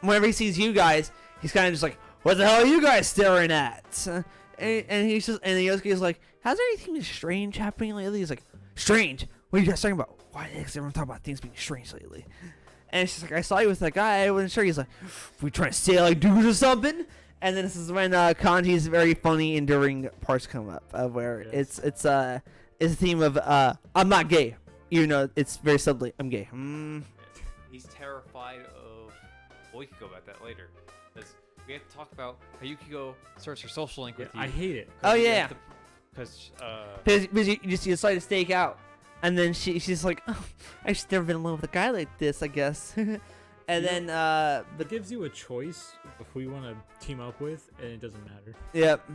whenever he sees you guys, he's kind of just like, what the hell are you guys staring at? And he's just, and Yosuke's like, has there anything strange happening lately? He's like, strange? What are you guys talking about? Why is everyone talking about things being strange lately? And she's like, I saw you with that guy. I wasn't sure. He's like, we trying to stay like dudes or something? And then this is when Kanji's very funny, enduring parts come up, where it's a theme of I'm not gay. It's very subtly, I'm gay. He's terrified of. Well, we could go about that later. Because we have to talk about how Yukiko starts her social link with you. I hate it. Oh yeah. Because you decide to stake out, and then she's like, oh, I've just never been in love with a guy like this, I guess. And then it gives you a choice of who you want to team up with, and it doesn't matter. Yep.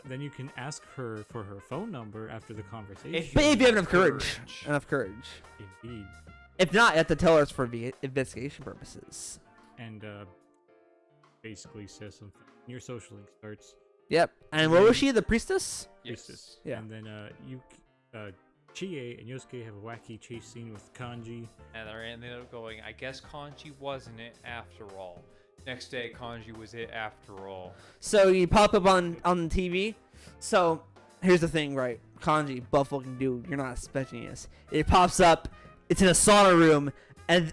Then you can ask her for her phone number after the conversation. But if you have enough courage. Indeed. If not, you have to tell her it's for investigation purposes. And basically says something. Your social link starts. Yep. And what was she, the priestess? Priestess. Yeah. And then Chie and Yosuke have a wacky chase scene with Kanji. And they ended up going, I guess Kanji wasn't it after all. Next day, Kanji was it after all. So you pop up on the TV. So here's the thing, right? Kanji, buff looking dude, you're not expecting this. It pops up. It's in a sauna room,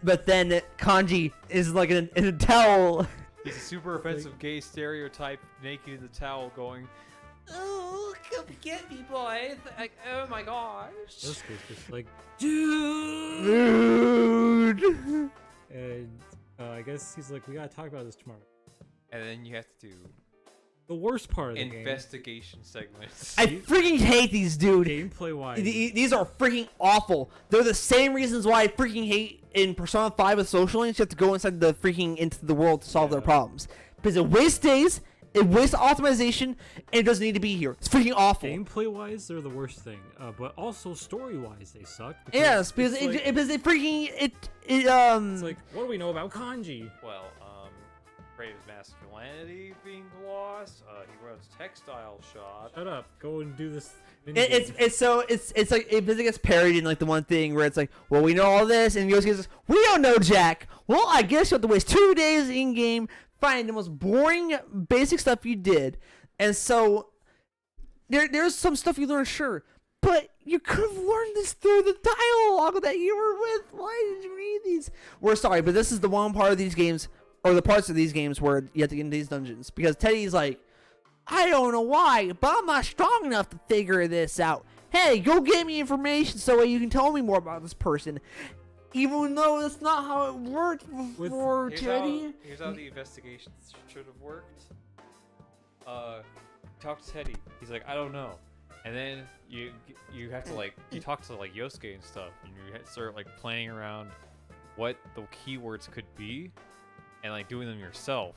but then Kanji is like in a towel. He's a super offensive gay stereotype, naked in the towel, going, "Oh, come get me, boy!" Like, oh my gosh. Yosuke's just like, dude. And I guess he's like, we gotta talk about this tomorrow. And then you have to do the worst part of the investigation segments. I freaking hate these, dude. Gameplay wise, these are freaking awful. They're the same reasons why I freaking hate in Persona 5 with social links. You have to go into the world to solve their problems, because it wastes days, it wastes optimization, and it doesn't need to be here. It's freaking awful. Gameplay wise, they're the worst thing, but also story wise, they suck. Yes, because it's like, what do we know about Kanji? Well, craves masculinity being lost. He runs textile shop. Shut up. Go and do this. It's like it gets parried in like the one thing where it's like, well, we know all this, and Yosuke says, we don't know Jack. Well, I guess you have to waste 2 days in game finding the most boring basic stuff you did, and so there's some stuff you learn, sure, but you could have learned this through the dialogue that you were with. Why did you read these? We're sorry, but this is the one part of these games, or the parts of these games where you have to get into these dungeons, because Teddy's like, I don't know why, but I'm not strong enough to figure this out. Hey, go get me information so you can tell me more about this person. Even though that's not how it worked before, Teddy. Here's how the investigation should have worked. Talk to Teddy. He's like, I don't know. And then you have to you talk to like Yosuke and stuff, and you start like planning around what the keywords could be, and like doing them yourself.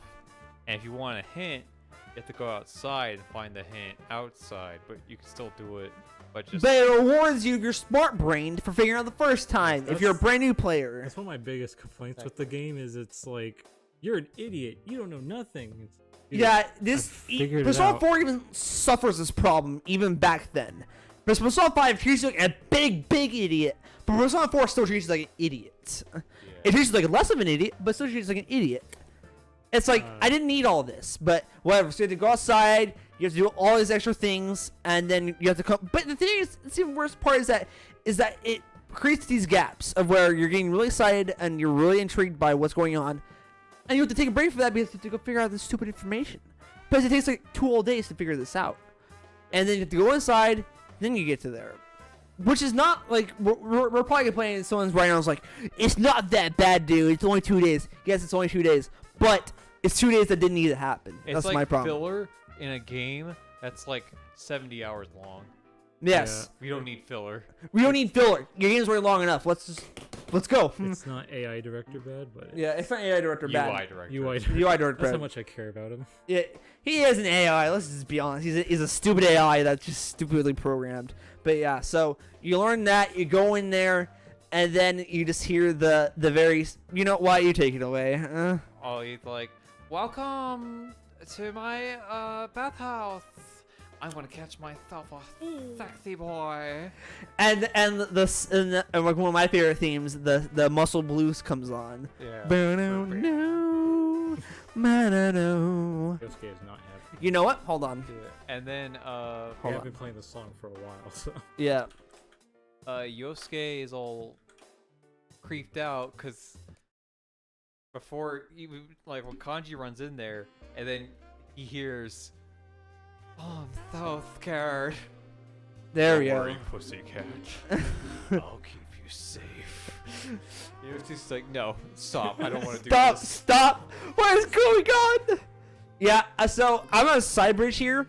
And if you want a hint, you have to go outside and find the hint outside, but you can still do it. But it rewards you your smart brain for figuring out the first time if you're a brand new player. That's one of my biggest complaints with the game is it's like, you're an idiot. You don't know nothing. Persona 4 even suffers this problem even back then. But Persona 5 treats you like a big idiot. But Persona 4 still treats you like an idiot. Yeah. It treats you like less of an idiot, but still treats you like an idiot. It's like, I didn't need all this, but whatever. So you have to go outside, you have to do all these extra things, and then you have to come. But the thing is, the worst part is that it creates these gaps of where you're getting really excited and you're really intrigued by what's going on, and you have to take a break for that because you have to go figure out this stupid information. Because it takes like 2 whole days to figure this out, and then you have to go inside, then you get to there. Which is not like we're probably complaining. Someone's right now is like, it's not that bad, dude. It's only 2 days. Yes, it's only 2 days, but it's 2 days that didn't need to happen. It's that's like my problem. Filler in a game that's like 70 hours long. Yes. We don't need filler. We don't need filler. Your game's already long enough. Let's go. It's not AI director bad, but Yeah, it's not AI director bad. UI director. UI. UI director That's how bad. much I care about him. Yeah, he is an AI. Let's just be honest. He's a stupid AI that's just stupidly programmed. But yeah, so you learn that, you go in there, and then you just hear the very. You know why? You take it away. Oh, he's like, welcome to my bathhouse. I'm gonna catch myself a sexy boy. And like one of my favorite themes, the muscle blues comes on. Yeah. No, no. Yosuke is not happy. You know what? Hold on. And then I Hold have on. been playing this song for a while, so. Yeah. Yosuke is all creeped out because before even like when Kanji runs in there and then he hears, "Oh, I'm so scared." There we Don't go. worry, pussycat. I'll keep you safe. Yoshi's like, no, stop. I don't want to do Stop! this. Stop! What is going on? Yeah. So I'm on a side bridge here.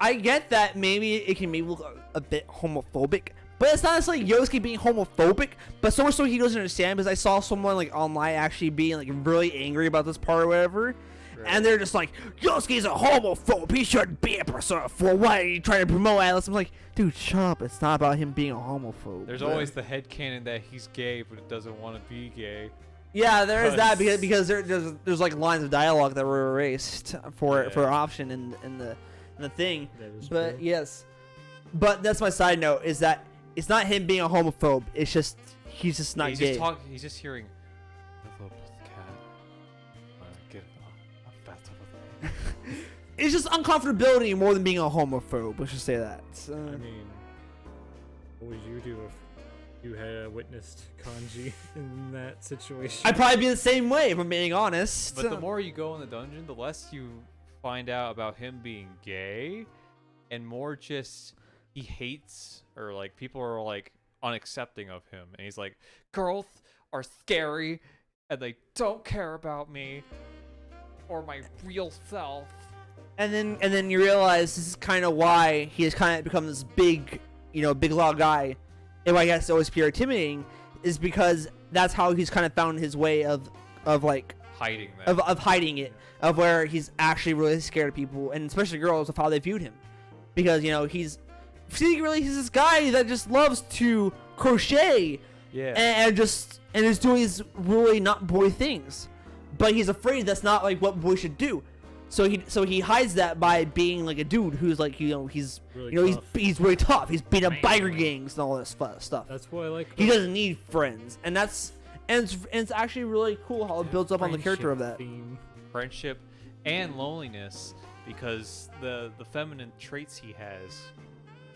I get that maybe it can maybe look a bit homophobic, but it's not necessarily Yosuke being homophobic, but so much so he doesn't understand, because I saw someone like online actually being like really angry about this part or whatever. And they're just like, Yosuke's a homophobe. He shouldn't be a Persona 4. Why are you trying to promote Atlas? I'm like, dude, shut up. It's not about him being a homophobe. There's always the headcanon that he's gay, but it doesn't want to be gay. Yeah, there is that because there's like lines of dialogue that were erased for option in the thing. That is But true. yes, but that's my side note, is that it's not him being a homophobe. It's just he's just not he's gay. just he's just hearing, "Hello, pussycat. Get a bathtub with me." It's just uncomfortability more than being a homophobe. Let's just say that. I mean, what would you do if you had witnessed Kanji in that situation? I'd probably be the same way, if I'm being honest. But the more you go in the dungeon, the less you find out about him being gay, and more just he hates, or like people are like unaccepting of him, and he's like, girls are scary and they don't care about me or my real self. And then you realize this is kind of why he has kind of become this big, big loud guy. And why I guess always pure intimidating is because that's how he's kind of found his way of like Hiding that. of hiding it, of where he's actually really scared of people, and especially girls, of how they viewed him, because he's secretly he's this guy that just loves to crochet, Yeah. and is doing these really not boy things, but he's afraid that's not like what boys should do. So he hides that by being like a dude who's like he's Really tough. he's really tough. He's beat up biker Mainline. gangs and all this stuff. That's what I like. He doesn't need friends, and it's actually really cool how it builds up on the character of that. Theme. Friendship and loneliness, because the feminine traits he has,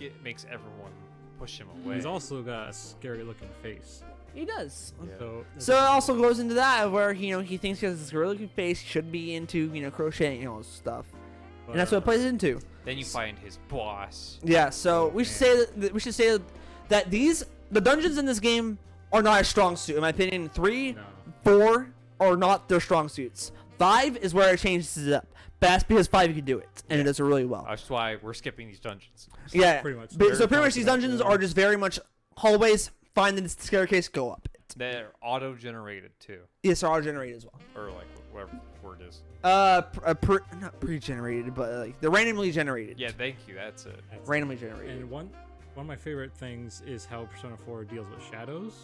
it makes everyone push him away. He's also got a scary looking face. He does. So, So it also goes into that where he thinks he has this really looking face, he should be into crocheting and all this stuff, and that's what it plays into. Then you find his boss. Yeah. So Oh, we should say that the dungeons in this game are not a strong suit, in my opinion. 3, No. 4 are not their strong suits. 5 is where it changes it up. But that's because 5 you can do it, and it does it really well. That's why we're skipping these dungeons. Yeah. pretty much. So pretty much Very these dungeons confident, are just very much hallways. Find the staircase, go up it. They're auto-generated too, Yes, they're all generated as well. or like whatever word is. Not pre-generated, but like they're randomly generated. Yeah, thank you. That's it. That's- Randomly generated. And one of my favorite things is how Persona 4 deals with shadows.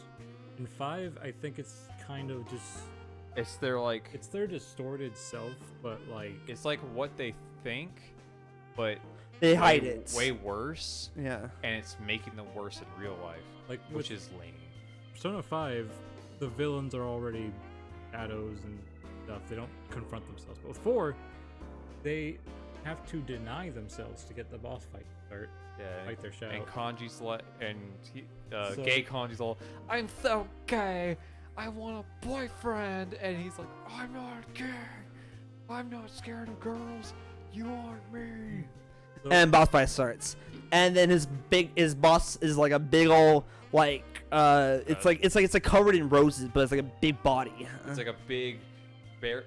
In 5, I think it's kind of just It's their distorted self, but like it's like what they think, but They hide way, it. way worse, Yeah. and it's making them worse in real life, like which with is lame. Persona 5, the villains are already shadows and stuff. They don't confront themselves. But with 4, they have to deny themselves to get the boss fight to start. Yeah. Fight their shadow. And Kanji's So- gay Kanji's all, I'm so gay. I want a boyfriend, and he's like, I'm not gay. I'm not scared of girls. You aren't me. So- And boss fight starts, and then his boss is like a big old like it's like covered in roses, but it's like a big body. It's like a big,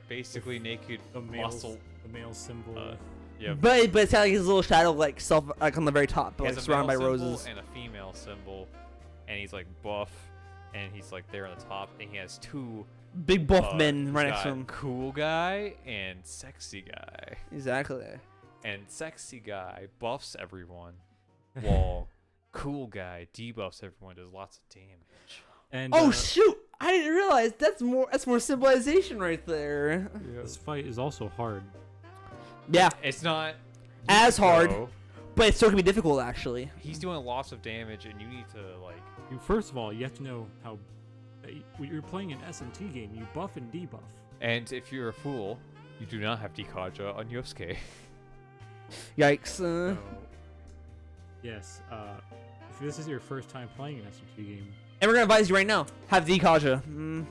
basically naked the male, muscle. the male symbol. Yeah. But it's kind of like his little shadow, like like on the very top, He like has a surrounded by male symbol roses. and a female symbol, and he's like buff, and he's like there on the top, and he has two Big buff men he's right next got to him. cool guy and sexy guy. Exactly. And sexy guy buffs everyone, while cool guy debuffs everyone, does lots of damage. And Oh shoot! I didn't realize that's more symbolization right there. this fight is also hard. Yeah, It's not as hard, though. but it still can be difficult actually. He's doing lots of damage, and you need to like. First of all, you have to know how. When you're playing an SMT game, you buff and debuff. And if you're a fool, you do not have Dikaja on Yosuke. Yikes! So, yes, if this is your first time playing an SMT game, And we're gonna advise you right now: have Dikaja, and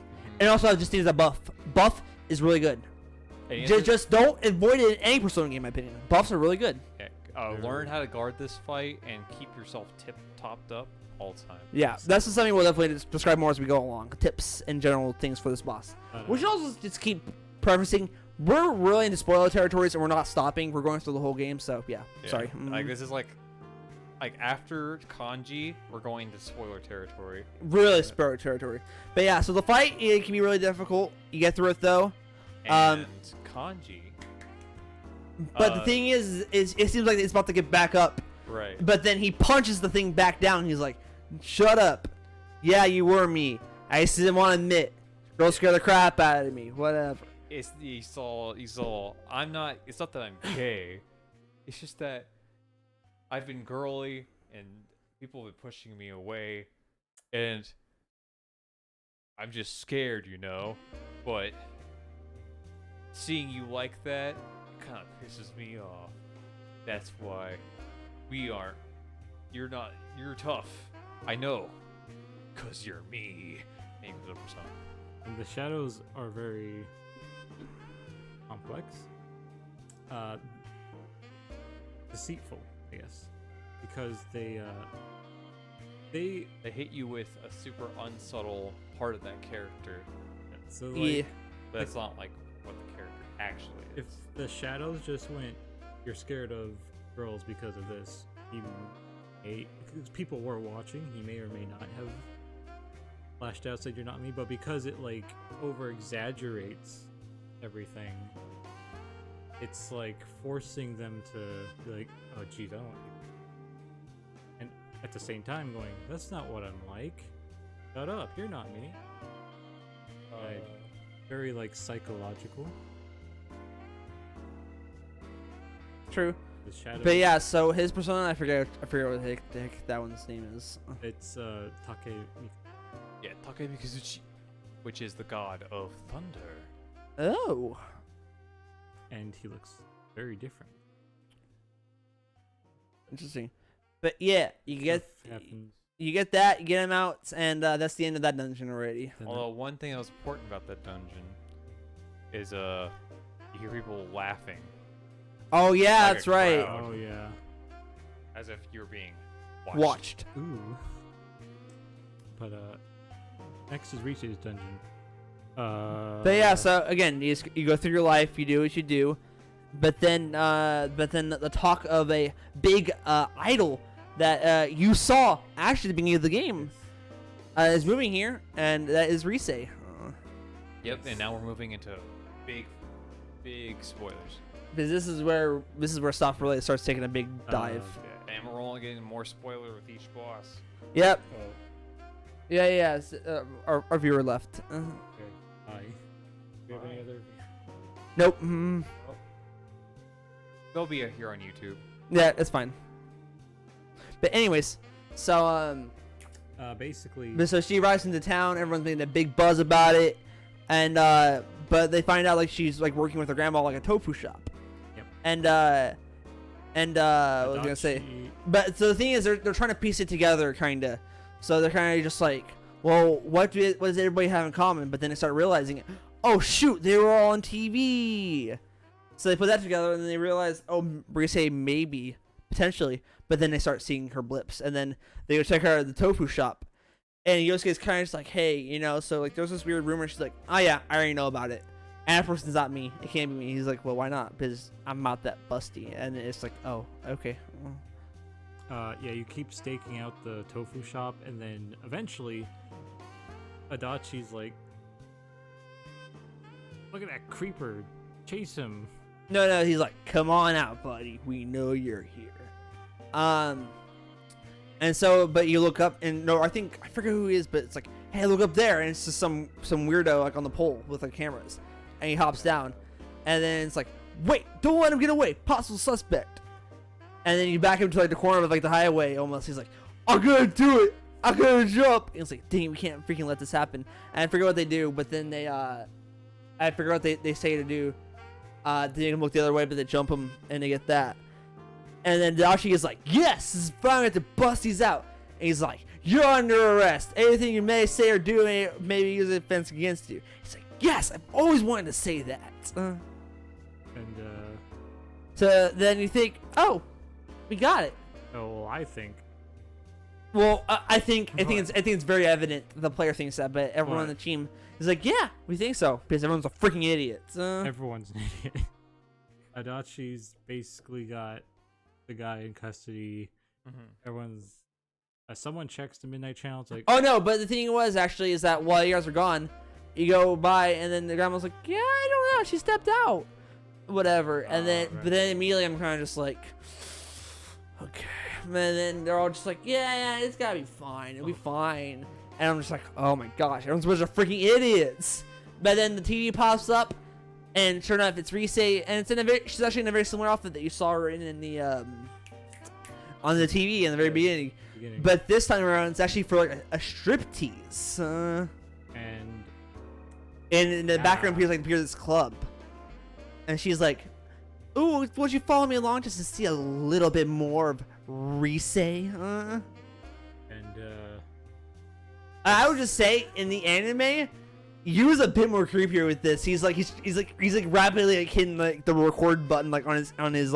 also just needs a buff. Buff is really good. And Just don't avoid it in any Persona game, in my opinion. Buffs are really good. learn how to guard this fight and keep yourself topped up all the time. Yeah, that's just something we'll definitely describe more as we go along. Tips and general things for this boss. We should also just keep prefacing, we're really into spoiler territories and we're not stopping. We're going through the whole game, so yeah. Sorry. Like this is like after Kanji, we're going to spoiler territory. Really spoiler territory. But yeah, so the fight, it can be really difficult. You get through it though. And Kanji. But the thing is it seems like it's about to get back up. Right. But then he punches the thing back down. And he's like, "Shut up! Yeah, you were me. I just didn't want to admit. Girl scared the crap out of me. Whatever." He's all. I'm not. It's not that I'm gay. It's just that I've been girly and people have been pushing me away, and I'm just scared, you know. But seeing you like that kind of pisses me off. That's why we aren't. You're not. You're tough. I know. 'Cause you're me. And he goes over something. and the shadows are very complex, deceitful, I guess, because they hit you with a super unsubtle part of that character. so like, Yeah. But it's not like what the character actually is. if the shadows just went, you're scared of girls because of this, he may, because people were watching, he may or may not have flashed out, said you're not me, but because it like over exaggerates everything, it's like forcing them to be like, oh geez, I don't want you, and at the same time going, that's not what I'm like, shut up, you're not me. Very like psychological. True. The shadow. But yeah, so his persona, I forget what the heck that one's name is. It's Take. Yeah, Take Mikazuchi, which is the god of thunder. Oh. And he looks very different. Interesting. But yeah, you get Stuff happens. you get that, you get him out, and that's the end of that dungeon already. Then Although one thing that was important about that dungeon is you hear people laughing Oh yeah, Like a that's right. crowd. oh yeah. as if you're being Watched. Ooh. But next is Rise's dungeon. But yeah, so again, you go through your life, you do what you do, but then the talk of a big idol that you saw actually at the beginning of the game is moving here, and that is Rise. Yep, and now we're moving into big spoilers. Because this is where stuff really starts taking a big dive. Yeah, and we're only getting more spoiler with each boss. Yep. Oh, Yeah. Our viewer left. okay. Hi. Do you have any other? Nope. They'll be here on YouTube. Yeah, it's fine. But anyways, so Basically. but so she arrives into town. Everyone's making a big buzz about it, and but they find out like she's like working with her grandma like a tofu shop. Yep. And what was I gonna say? But so the thing is, they're trying to piece it together, kinda. So they're kind of just like, well, what does everybody have in common? But then they start realizing, oh shoot, they were all on TV. So they put that together, and then they realize, oh, Rise maybe, potentially. But then they start seeing her blips, and then they go check her at the tofu shop. And Yosuke's kind of just like, hey, so like there's this weird rumor. She's like, oh yeah, I already know about it. and that person's not me. It can't be me. He's like, well, why not? Because I'm not that busty. And it's like, oh, okay. Yeah, you keep staking out the tofu shop, and then eventually, Adachi's like, look at that creeper, chase him. No, he's like, come on out, buddy. We know you're here. And so, but you look up, and no, I forget who he is, but it's like, hey, look up there, and it's just some weirdo like on the pole with like cameras, and he hops down, and then it's like, wait, don't let him get away, possible suspect. And then you back him to like the corner of like the highway almost. He's like, I'm gonna do it, I'm gonna jump. And it's like, dang, we can't freaking let this happen. And I forget what they do, but then I forget what they say to do. They make him look the other way, but they jump him, and they get that. And then Dashi is like, yes, this is fine, we have to bust these out. And he's like, you're under arrest. Anything you may say or do may be used as offense against you. He's like, yes, I've always wanted to say that. So then you think, oh, we got it. Oh, well, I think. Well, I think it's very evident the player thinks that, but everyone on What? the team is like, yeah, we think so, because everyone's a freaking idiot. Everyone's an idiot. Adachi's basically got the guy in custody. Everyone's. Someone checks the midnight channel. It's like, Oh no, but the thing was actually is that while you guys were gone, you go by and then the grandma's like, yeah, I don't know, she stepped out, whatever. And then, right. but then immediately I'm kind of just like, okay. And then they're all just like, yeah, it's gotta be fine, it'll be fine. And I'm just like, oh my gosh, everyone's a bunch of freaking idiots. But then the TV pops up, and sure enough, it's Rise, and she's actually in a very similar outfit that you saw her in the on the TV in the very beginning. But this time around, it's actually for like a striptease. And in the background appears this club, and she's like, "Ooh, would you follow me along just to see a little bit more of Rise?" And I would just say in the anime, he was a bit more creepier with this. He's like rapidly like hitting like the record button like on his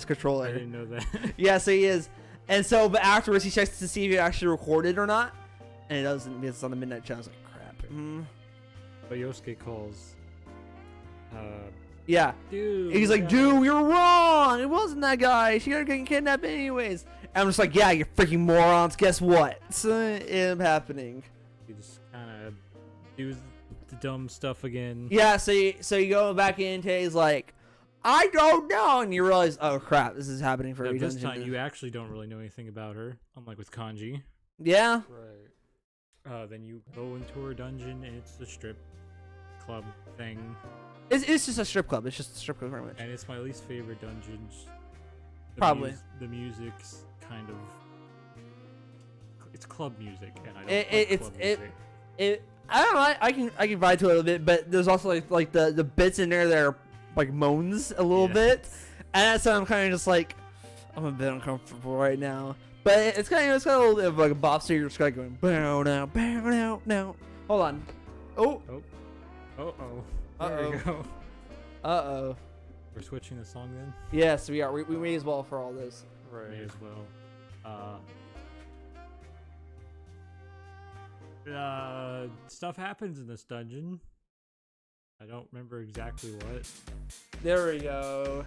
controller. I didn't know that. Yeah, so he is. And so, but afterwards, he checks to see if he actually recorded or not, and it doesn't because it's on the midnight channel. I was like, crap. But Yosuke calls. Yeah. Dude. He's like, dude, you're wrong. It wasn't that guy. She got getting kidnapped anyways. And I'm just like, yeah, you freaking morons. Guess what? It's ended up happening. He just kind of do the dumb stuff again. Yeah. So you go back in. He's like, I don't know, and you realize, oh crap, this is happening for every This dungeon. time, you actually don't really know anything about her, unlike with Kanji. Yeah. Right. Then you go into her dungeon, and it's the strip club thing. It's just a strip club. It's just a strip club, very much. And it's my least favorite dungeons. Probably. The music's kind of. It's club music, and I don't It's club music. I don't know. I can vibe to it a little bit, but there's also like the bits in there that are like moans a little bit, and that's why I'm kind of just like, I'm a bit uncomfortable right now. But it's kind of a little bit of like a bop, so you're just kind of going bow now. Hold on. Oh. There we go. We're switching the song then. Yes, we are. We may as well for all this. Right. May as well. Stuff happens in this dungeon. I don't remember exactly what. There we go.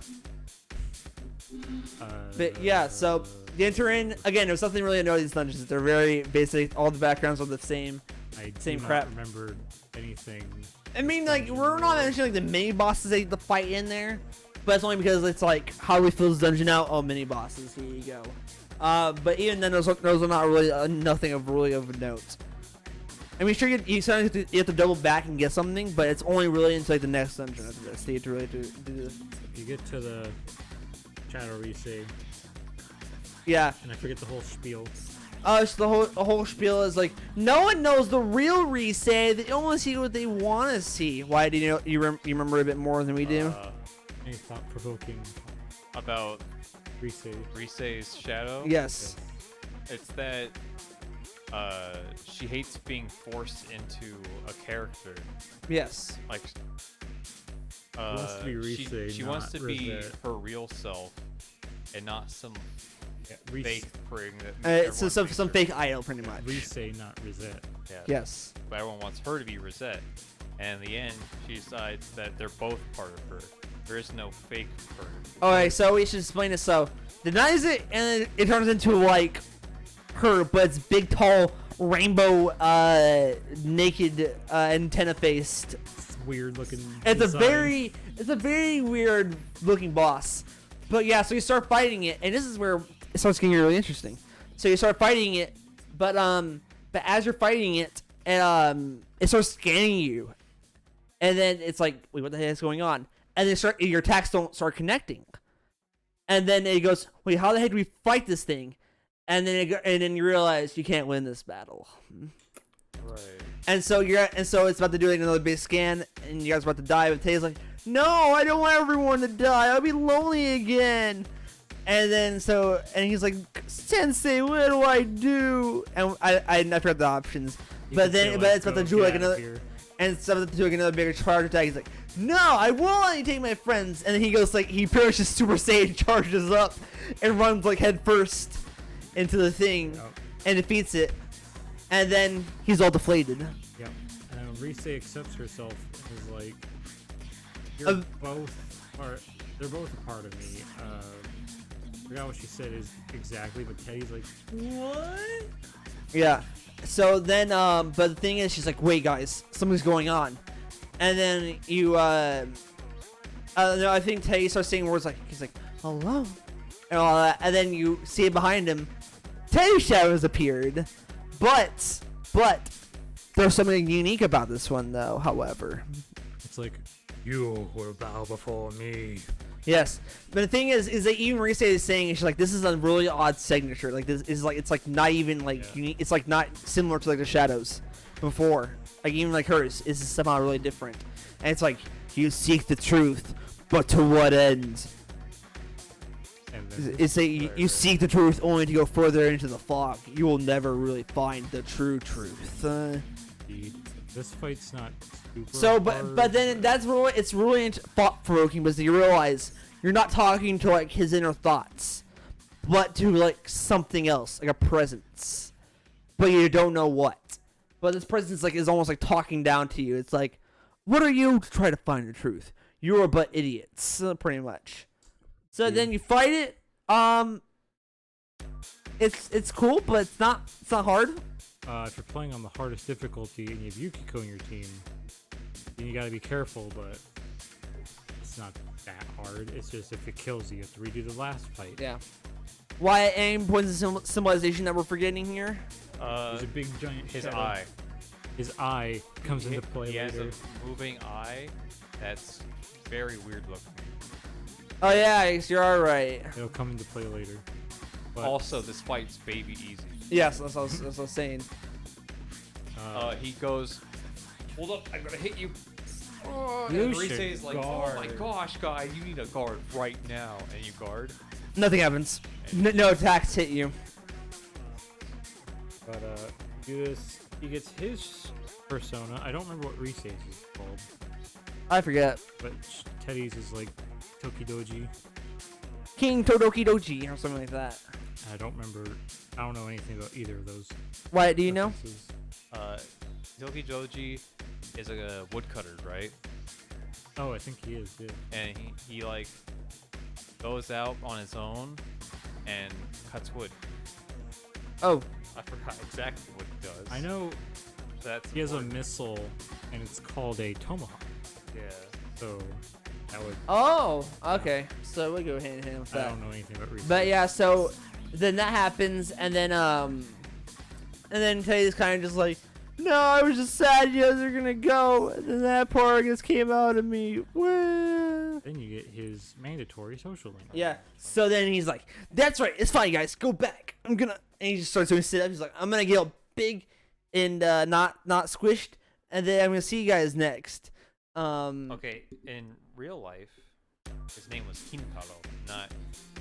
But yeah, so you enter in again. There's nothing really to know these dungeons. They're very basic. All the backgrounds are the same. Same do crap. Not remember anything. I mean, like we're not mentioning like the mini bosses they the fight in there, but it's only because it's like how do we fill this dungeon out? Oh, mini bosses. Here you go. But even then, those are not really nothing of really of note. I mean, sure, you have to double back and get something, but it's only really into like the next dungeon after this. So you have to really do this. You get to the Shadow Rise, Yeah. and I forget the whole spiel. So the whole spiel is like, no one knows the real Rise. They only see what they want to see. Why do you remember a bit more than we do? Any thought-provoking About Rise's shadow? Yes. It's that she hates being forced into a character. Yes. Like wants to be Rise, she wants not to be Rosette. her real self and not some fake prig that So everyone thinks some her. fake idol, pretty much. Rise, not Rosette. Yeah. Yes. But everyone wants her to be Rosette. And in the end, she decides that they're both part of her. There is no fake her. Okay, so we should explain this. So denies it, and it turns into like her, but it's big, tall, rainbow, naked, antenna faced. It's weird looking. It's design. a very weird looking boss. But yeah, so you start fighting it, and this is where it starts getting really interesting. So you start fighting it, but as you're fighting it, it starts scanning you, and then it's like, wait, what the heck is going on? And then your attacks don't start connecting, and then it goes, wait, how the heck do we fight this thing? And then you realize you can't win this battle. Right. And so it's about to do like another big scan, and you guys are about to die. But Tay's like, no, I don't want everyone to die. I'll be lonely again. And he's like, Sensei, what do I do? And I forgot the options. But it's about to do like another, and it's about to do like another bigger charge attack. He's like, no, I won't let you take my friends. And then he goes like, he pretty much just Super Saiyan charges up and runs like head first into the thing and defeats it. And then he's all deflated. Yep. And Rise accepts herself as like, they're both a part of me. I forgot what she said is exactly, but Teddy's like, what? Yeah. So then, but the thing is, she's like, wait, guys, something's going on. And then no, I think Teddy starts saying words like, he's like, hello, and all that. And then you see it behind him. Teddy's shadow has appeared. But there's something unique about this one, though, however. It's like, you will bow before me. Yes, but the thing is that even Rise is saying, she's like, this is a really odd signature. Like, this is like, it's like not even like unique. It's like not similar to like the shadows before. Like even like hers is somehow really different. And it's like, you seek the truth, but to what end? It's a, you seek the truth only to go further into the fog. You will never really find the true truth. This fight's not super So, hard, but then that's really, it's really thought-provoking because you realize you're not talking to like his inner thoughts, but to like something else, like a presence, but you don't know what. But this presence like is almost like talking down to you. It's like, what are you to try to find the truth? You are but idiots, pretty much. So then you fight it. It's cool, but it's not hard. If you're playing on the hardest difficulty and you have Yukiko in your team, then you gotta be careful, but it's not that hard. It's just if it kills you, you have to redo the last fight. Yeah. Why aim points of symbolization that we're forgetting here? There's a big giant his shadow. eye. His eye comes into play He has later. a moving eye that's very weird looking. Oh yeah, you're all right. It'll come into play later. But, Also, this fight's baby easy. Yes, that's what I was saying. He goes, hold up, I'm gonna hit you. Oh, You and should Rise is like, guard. oh my gosh, guy, you need a guard right now. And you guard. Nothing happens. No attacks hit you. But do this. He gets his persona. I don't remember what Rise's is called, I forget. but Teddy's is like Tokidoji. King Todoki Doji or something like that. I don't remember. I don't know anything about either of those. Why do you know? references. Toki Joji is a woodcutter, right? Oh, I think he is. Yeah. And he like goes out on his own and cuts wood. Oh, I forgot exactly what he does. I know That's he has a important. missile, and it's called a tomahawk. Yeah. So that would. oh, okay. So we'll go hand in hand with I that. don't know anything about Rise. But yeah, so then that happens, and then Teddy's kind of just like, no, I was just sad you guys are gonna go, and then that part just came out of me. Well. Then you get his mandatory social link. Yeah. So then he's like, "That's right. It's fine, guys. Go back. I'm gonna." And he just starts doing sit-ups. He's like, "I'm gonna get all big and not squished, and then I'm gonna see you guys next." Okay, in real life, his name was Kintaro, not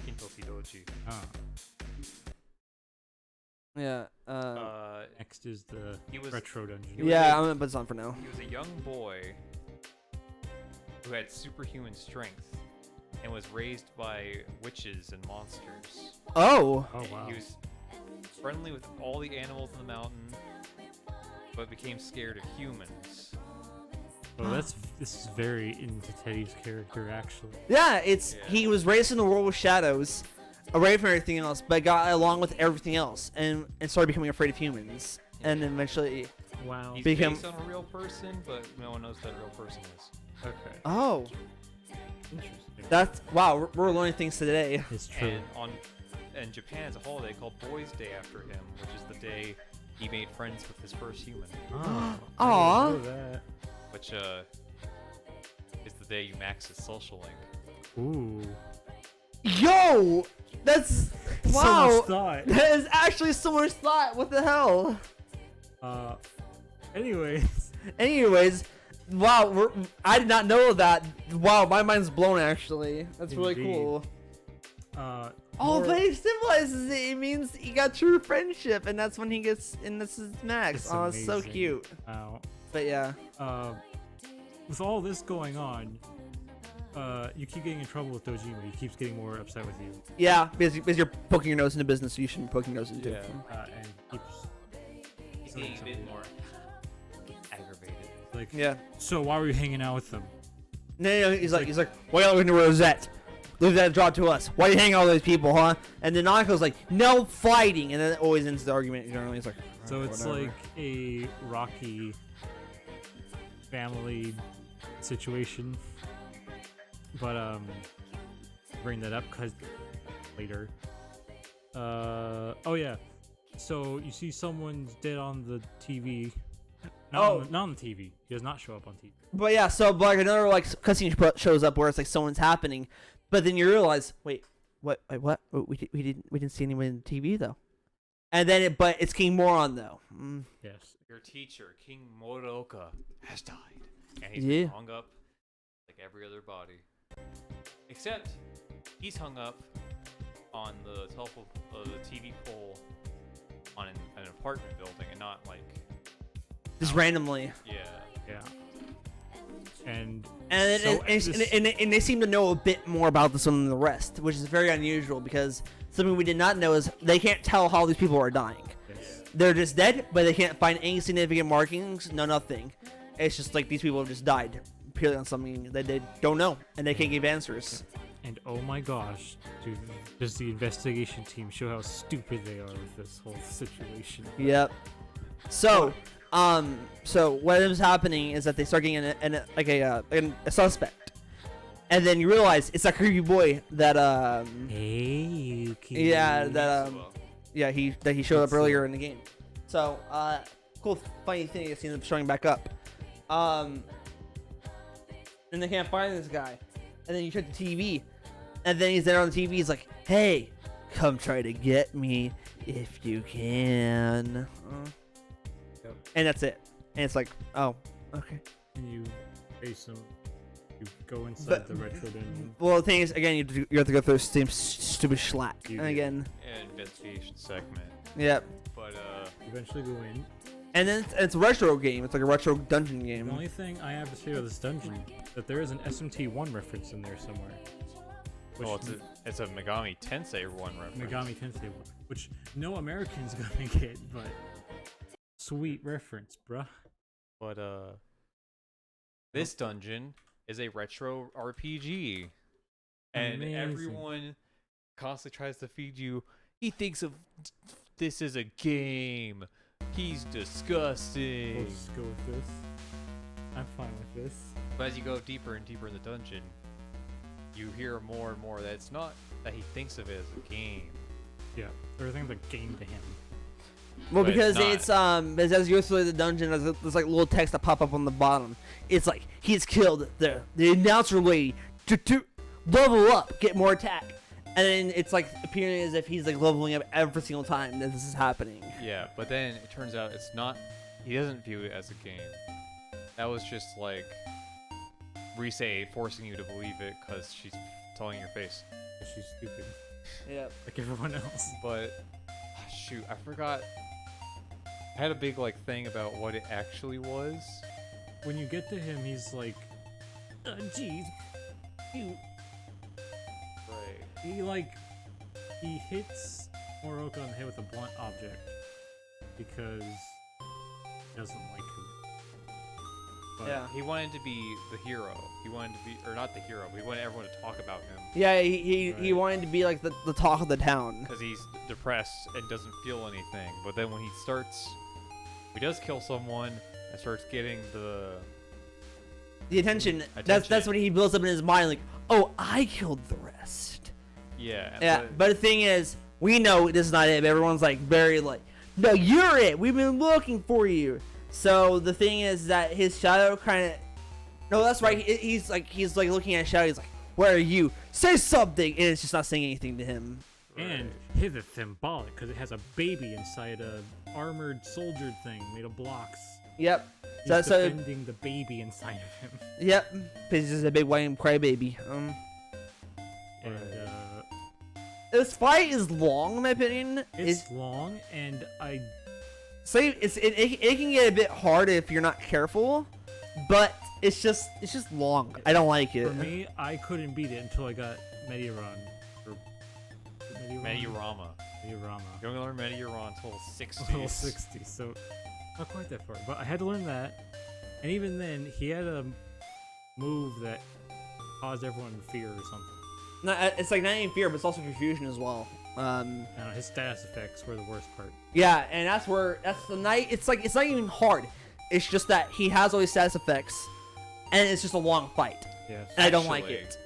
Kintokidoji. Ah. Yeah. Next is the he was- retro dungeon. he was Yeah. a- I'm gonna put this on for now. He was a young boy who had superhuman strength and was raised by witches and monsters. Oh. Oh wow. He was friendly with all the animals in the mountain, but became scared of humans. Oh, this is very into Teddy's character, actually. Yeah, Yeah. he was raised in the world with shadows, away from everything else, but got along with everything else, and started becoming afraid of humans, and then eventually. Wow. He's Become- based on a real person, but no one knows who that real person is. Okay. Oh, Interesting. that's wow. We're learning things today. It's true. And in Japan, it's a holiday called Boys' Day after him, which is the day he made friends with his first human, Oh, Aw. I didn't know that. which is the day you max his social link. Ooh. Yo, that's So wow. much thought. That is actually so much thought. What the hell? Anyways. Anyways, wow. I did not know that. Wow, my mind's blown. Actually, that's really Indeed. cool. Oh, Oh, but it symbolizes it. It means he got true friendship, and that's when he gets, and this is Max. It's Oh, it's so amazing. cute. Wow. But yeah. With all this going on, you keep getting in trouble with Dojima. He keeps getting more upset with you. Yeah, because you're poking your nose into business, so you shouldn't be poking your nose into it. And keeps He's saying getting a bit something. more aggravated. Like, Yeah. so why were you hanging out with them? No, he's like, why y'all looking to Rosette? Leave that job to us. Why you hanging out with those people, huh? And then Nanako's like, no fighting, and then it always ends the argument. Generally, he's like, So it's whatever. like a Rocky family situation. But bring that up because later. Oh yeah. So you see someone's dead on the TV. Not on the TV. He does not show up on TV. But yeah, so like another like cutscene shows up where it's like someone's happening, but then you realize, wait, what? Oh, we didn't see anyone in the TV though. And then but it's King Moron though. Yes. Your teacher, King Moroka, has died, and he's Yeah. been hung up like every other body, except he's hung up on the TV pole on an apartment building, and not like Just randomly. yeah. Yeah. And And, so and they seem to know a bit more about this one than the rest, which is very unusual because something we did not know is they can't tell how these people are dying. yes. They're just dead, but they can't find any significant markings, nothing. It's just like these people have just died purely on something that they don't know, and they can't give answers. And oh my gosh, does the investigation team show how stupid they are with this whole situation? Yep. So what ends up happening is that they start getting a suspect, and then you realize it's that creepy boy that Hey, Yuki. yeah that Well, he showed up earlier in the game. So cool funny thing is he ends up showing back up. And they can't find this guy, and then you check the TV, and then he's there on the TV. He's like, "Hey, come try to get me if you can." Yep. And that's it. And it's like, oh, okay. And you face them. You go inside But- the retro dungeon. Well, the thing is, again, you have to go through the same stupid schlack. You And do. again, an investigation segment, yeah. but Eventually go in. And then it's a retro game. It's like a retro dungeon The game. only thing I have to say about this dungeon that there is an SMT1 reference in there somewhere. well, it's a Megami Tensei one reference. Megami Tensei 1, which no American's gonna get, but sweet reference, bruh. But this dungeon is a retro RPG, and Amazing. everyone constantly tries to feed you. He thinks of this as a game. He's We'll disgusting. just go with this. I'm fine with this. But as you go deeper and deeper in the dungeon, you hear more and more that it's not that he thinks of it as a game. Yeah, everything's a game to him. Well, But because it's it's as you go through the dungeon, there's like little text that pop up on the bottom. It's like he's killed the announcer lady to level up, get more attack, and then it's like appearing as if he's like leveling up every single time that this is happening. Yeah, but then it turns out it's not. He doesn't view it as a game. That was just like Rise forcing you to believe it because she's telling your face. She's stupid, Yeah. like everyone else. But shoot, I forgot. I had a big like thing about what it actually was. When you get to him, he's like, "Geez, you." Right. He hits Moroka on the head with a blunt object because he doesn't like him. But Yeah. He wanted to be the hero. He wanted to be, or not the hero, but he wanted everyone to talk about him Yeah, he Right. wanted to be like the talk of the town. because he's depressed and doesn't feel anything. But then when he does kill someone and starts getting the Attention. That's Attention. when he builds up in his mind like, oh, I killed the rest. yeah. Yeah, but the thing is, we know this is not it. But everyone's like very like, no, you're it. We've been looking for you. So the thing is that his shadow kind of, no, that's right. He's like looking at his shadow. He's like, where are you? Say something, and it's just not saying anything to him. And hither symbolic because it has a baby inside a armored soldier thing made of blocks. Yep. He's So defending the baby inside of him. yep. This is a big white crybaby. And This fight is long, in my opinion. it's long, and I Say it can get a bit hard if you're not careful, but it's just long. I don't like it. for me I couldn't beat it until I got Mediron. Or Mediorama. Mediorama. You only learn Mediorama until 60. Level 60, so not quite that far. But I had to learn that, and even then he had a move that caused everyone in fear or something. No, it's like not even fear, but it's also confusion as well. I don't know, his status effects were the worst part. Yeah, and that's the night. It's like it's not even hard. It's just that he has all these status effects, and it's just a long fight, Yes. and I don't like Actually, it.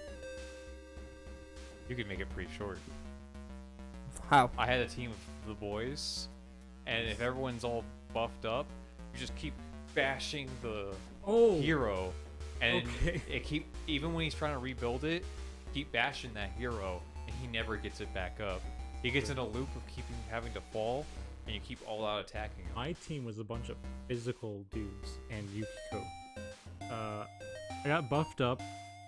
You could make it pretty short. How? I had a team of the boys, and if everyone's all buffed up, you just keep bashing the Oh, hero, and Okay. even when he's trying to rebuild it, keep bashing that hero, and he never gets it back up. He gets in a loop of keeping having to fall, and you keep all out attacking him. my team was a bunch of physical dudes and Yukiko. I got buffed up,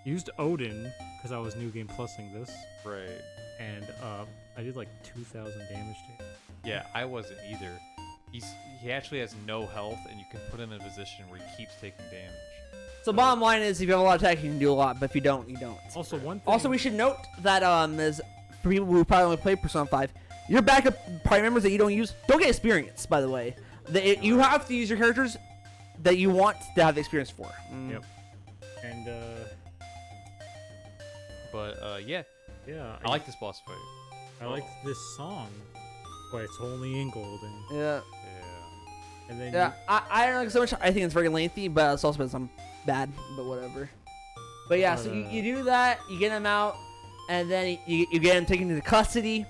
used Odin because I was new game plusing this, Right. and I did like 2,000 damage to him. Yeah, I wasn't either. He actually has no health, and you can put him in a position where he keeps taking damage. So bottom line is, if you have a lot of attack, you can do a lot, but if you don't, you don't. Also, one thing. Also, we should note that is for people who probably only play Persona 5, your backup party members that you don't use don't get experience. By the way, you have to use your characters that you want to have the experience for. Yep. And But yeah, yeah, I like this boss fight. I liked this song, but it's only in golden. Yeah. Yeah. And then Yeah, I don't like it so much. I think it's very lengthy, but it's also been some bad, but whatever. But yeah, so you do that, you get him out, and then you get him taken into custody,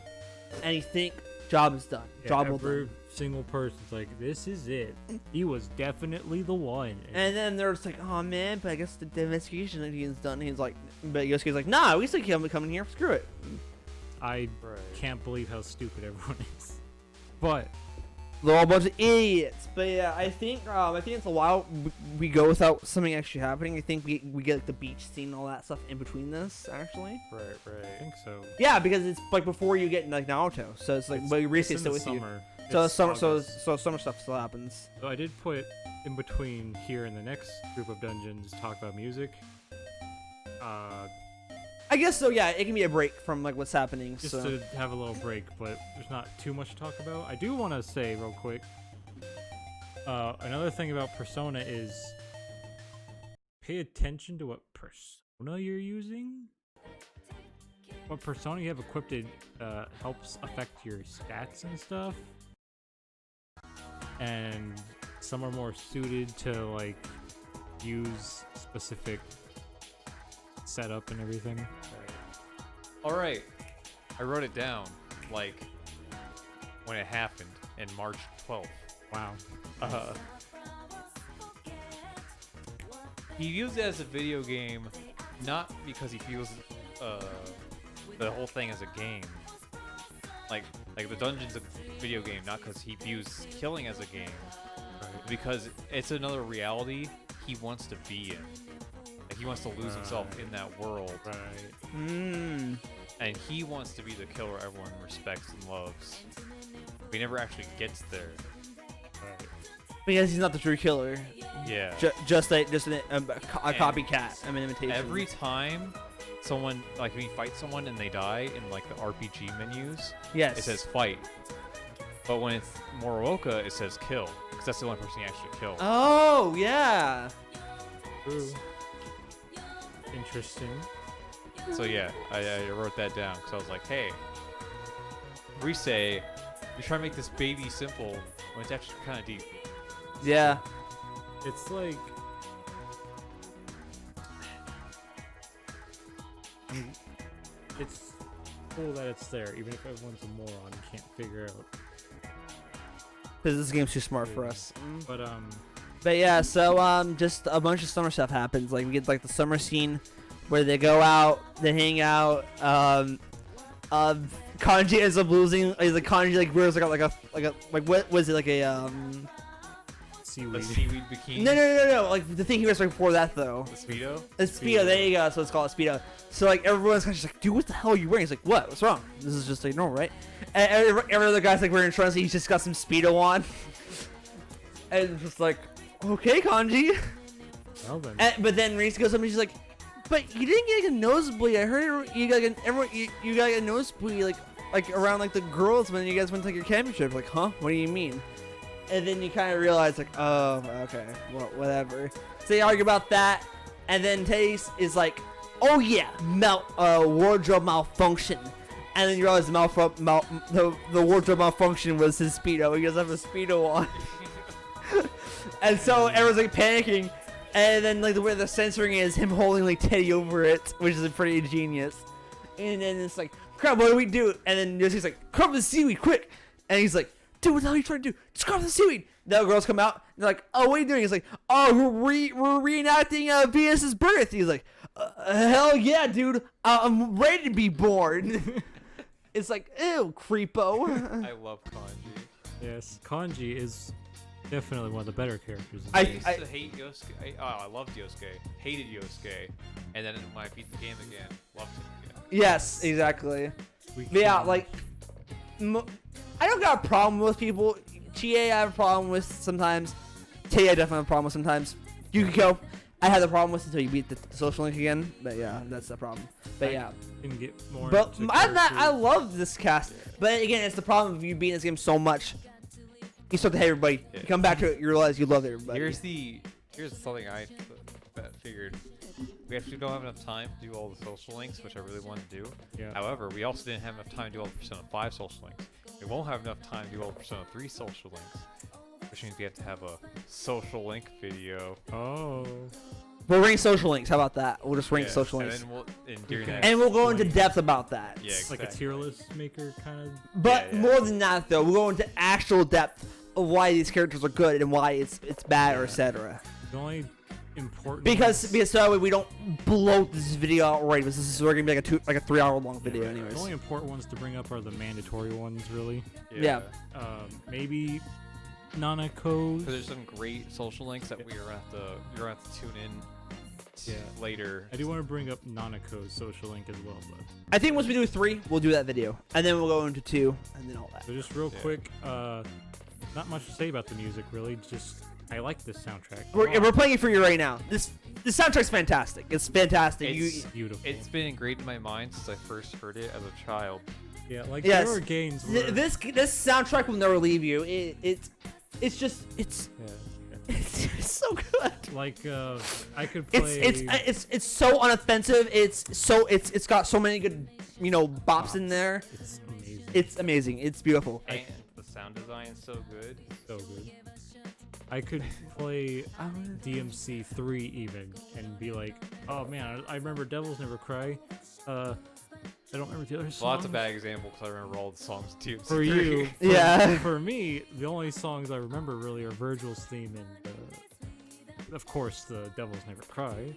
and you think, job is done. Job well every done. single person's like, this is it. He was definitely the one. And then they're just like, oh man, but I guess the investigation is done. And he's like, but Yosuke's like, nah, we still can't come in here. Screw it. I Right. can't believe how stupid everyone is. But They're all a bunch of idiots. But yeah, I think it's a while we go without something actually happening. I think we get like the beach scene and all that stuff in between this actually. Right. I Right. think so. Yeah, because it's like before you get like Naruto, so it's like but It's Rise's in still the with you. summer. So It's summer, August. so summer stuff still happens. So I did put in between here and the next group of dungeons talk about music. I guess so. Yeah, it can be a break from like what's happening. Just So to have a little break, but there's not too much to talk about. I do want to say real quick. Another thing about Persona is pay attention to what persona you're using. What persona you have equipped helps affect your stats and stuff. And some are more suited to like use specific setup and everything. All right. I wrote it down, like when it happened in March 12th. Wow. He views it as a video game, not because he views the whole thing as a game. Like the dungeon's a video game, not because he views killing as a game, because it's another reality he wants to be in. Like he wants to lose himself in that world, Right. and he wants to be the killer everyone respects and loves. But he never actually gets there. Right. because he's not the true killer, Yeah. just a copycat, an imitation. Every time someone, like when you fight someone and they die in like the RPG menus, yes, it says fight. But when it's Morooka, it says kill, because that's the only person you actually kill. Oh yeah. True. Interesting. So yeah, I wrote that down because I was like, hey, we say you're trying to make this baby simple when it's actually kind of deep. Yeah. It's like it's cool that it's there, even if everyone's a moron and can't figure out. Because this game's too smart for us. But yeah, so just a bunch of summer stuff happens. Like we get like the summer scene where they go out, they hang out. Kanji ends up losing. Like Kanji like wears like what was it like a seaweed. The seaweed bikini. No. Like the thing he wears right before that though. The Speedo? A Speedo, there you go. So it's called a Speedo. So like everyone's kind of just like, dude, what the hell are you wearing? He's like, what? What's wrong? This is just like normal, right? And every other guy's like wearing trunks. He's just got some Speedo on. And it's just like, okay, Kanji. Well then. But then Reese goes up and she's like, but you didn't get like a nosebleed. I heard you got you got a nosebleed like around like the girls when you guys went to like your camping trip. Like, huh? What do you mean? And then you kind of realize like, oh, okay, well, whatever. So they argue about that, and then Tace is like, oh yeah, wardrobe malfunction. And then you realize the wardrobe malfunction was his Speedo. He doesn't have a Speedo on. And so everyone's like panicking, and then like the way the censoring is him holding like Teddy over it, which is pretty ingenious. And then it's like, crap, what do we do? And then Yoshi's like, crop the seaweed quick. And he's like, dude, what the hell are you trying to do? Just crop the seaweed. The girls come out, and they're like, oh, what are you doing? He's like, oh, we're reenacting Venus's birth. He's like, hell yeah, dude, I'm ready to be born. It's like, ew, creepo. I love Kanji. Yes, Kanji is definitely one of the better characters. I used to hate Yosuke. I loved Yosuke. Hated Yosuke. And then when I beat the game again, loved him again. Yes, exactly. But yeah, like, I don't got a problem with people. Chie, I have a problem with sometimes. Tay, I definitely have a problem with sometimes. Yukiko, I had the problem with until you beat the social link again. But yeah, that's the problem. But yeah. Can get more But into I love this cast. But again, it's the problem of you beating this game so much. You start to hate everybody. Yeah. You come back to it, you realize you love everybody. Here's something I figured. We actually don't have enough time to do all the social links, which I really want to do. Yeah. However, we also didn't have enough time to do all the Persona 5 social links. We won't have enough time to do all the Persona 3 social links, which means we have to have a social link video. Oh. We'll rank social links. How about that? We'll just rank social and links. then during that, And we'll go into depth about that. yeah, Like a exactly. tier list maker kind of. But Yeah. more than that, though, we'll go into actual depth of why these characters are good and why it's bad or etc. The only important. Because ones- so that way we don't bloat this video out right. Because this is we're gonna be like a 3-hour long video, The anyways. only important ones to bring up are the mandatory ones, really. Yeah. Maybe Nanako's. Because there's some great social links that you're gonna have to tune in later. I do want to bring up Nanako's social link as well, but I think once we do 3, we'll do that video, and then we'll go into 2, and then all that. so just real Yeah. quick, not much to say about the music, really. Just I like this soundtrack. a We're lot. playing it for you right now. This soundtrack's fantastic. It's fantastic. It's Beautiful. It's been engraved in my mind since I first heard it as a child. Yeah, like Yes. there were games where This soundtrack will never leave you. It's yeah, so good. like I could play. It's so unoffensive. It's got so many good bops in there. It's amazing. It's amazing. It's beautiful. And the sound design is so good. So good. I could play DMC 3 even and be like, oh man, I remember Devils Never Cry. I don't remember the other songs. Well, that's a bad example because I remember all the songs too. For you. Yeah. For me, the only songs I remember really are Virgil's theme and, of course, the Devils Never Cry.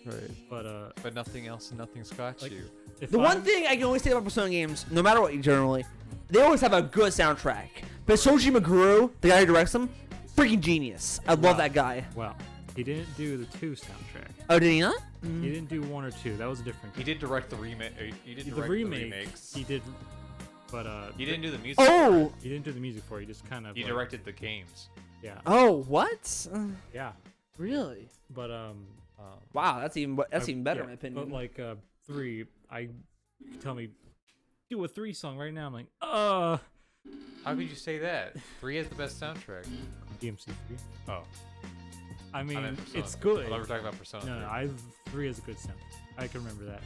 Right. But nothing else and nothing scratch Like- you. if The one I'm- thing I can always say about Persona games, no matter what, generally, they always have a good soundtrack. But Shoji Meguro, the guy who directs them, freaking genius. I love Wow. that guy. Wow. He didn't do the 2 soundtrack. Oh, did he not? He didn't do 1 or 2. That was a different He guy. did direct the remake. He did The direct remake, the remakes. he did, but He didn't do the music. Oh, he didn't do the music for it. He just kind of He directed the games. Yeah. oh, what? Yeah. Really? But Wow, that's even better yeah, in my opinion. But like 3, you tell me do a 3 song right now. I'm like, How could you say that? 3 has the best soundtrack. DMC 3. Oh. I mean, meant Persona. it's good. I thought we were talking about Persona. No, 3 is a good sound. I can remember that.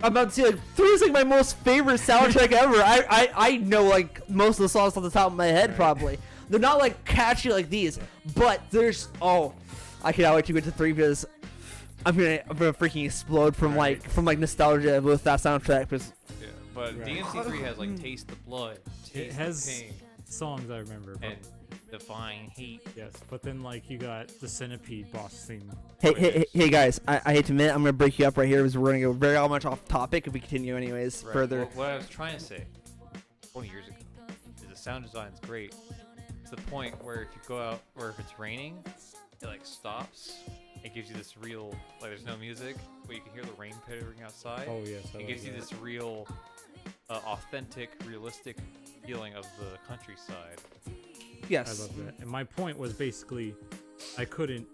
I'm about to say, like, 3 is like my most favorite soundtrack ever. I know like most of the songs off the top of my head, probably. They're not like catchy like these, but there's I cannot wait to get to 3 because I'm gonna freaking explode from like nostalgia with that soundtrack. Because Yeah, but DMC3 has like Taste the Blood, It Taste has the Pain, songs I remember. But and Define Hate. yes, but then like you got the Centipede boss theme. hey guys, I hate to admit I'm gonna break you up right here because we're gonna go very much off topic if we continue anyways further. Well, what I was trying to say 20 years ago is the sound design's great. It's the point where if you go out or if it's raining, it like stops. It gives you this real, like there's no music, but you can hear the rain pattering outside. Oh yes, It gives you this real, authentic, realistic feeling of the countryside. Yes. I love that. And my point was basically, I couldn't.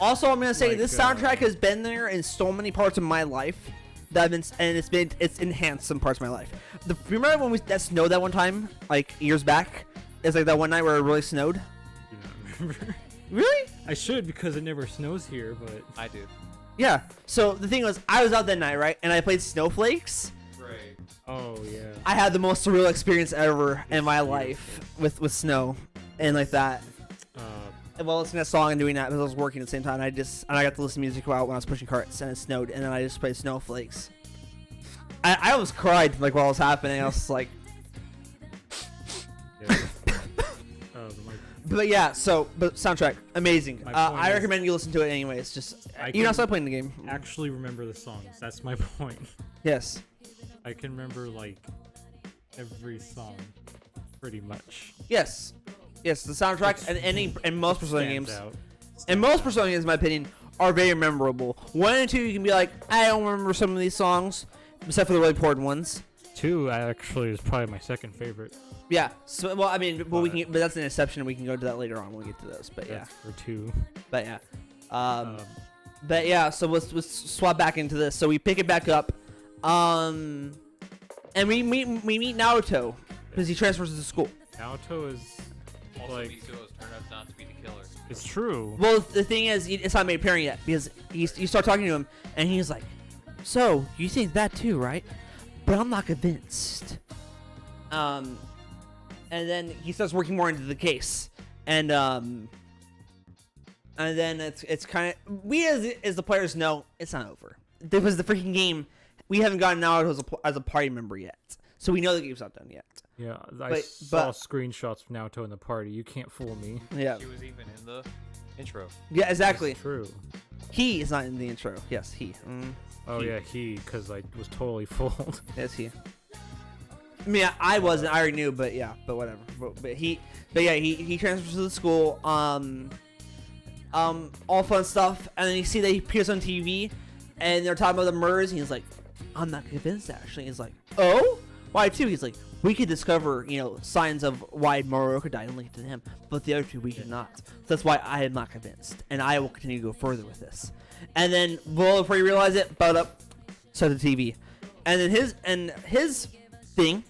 Also, I'm gonna say Like, this soundtrack has been there in so many parts of my life that it's enhanced some parts of my life. Remember when that snowed that one time, like years back? It's like that one night where it really snowed. Do not remember. Really? I should because it never snows here, but I do. Yeah. So the thing was, I was out that night, right? And I played Snowflakes. Right. oh yeah. I had the most surreal experience ever in my life with snow and like that. While listening to that song and doing that because I was working at the same time, I got to listen to music while I was pushing carts and it snowed, and then I just played Snowflakes. I almost cried like while it was happening. I was like, Yeah. but yeah. But soundtrack amazing. My point I is- recommend you listen to it anyways. Just I you know, can start playing the game. actually remember the songs. That's my point. Yes. I can remember like every song, pretty much. Yes. Yes. The soundtrack and most Persona Stands games. out. And most Persona games, in my opinion, are very memorable. 1 and 2, you can be like, I don't remember some of these songs, except for the really important ones. 2 actually is probably my second favorite. Yeah. So, well, I mean, but but that's an exception. We can go to that later on when we get to those. But yeah. That's for 2. But yeah. But yeah. So let's swap back into this. So we pick it back up, and we meet Naruto because he transfers to school. Naruto is Also, like Mitsuo's turned out not to be the killer. it's true. Well, the thing is, it's not made apparent yet because you start talking to him and he's like, "So you think that too, right? But I'm not convinced." And then he starts working more into the case, and then it's kind of we as the players know it's not over because the freaking game we haven't gotten Naruto as a party member yet, so we know the game's not done yet. Yeah, I But- saw screenshots from Naruto in the party. You can't fool me. Yeah, She was even in the intro. yeah, exactly. It's true. He is not in the intro. Yes, he. Oh He. yeah, because I was totally fooled. Yes, he. I mean, I wasn't. I already knew, but yeah, but whatever. But he transfers to the school. All fun stuff, and then you see that he appears on TV, and they're talking about the murders. And he's like, "I'm not convinced." Actually, he's like, "Oh, why too?" He's like, "We could discover, signs of why Moroka died and link it to him, but the other two we cannot. So that's why I am not convinced, and I will continue to go further with this." And then, well, before you realize it, but up, start the TV, and then his thing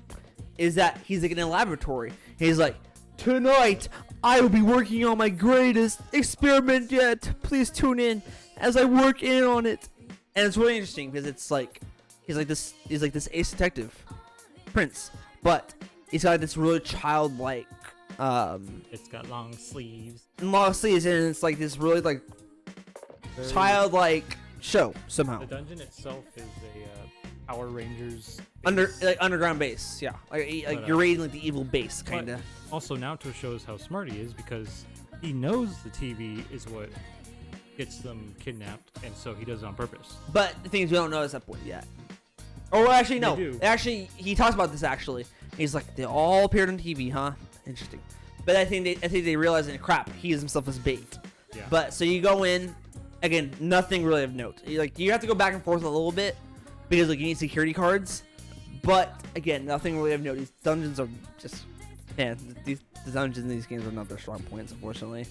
is that he's like in a laboratory. He's like, "Tonight I will be working on my greatest experiment yet. Please tune in as I work in on it." And it's really interesting because it's like he's like this ace detective prince, but he's got this really childlike It's got long sleeves. long sleeves, and it's like this really like Very- childlike show somehow. The dungeon itself is a Power Rangers Underground base, yeah. Like But, you're raiding like the evil base, kind of. Also, Naruto shows how smart he is because he knows the TV is what gets them kidnapped, and so he does it on purpose. But the things we don't know is that point yet. Or actually, no. They do. Actually, he talks about this. Actually, he's like, they all appeared on TV, huh? Interesting. But I think they realize that crap, he is himself as bait. Yeah. But so you go in, again, nothing really of note. You have to go back and forth a little bit because you need security cards. But again, nothing really of note. These dungeons are just, the dungeons in these games are not their strong points, unfortunately.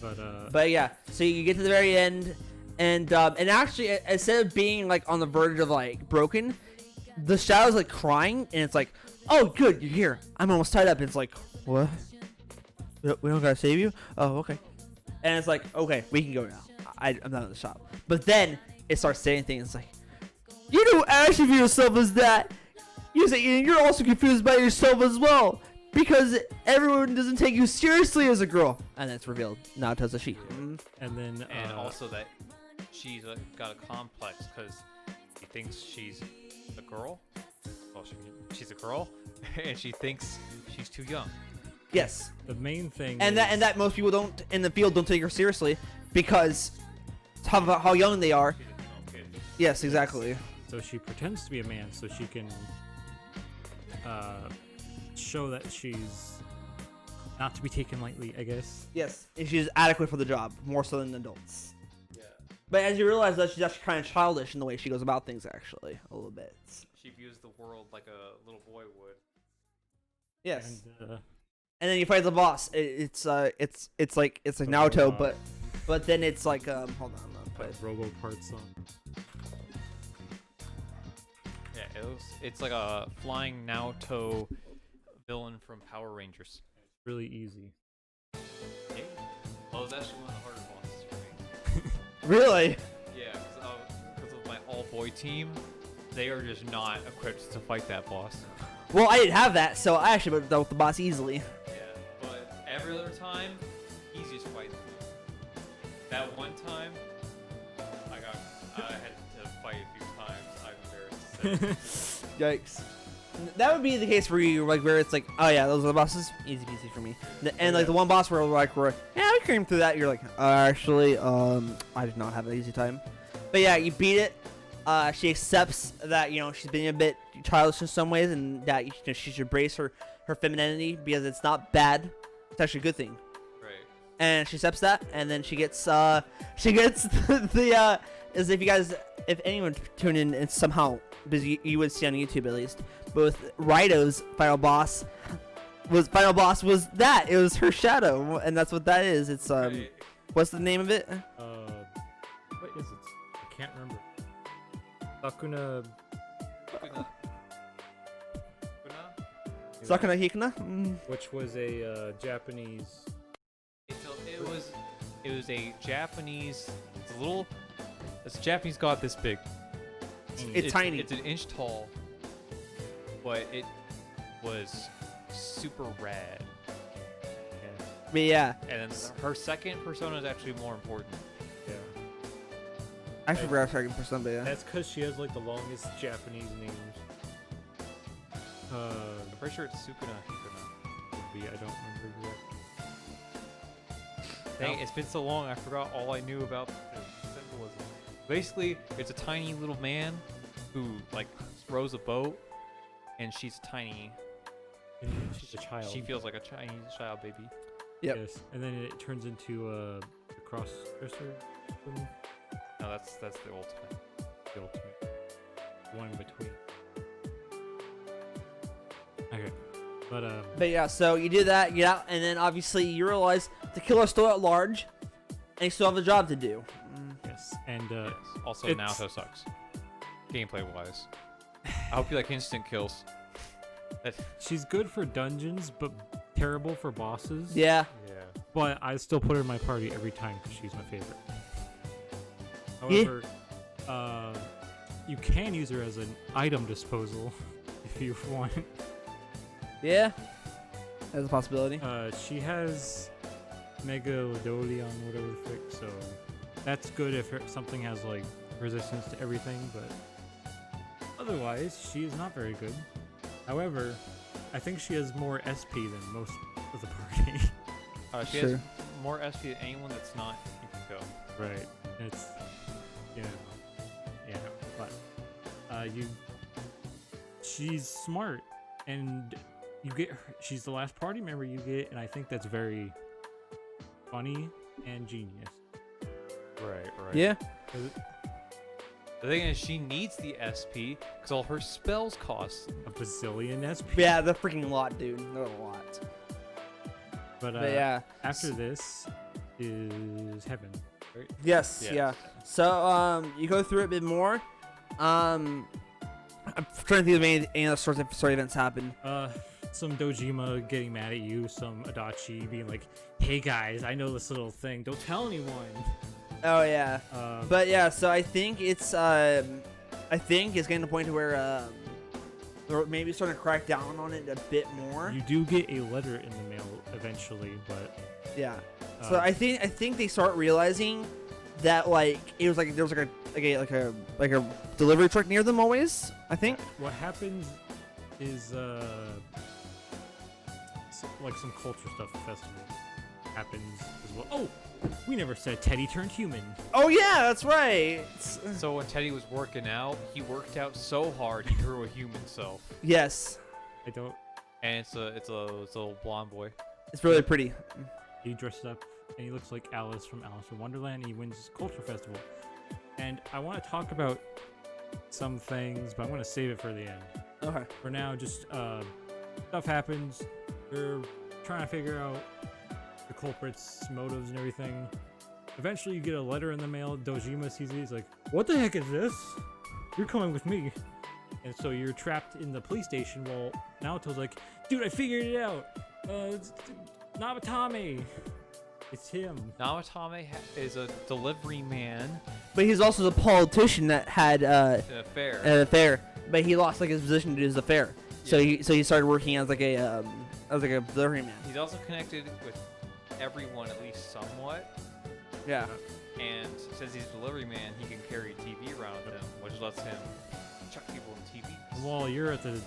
But yeah, so you get to the very end, and actually, instead of being like on the verge of like broken, the shadow's like crying, and it's like, "Oh, good, you're here. I'm almost tied up." And it's like, "What? We don't gotta save you? Oh, okay." And it's like, okay, we can go now. I'm not in the shop. But then it starts saying things like, you don't actually view yourself as that. You're also confused by yourself as well. Because everyone doesn't take you seriously as a girl. And it's revealed. Naoto's a she. And then And also that she's got a complex because she thinks she's a girl. Well, she's a girl, and she thinks she's too young. Yes. the main thing And is, that most people don't in the field don't take her seriously because how young they are. She's a small kid. Yes, exactly. so she pretends to be a man so she can show that she's not to be taken lightly, I guess. Yes, and she's adequate for the job more so than adults. Yeah. But as you realize that she's actually kind of childish in the way she goes about things, actually, a little bit. She views the world like a little boy would. Yes. And And then you fight the boss. It's like Naruto, but then it's like hold on, robo parts on. Yeah, it's like a flying Naoto villain from Power Rangers. It's really easy. Hey. Oh, it's actually one of the harder bosses for me. Really? Yeah, because of my all-boy team, they are just not equipped to fight that boss. Well, I didn't have that, so I actually dealt with the boss easily. Yeah, but every other time, easiest fight. That one time, I had to fight a few times. I'm embarrassed to say. Yikes. That would be the case for you, like where it's like, oh yeah, those are the bosses, easy peasy for me. And like the one boss where we're yeah, we came through that. You're like, actually, I did not have an easy time. But yeah, you beat it. She accepts that she's being a bit childish in some ways, and that she should embrace her femininity because it's not bad. It's actually a good thing. Right. And she accepts that, and then she gets the as if anyone tuned in and somehow, because you would see on YouTube at least, both Raito's final boss was that it was her shadow, and that's what that is. It's Right. what's the name of it? What is it? I can't remember. Sakuna. Sakuna Hikuna? Which was a Japanese. It was a Japanese. It's a Japanese god this big. It's tiny. It's an inch tall, but it was super rad. But yeah, And then her second persona is actually more important. Yeah. I forgot second for somebody. Yeah. That's because she has like the longest Japanese names. I'm pretty sure it's Sukuna Hikuna. Could be, I don't remember exactly. Dang, it's been so long, I forgot all I knew about the symbolism. Basically, it's a tiny little man who like rows a boat, and she's tiny. She's a child. She feels like a Chinese child baby. Yep. Yes, and then it turns into a cross dresser. No, that's the ultimate. The ultimate. One in between. Okay. But yeah, so you do that, get out, and then obviously you realize the killer's still at large, and you still have a job to do. Yes, and Yes. Also, it's- Naoto sucks. Gameplay wise. I hope you like instant kills. she's good for dungeons, but terrible for bosses. Yeah. Yeah. But I still put her in my party every time because she's my favorite. However, you can use her as an item disposal if you want. Yeah. That's a possibility. She has Megalodon, whatever the frick, so that's good if something has like resistance to everything, but otherwise she's not very good. However, I think she has more SP than most of the party. She has more SP than anyone that's not Yukiko. Right. It's but she's smart, and you get her, she's the last party member you get, and I think that's very funny and genius. Right. Yeah. The thing is, she needs the SP because all her spells cost. A bazillion SP. Yeah, they're freaking lot, dude. They're a lot. But yeah. after this is heaven. Right? Yes. Yes. Yeah. So you go through it a bit more. I'm trying to think of any other story events happen. some Dojima getting mad at you, some Adachi being like, "Hey guys, I know this little thing. Don't tell anyone." Oh yeah. Um, But yeah, so I think it's getting to the point to where they're maybe starting to crack down on it a bit more. you do get a letter in the mail eventually, but Yeah. So I think they start realizing that like it was like there was like a delivery truck near them always. I think. what happens is like some culture stuff festival happens as well. Oh, we never said Teddy turned human. Oh yeah, that's right. So when Teddy was working out, he worked out so hard he grew a human self. Yes, I don't. And it's a little blonde boy. it's really pretty. He dresses up and he looks like Alice from Alice in Wonderland. And he wins this culture festival. And I want to talk about some things, but I'm going to save it for the end. Okay. For now, just stuff happens. They're trying to figure out the culprit's motives and everything. Eventually, you get a letter in the mail. Dojima sees it. He's like, "What the heck is this? You're coming with me." And so you're trapped in the police station while Naoto's like, "Dude, I figured it out. It's Namatame. It's him." Namatame is a delivery man But he's also the politician that had in a fair. an affair, but he lost like his position to his affair. So Yeah. he started working as like a delivery man. He's also connected with everyone at least somewhat. Yeah. And since he's a delivery man, he can carry TV around with him, which lets him chuck people in TVs. While you're at the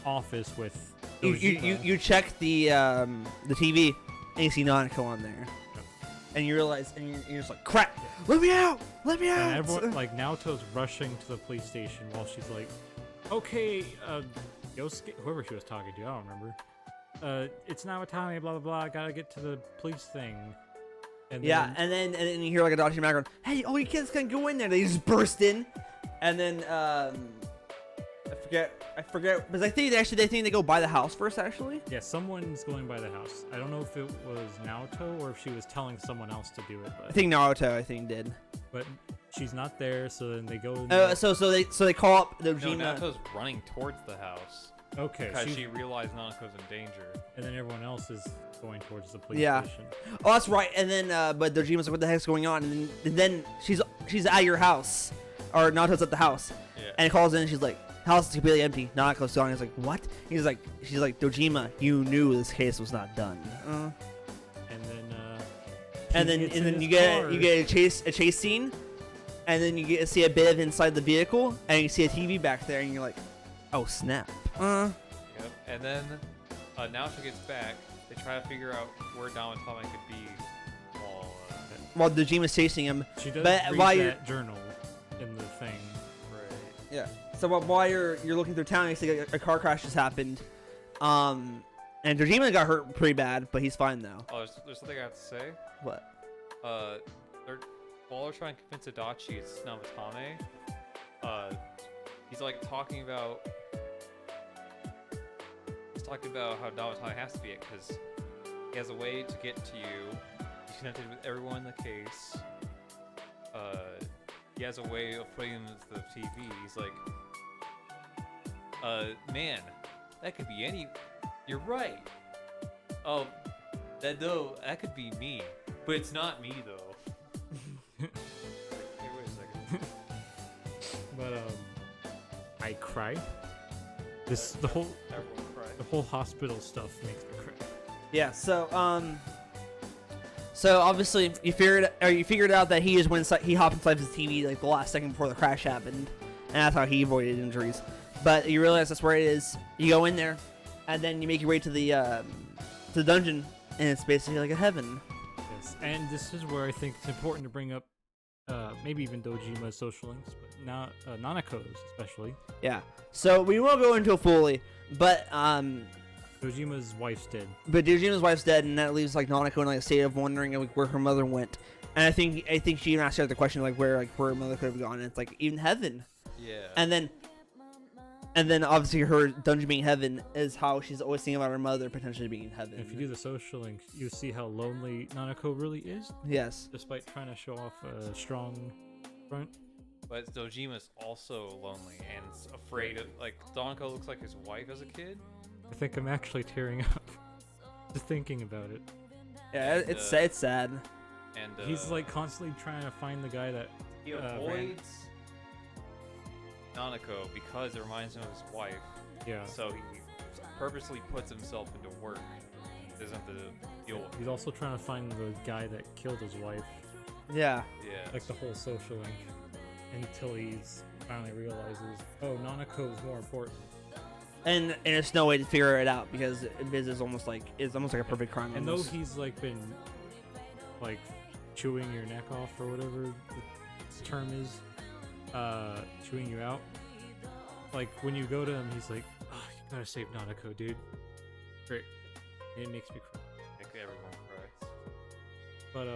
office with You Dojima, check the TV and you see Nanako on there, and you realize and you're just like, crap, let me out, and everyone, like, Naoto's rushing to the police station while she's like, "Okay, Yosuke," whoever she was talking to, I don't remember. It's Namatame, blah blah blah. Gotta get to the police thing. And yeah, then, and then you hear like a dodgy background. Hey, all you kids can go in there. They just burst in, and then I forget because they think they go by the house first actually. yeah, someone's going by the house. I don't know if it was Naoto or if she was telling someone else to do it, I think Naruto did. but she's not there. So then they go. So they call up the No, Dojima. Nato's running towards the house Okay, because she realized Nanako's in danger. and then everyone else is going towards the police Yeah. station. Oh, that's right. And then but Dojima's like, what the heck's going on? And then she's at your house, or Naruto's at the house, Yeah. and calls in. And she's like, house is completely empty. Naruto's gone. He's like, what? She's like, Dojima, you knew this case was not done. And then And then you get a chase scene, and then you get to see a bit of inside the vehicle, and you see a TV back there, and you're like, oh snap. Yep. And then Naoto gets back. They try to figure out where Namatame could be While while Dojima's chasing him. she does but read while you're- that journal in the thing. right. Yeah. So while you're looking through town, you see a car crash has happened, and Dojima got hurt pretty bad, but he's fine now. Oh, there's something I have to say. What? While they're trying to convince Adachi it's Namatame, he's like talking about how Namatame has to be it because he has a way to get to you. He's connected with everyone in the case. He has a way of putting him into the TV. He's like, man, that could be any. You're right. Oh, that could be me, but it's not me though. Hey, wait a second. But I cry. The whole Everyone cried. the whole hospital stuff makes me cry. Yeah. So obviously you figured out that he hopped inside his TV like the last second before the crash happened, and that's how he avoided injuries. But you realize that's where it is. You go in there, and then you make your way to the dungeon, and it's basically like a heaven. Yes, and this is where I think it's important to bring up maybe even Dojima's social links, but now Nanako's especially. Yeah. So we won't go into it fully, but Dojima's wife's dead. Dojima's wife's dead, and that leaves like Nanako in like a state of wondering like where her mother went. And I think she even asked her the question like where her mother could have gone. And it's like even heaven. Yeah. And then obviously her dungeon being heaven is how she's always thinking about her mother potentially being in heaven. If you do the social links, you see how lonely Nanako really is, Yes. despite trying to show off a strong front. But Dojima's also lonely and afraid of, like, Donko looks like his wife as a kid, I think I'm actually tearing up just thinking about it. Yeah, And, it's sad. And He's like constantly trying to find the guy that he ran- avoids Nanako because it reminds him of his wife. Yeah. So he purposely puts himself into work. He doesn't have to deal with it. He's also trying to find the guy that killed his wife. Yeah. Yeah. Like the whole social link. Until he's finally realizes, oh, Nanako is more important. And there's no way to figure it out because Biz is almost like a perfect crime. And though almost. he's like been like chewing your neck off or whatever the term is, chewing you out. Like when you go to him, he's like, oh, you gotta save Nanako, dude. Great. And it makes me cry. Make everyone cry. But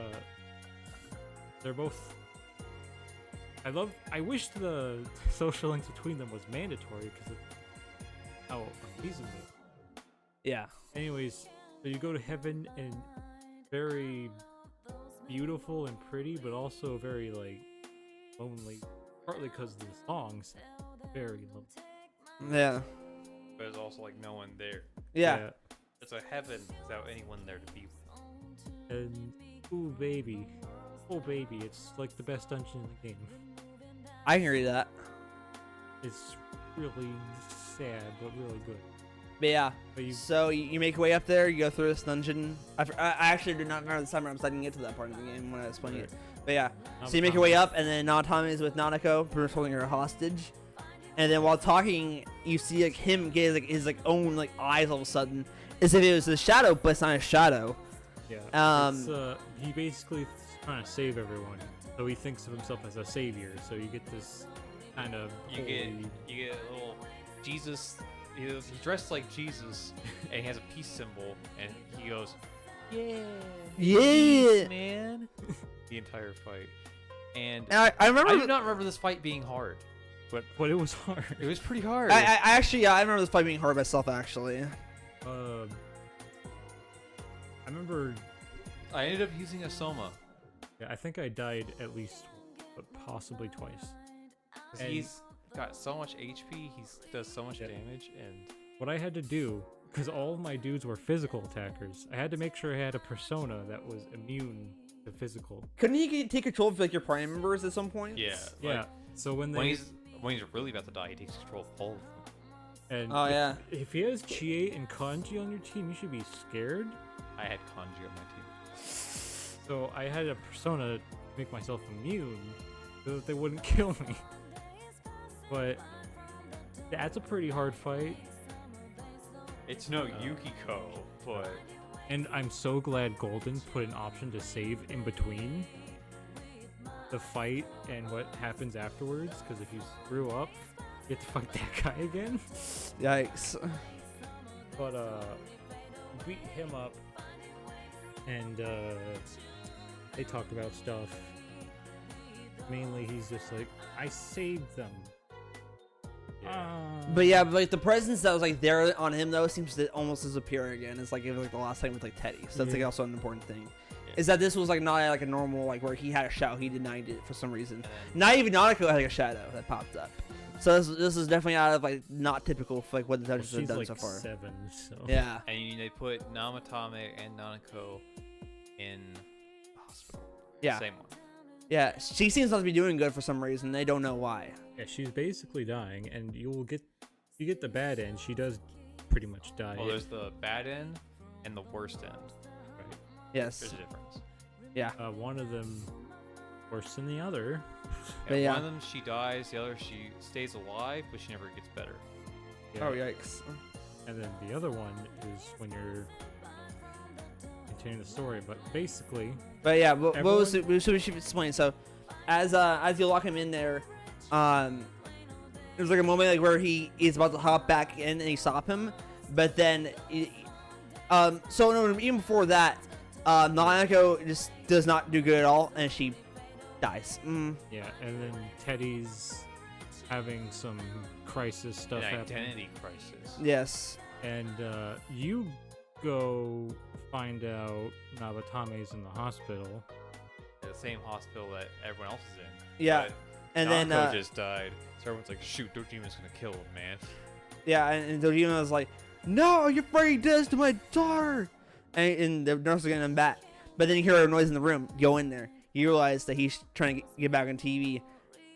they're both. I wish the social links between them was mandatory because of how amazing they are. Yeah. Anyways, so you go to heaven and very beautiful and pretty, but also very like lonely. Partly because of the songs, very lonely. Yeah. But there's also like no one there. Yeah. It's a heaven without anyone there to be with. And oh baby, it's like the best dungeon in the game. I can read that. It's really sad, but really good. But yeah. But you, So you make your way up there. You go through this dungeon. I actually did not remember the time I didn't get to that part of the game when I was playing it. But yeah. So you make your way up, and then Natami is with Nanako, pretty much holding her hostage. And then while talking, you see like him get his own like eyes all of a sudden, as if it was a shadow, but it's not a shadow. yeah. He basically is trying to save everyone, so he thinks of himself as a savior. So you get this kind of You get a little Jesus. He's dressed like Jesus, and he has a peace symbol, and he goes, "Yeah, Yeah. peace, man." The entire fight, and I remember. I do not remember this fight being hard, but it was hard. it was pretty hard. I actually I remember this fight being hard myself actually. I remember. I ended up using a Soma. Yeah, I think I died at least, but possibly twice. 'Cause And- he's got so much HP, he does so much Yeah. damage, and What I had to do, because all of my dudes were physical attackers, I had to make sure I had a persona that was immune to physical. Couldn't he take control of like your prime members at some point? yeah, Yeah. like, So when when they he's really about to die, he takes control of all of them. and Oh yeah. if he has Chie and Kanji on your team, you should be scared. I had Kanji on my team. So I had a persona to make myself immune so that they wouldn't kill me. But that's a pretty hard fight. It's no Yukiko, but And I'm so glad Golden put an option to save in between the fight and what happens afterwards, because if you screw up, you have to fight that guy again. Yikes. But beat him up, and they talked about stuff. Mainly, he's just like, I saved them. But yeah, but like the presence that was like there on him though seems to almost disappear again. It's like it was like the last time with like Teddy. So that's like Yeah. also an important thing. Yeah. Is that this was like not like a normal like where he had a shadow, he denied it for some reason. and then, Not even Nanako had like a shadow that popped up. So this is definitely out of like not typical for like what the dungeons have she's done like so far. 7, so Yeah. and they put Namatame and Nanako in the hospital. Yeah. Same one. Yeah. She seems not to be doing good for some reason. They don't know why. yeah, she's basically dying, and you get the bad end. She does pretty much die. Well, there's the bad end and the worst end. Right. Yes. There's a difference. Yeah. One of them worse than the other. But And yeah. one of them she dies, the other she stays alive, but she never gets better. Oh yikes. And then the other one is when you're continuing the story. But basically, But yeah, what was Everyone- it? So we should explain. So, as you lock him in there, there's like a moment like where he is about to hop back in and you stop him, but then, so no, even before that, Nanako just does not do good at all, and she dies. yeah, and then Teddy's having some crisis stuff An happen. identity crisis. Yes. And you go find out Nabatame's in the hospital. The same hospital that everyone else is in. Yeah. But And then, Nanako just died. So everyone's like, shoot, Dojima's gonna kill him, man. yeah, and Dojima was like, no, you're afraid he does to my daughter. And the nurse is getting him back. But then you hear a noise in the room. Go in there. You realize that he's trying to get back on TV.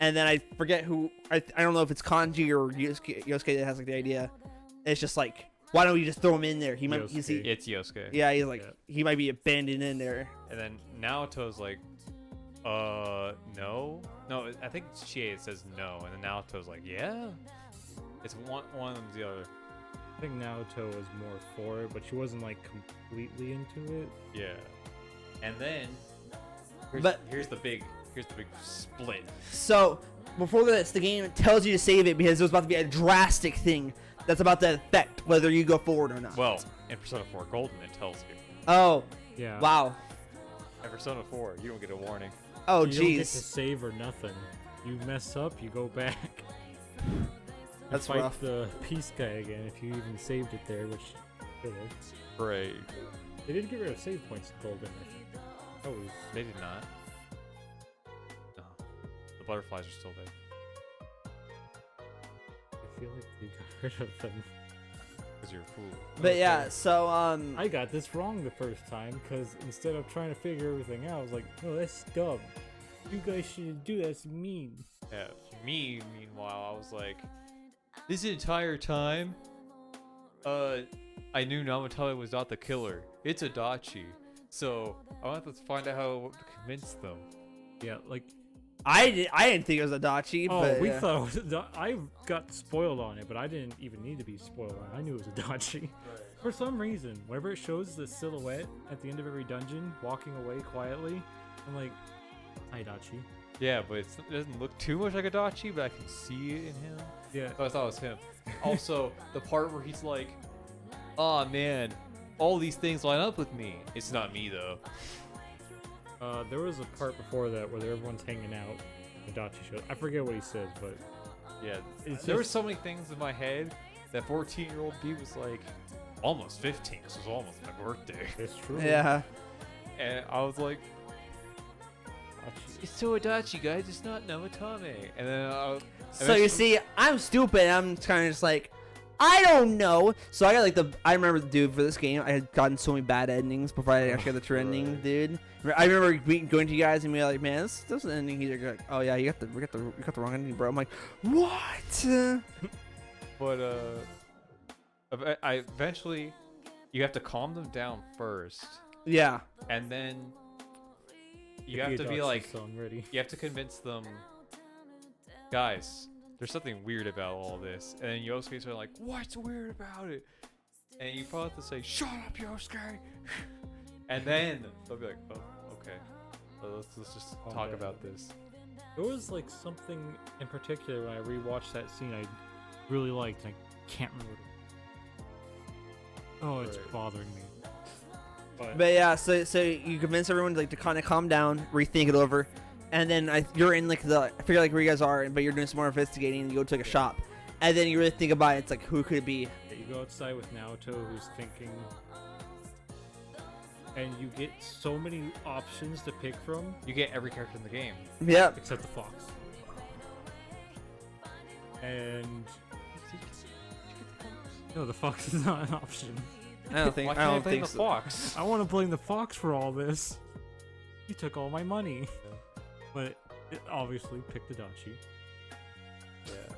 And then I forget who. I don't know if it's Kanji or Yosuke that has like the idea. It's just like, why don't we just throw him in there? He might. Yosuke. It's Yosuke. Yeah, he's like, he might be abandoned in there. And then Naoto's like, no. No, I think Chie says no, and then Naoto's like, yeah. It's one of them's the other. I think Naoto was more for it, but she wasn't like completely into it. Yeah. And then here's the big split. So before this, the game tells you to save it because there's about to be a drastic thing that's about to affect whether you go forward or not. Well, in Persona 4 Golden, it tells you. Oh. Yeah. Wow. In Persona 4, you don't get a warning. Oh, you don't get to jeez. save or nothing. You mess up, you go back. That's fight rough. the peace guy again if you even saved it there, which should have. Great. They did get rid of save points in Golden, I think. That was They did not. No. The butterflies are still there. I feel like they got rid of them. Because you're a fool. But Okay. yeah, so I got this wrong the first time because instead of trying to figure everything out, I was like, no, that's dumb. You guys shouldn't do that. That's mean. Yeah. Me, meanwhile, I was like, this entire time, I knew Namatame was not the killer. It's Adachi. So I wanted to find out how to convince them. Yeah, like, I didn't think it was Adachi. oh, but we yeah. thought it was I got spoiled on it, but I didn't even need to be spoiled on it. I knew it was Adachi. For some reason, whenever it shows the silhouette at the end of every dungeon, walking away quietly, I'm like, hi, Adachi. Yeah, but it doesn't look too much like Adachi, but I can see it in him. Yeah. So I thought it was him. Also, the part where he's like, "Oh man, all these things line up with me." It's not me though. There was a part before that where everyone's hanging out. Adachi shows. I forget what he says, but Yeah, It's there were just- so many things in my head that 14-year-old B was like, almost 15. This was almost my birthday, it's true. Yeah. and I was like, Adachi. "It's so Adachi, guys. It's not Namatame." And then So you see, I'm stupid. I'm kind of just like, I don't know. So I got like I remember, dude, for this game, I had gotten so many bad endings before I actually got the true ending, dude. I remember going to you guys and be like, man, this ending here. You're like, oh yeah, you got the wrong ending, bro. I'm like, what? But I eventually, you have to calm them down first, Yeah. and then you Get have the to be Adachi like, song ready. you have to convince them, guys, there's something weird about all this. And then Yosuke's are like, what's weird about it? And you probably have to say, shut up, Yosuke. And then they'll be like, oh, okay. So let's just Calm talk down. about this. There was like something in particular when I rewatched that scene I really liked. And I can't remember. Oh, it's Right. bothering me. But yeah, so you convince everyone to kind of calm down, rethink it over, and then you're in like I figure like where you guys are, but you're doing some more investigating. And you go to like a shop, and then you really think about it. It's like, who could it be? Yeah, you go outside with Naoto, who's thinking, and you get so many options to pick from, You get every character in the game. Yep. except the fox. And no, the fox is not an option. I don't think. Why I can't I don't blame think the so. fox? I want to blame the fox for all this. He took all my money. But it obviously picked Adachi.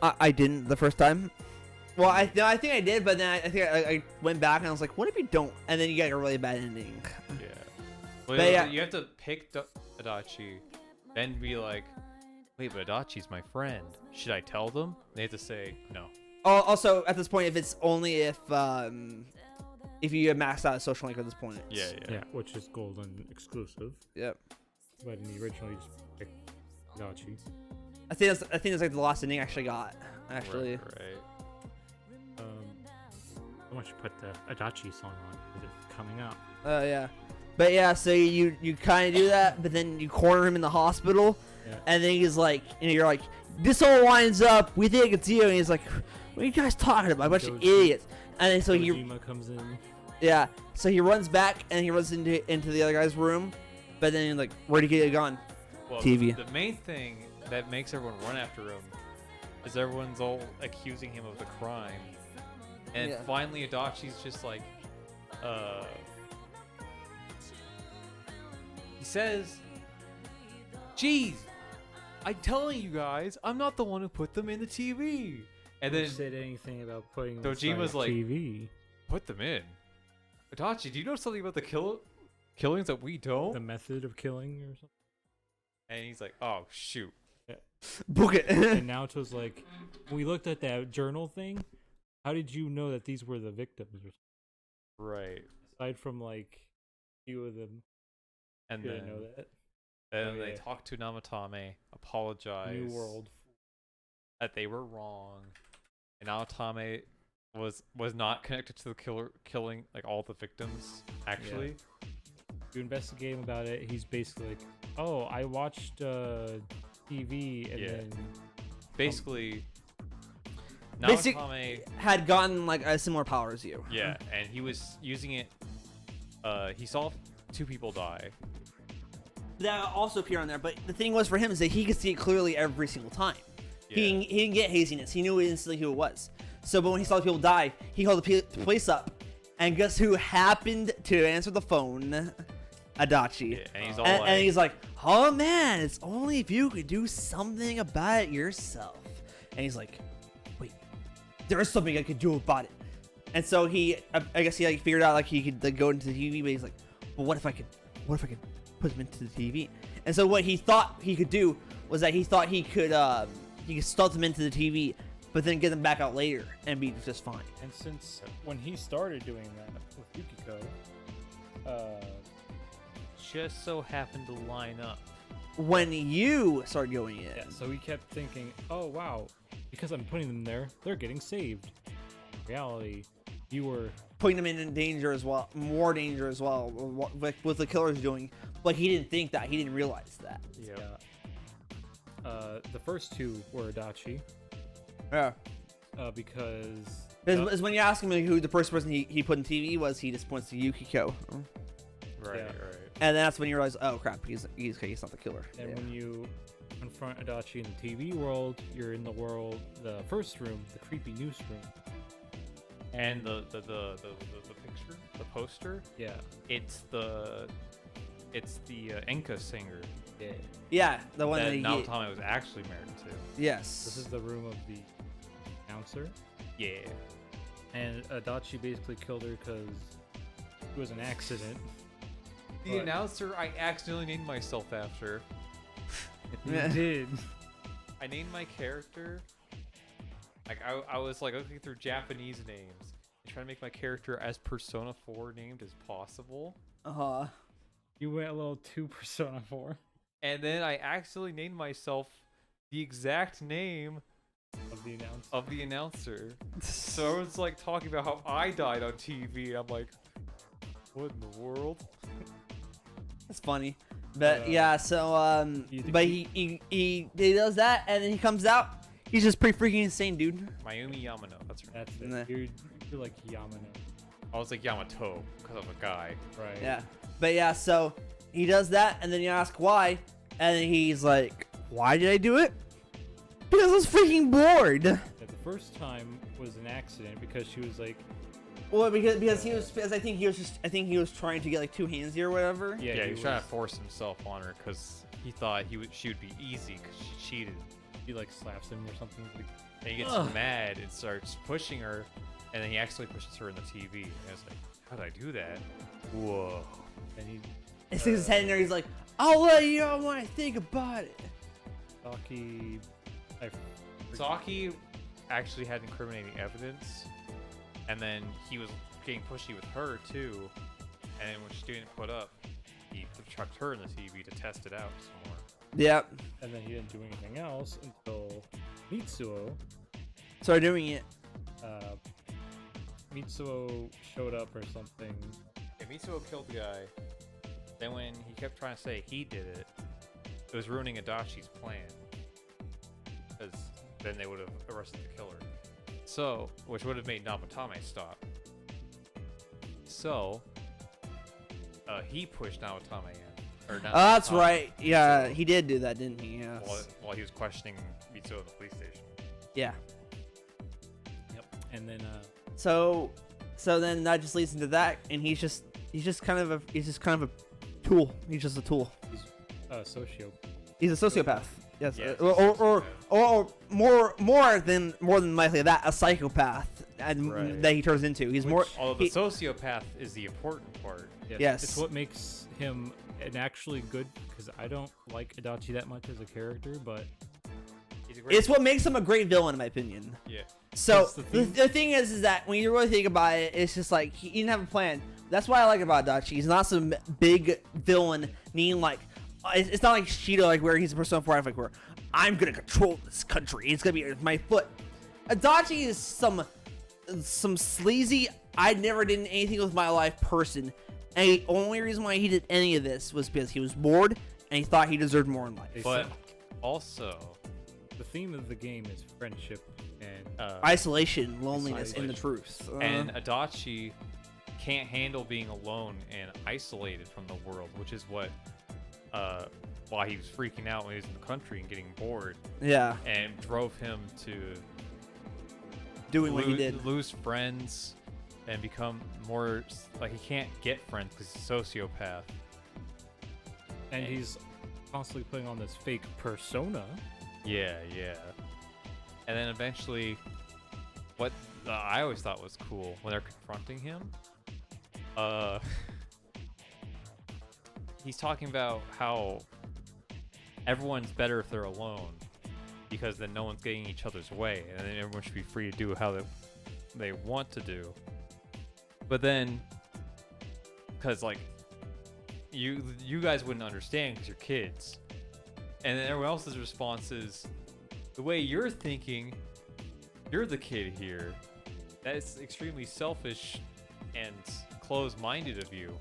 Yeah. I didn't the first time. Well, I think I did, but then I think I went back and I was like, what if you don't? And then you get a really bad ending. Yeah. Well, But yeah. you have to pick Adachi, then be like, wait, but Adachi's my friend. Should I tell them? They have to say no. Also, at this point, if it's only if you have maxed out a social link at this point. Yeah. Yeah, which is golden exclusive. Yep. But in the original, you just picked Adachi. I think that's like the last ending I actually got. Actually. Right. I want you to put the Adachi song on because it's coming out. Yeah. But yeah, so you kind of do that, but then you corner him in the hospital, Yeah. and then he's like, and you're like, this all lines up. We think it's you, and he's like, what are you guys talking about? A bunch of Goji- idiots. And then so he, Kojima comes in. yeah, so he runs back and he runs into the other guy's room, but then he's like, where'd he get a gun? Well, TV. The main thing that makes everyone run after him is everyone's all accusing him of the crime. And Yeah. finally, Adachi's just like, he says, "Geez, I'm telling you guys, I'm not the one who put them in the TV." And Who then said anything about putting Dojima's inside like, TV? "Put them in." Adachi, do you know something about the killings that we don't? The method of killing or something? And he's like, "Oh shoot." Book it. And Naoto's like, we looked at that journal thing. How did you know that these were the victims? Or something? Right. Aside from like a few of them, And didn't then, know that. then Oh, they yeah. talk to Namatame, apologize. New World. That they were wrong, and Naotame was not connected to the killing like all the victims actually. You investigate him about it. He's basically like, oh, I watched TV and Yeah. then Basically, Basic- Naotame, Had gotten like a similar power as you. yeah, and he was using it. He saw 2 people die. That also appeared on there, but the thing was for him is that he could see it clearly every single time. Yeah. He didn't get haziness. He knew instantly who it was. So, but when he saw the people die, he called the police up, and guess who happened to answer the phone? Adachi. Yeah, and he's all And, like, and he's like, "Oh man, it's only if you could do something about it yourself." And he's like, "Wait, there is something I could do about it." And so he, I guess he like figured out like he could like, go into the TV, but he's like, "Well, what if I could put him into the TV?" And so what he thought he could do was that he thought he could stuff them into the TV, but then get them back out later and be just fine. and since when he started doing that with Yukiko, just so happened to line up. When you started going in, yeah, so he kept thinking, oh wow, because I'm putting them there, they're getting saved. In reality, you were putting them in danger as well, more danger as well, with the killer's doing. But he didn't think that. He didn't realize that. Yeah. the first 2 were Adachi, Yeah. because Because when you ask him who the first person he put in TV was, he just points to Yukiko. Right. Yeah. Right. And that's when you realize, oh crap, he's not the killer. and Yeah. when you confront Adachi in the TV world, you're in the world, the first room, the creepy newsroom. And the picture, the poster, Yeah, it's the Enka singer Yeah, the one that that he. Naotame was actually married to. Yes. this is the room of the announcer, Yeah. and Adachi basically killed her because it was an accident. The But- announcer I accidentally named myself after. You Yeah. did. I named my character. Like I was like looking through Japanese names and trying to make my character as Persona 4 named as possible. You went a little too Persona 4 And then I accidentally named myself the exact name of the announcer. of the announcer. So everyone's like talking about how I died on TV. I'm like, what in the world? That's funny. But Uh, yeah, so you think but he does that, and then he comes out. He's just pretty freaking insane, dude. Mayumi Yamano. That's right. That's it. Nah. You're like Yamano, I was like Yamato because I'm a guy. right? Yeah. But yeah, so he does that, and then you ask why, and then he's like, "Why did I do it? Because I was freaking bored." Yeah, the first time was an accident because she was like, Well, because I think he was trying to get like 2 handsy or whatever. Yeah, he was trying to force himself on her because he thought she would be easy because she cheated. He like slaps him or something. Like, And he gets Ugh. mad and starts pushing her, and then he actually pushes her in the TV. And I was like, how did I do that? Whoa. and he He sticks his head in there. He's like, "I'll let you know when I think about it." Saki, Saki actually had incriminating evidence, and then he was getting pushy with her too. And then when she didn't put up, he chucked her in the TV to test it out some more. Yep. and then he didn't do anything else until Mitsuo. Started doing it. Mitsuo showed up or something. Yeah, Mitsuo killed the guy. Then when he kept trying to say he did it, it was ruining Adachi's plan. Because then they would have arrested the killer. So, which would have made Namatame stop. So, he pushed Namatame in. Or Oh, that's Namatame, right. Yeah, Mitsuo, he did do that, didn't he? Yeah. while he was questioning Mitsuo at the police station. Yeah. Yep. And then So then that just leads into that, and he's just kind of a tool. He's just a tool. He's a socio. He's a sociopath. Yes, Yes, or more than likely that, a psychopath, and Right. that he turns into. He's more. Although the sociopath is the important part. Yes. It's what makes him an actually good, because I don't like Adachi that much as a character, but He's a great. It's what makes him a great villain, in my opinion. Yeah. So That's the thing. the thing is that when you really think about it, it's just like he didn't have a plan. That's what I like about Adachi. He's not some big villain, meaning like it's not like Shido, like where he's a Persona 4, like where I'm gonna control this country. It's gonna be at my foot. Adachi is some sleazy, I never did anything with my life person, and the only reason why he did any of this was because he was bored and he thought he deserved more in life. But also, the theme of the game is friendship and Isolation, loneliness, and the Isolation. truth. and Adachi can't handle being alone and isolated from the world, which is what why he was freaking out when he was in the country and getting bored, Yeah, and drove him to doing what he did. lose friends and become more like he can't get friends because he's a sociopath. and he's constantly putting on this fake persona. Yeah. And then eventually, what I always thought was cool when they're confronting him, he's talking about how everyone's better if they're alone, because then no one's getting each other's way, and then everyone should be free to do how they want to do. But then, because like you guys wouldn't understand because you're kids, and then everyone else's response is, the way you're thinking, you're the kid here. That's extremely selfish and closed-minded of you.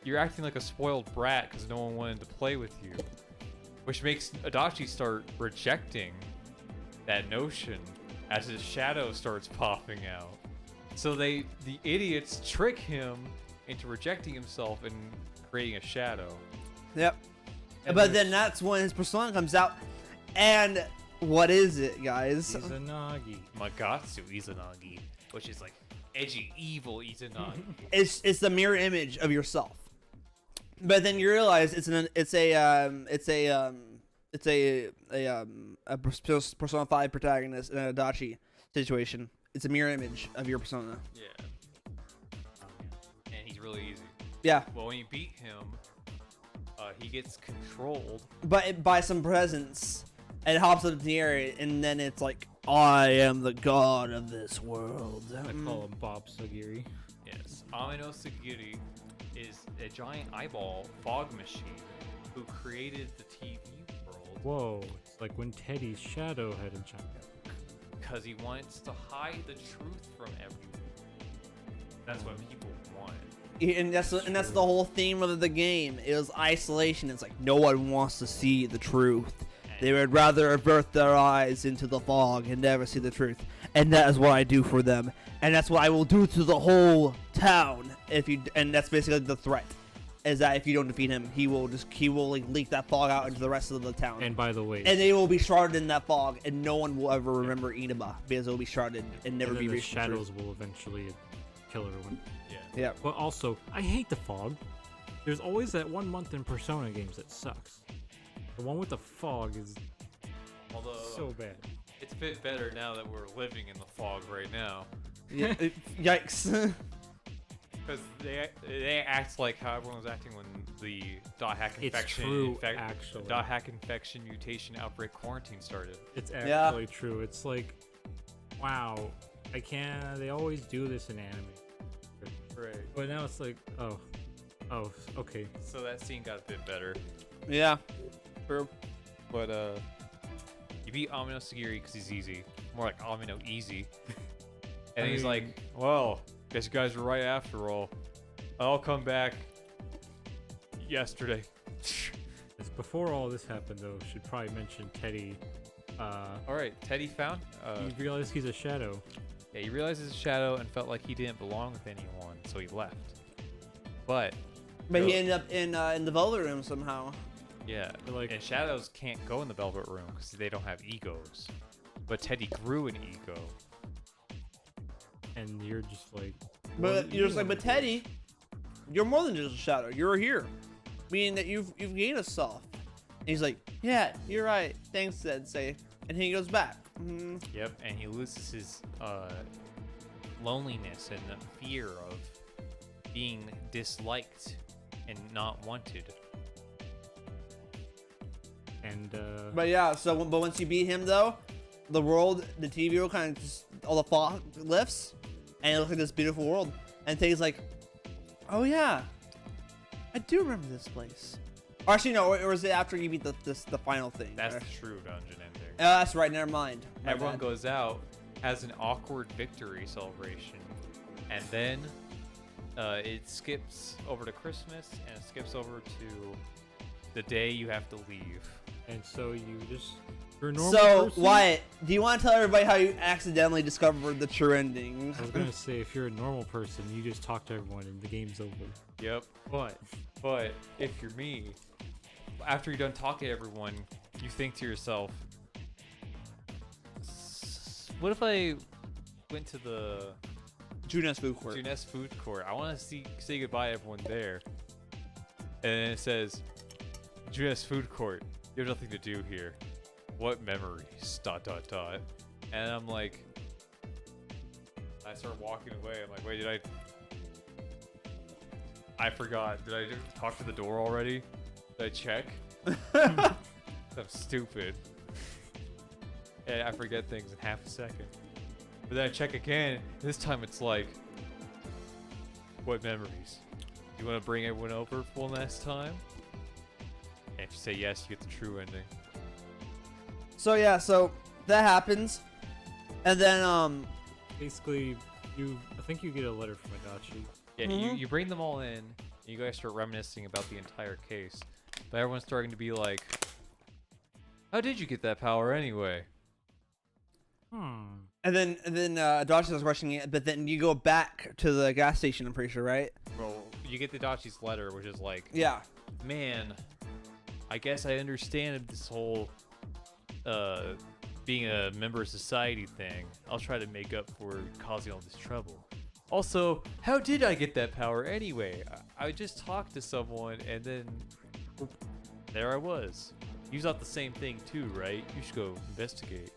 You're acting like a spoiled brat because no one wanted to play with you, which makes Adachi start rejecting that notion as his shadow starts popping out. So the idiots trick him into rejecting himself and creating a shadow. Yep. And But there's- then that's when his persona comes out, and what is it, guys? Izanagi. Magatsu Izanagi, which is like edgy, evil Izanagi. It's the mirror image of yourself. But then you realize it's a Persona 5 protagonist in an Adachi situation. It's a mirror image of your persona. Yeah. And he's really easy. Yeah, Well, when you beat him, he gets controlled. but by some presence, and it hops up in the air, and then it's like, I am the god of this world. I call him Bob Sagiri. Yes. Amino Sagiri is a giant eyeball fog machine who created the TV world Whoa, it's like when Teddy's shadow had a giant. because he wants to hide the truth from everyone. That's what people want. And that's the whole theme of the game. It was isolation. It's like no one wants to see the truth. They would rather avert their eyes into the fog and never see the truth. And that is what I do for them. And that's what I will do to the whole town. And that's basically the threat. Is that if you don't defeat him, he will like leak that fog out into the rest of the town. And by the way, And they will be shrouded in that fog, and no one will ever remember Inaba because it will be shrouded and never and be then the reached. the truth. shadows will eventually kill everyone. Yeah. Yeah. But also, I hate the fog. There's always that 1 month in Persona games that sucks. The one with the fog is Although so bad. it's a bit better now that we're living in the fog right now, Yeah. Yikes. because they act like how everyone was acting when the dot hack It's infection true, actually. dot hack infection mutation outbreak quarantine started. It's Yeah. actually true. It's like, wow, I can't. They always do this in anime. Right. But now it's like, oh, okay. So that scene got a bit better. Yeah. True. But you beat Amino Sagiri because he's easy. More like Amino easy. And I he's mean- like, well, guess you guys were right after all. I'll come back yesterday. It's before all this happened, though. Should probably mention Teddy. Alright, Teddy found. You realize he's a shadow. Yeah, he realized his shadow and felt like he didn't belong with anyone, so he left. But But he ended up in the Velvet Room somehow. yeah, But, like- and shadows can't go in the Velvet Room because they don't have egos. But Teddy grew an ego. and you're just like. But what do you're you just like, wanna but do? Teddy, you're more than just a shadow. You're here, meaning that you've gained a self. And he's like, yeah, you're right. Thanks, Sensei. And he goes back. Yep, and he loses his loneliness and the fear of being disliked and not wanted. And But yeah, but once you beat him though, the TV world kind of just all the fog lifts, and it looks like this beautiful world. And Teddy's like, oh yeah, I do remember this place. Or actually no, or is it after you beat the final thing? That's Or- the true dungeon ending. Oh, that's right. Never mind. My Everyone bad. goes out, has an awkward victory celebration, and then it skips over to Christmas and it skips over to the day you have to leave. and so you're a normal So person? Wyatt, do you want to tell everybody how you accidentally discovered the true ending? I was gonna say, if you're a normal person, you just talk to everyone and the game's over. Yep. But if you're me, after you're done talking to everyone, you think to yourself, what if I went to the Junes Food Court. Junes food court? I want to say goodbye to everyone there. And then it says, Junes food court, you have nothing to do here. What memories? ... And I'm like, I start walking away. I'm like, wait, I forgot. Did I talk to the door already? Did I check? I'm stupid. And I forget things in half a second. But then I check again. This time it's like, what memories? You want to bring everyone over for one last time? And if you say yes, you get the true ending. So yeah, so that happens, and then Basically, I think you get a letter from Adachi. Yeah, Mhm. you bring them all in, and you guys start reminiscing about the entire case. But everyone's starting to be like, how did you get that power anyway? and then Adachi was rushing it, but then you go back to the gas station. I'm pretty sure, right? Well, you get the Dachi's letter, which is like, Yeah. man, I guess I understand this whole being a member of society thing. I'll try to make up for causing all this trouble. Also, how did I get that power anyway? I just talked to someone and then there I was. You thought the same thing too, right? You should go investigate.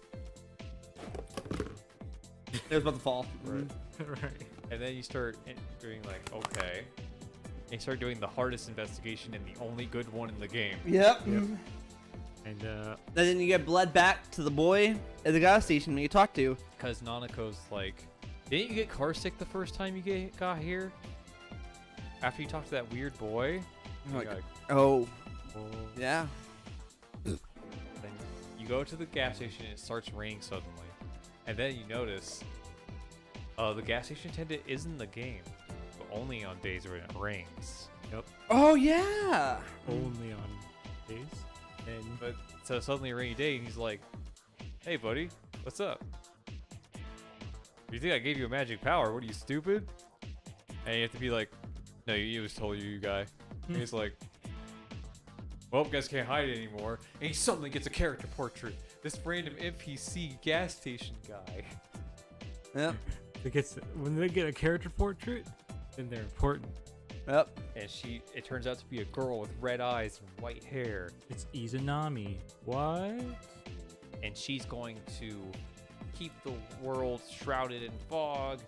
It was about to fall. Right. Right. And then you start doing like, okay. And you start doing the hardest investigation and the only good one in the game. Yep. Yep. And And then you get bled back to the boy at the gas station that you talked to. Because Nanako's like, didn't you get car sick the first time you got here? After you talked to that weird boy? I'm like, You're like, oh, well, yeah. then you go to the gas station and it starts raining suddenly. And then you notice the gas station attendant is in the game, but only on days when it rains. yep. Oh yeah. Only on days. And But so suddenly a rainy day and he's like, hey buddy, what's up? You think I gave you a magic power? What are you, stupid? And you have to be like, no, it was told you guy. And he's like, well, guys can't hide it anymore. And he suddenly gets a character portrait. This random NPC gas station guy. Yep. when they get a character portrait, then they're important. Yep. And it turns out to be a girl with red eyes and white hair. It's Izanami. What? And she's going to keep the world shrouded in fog.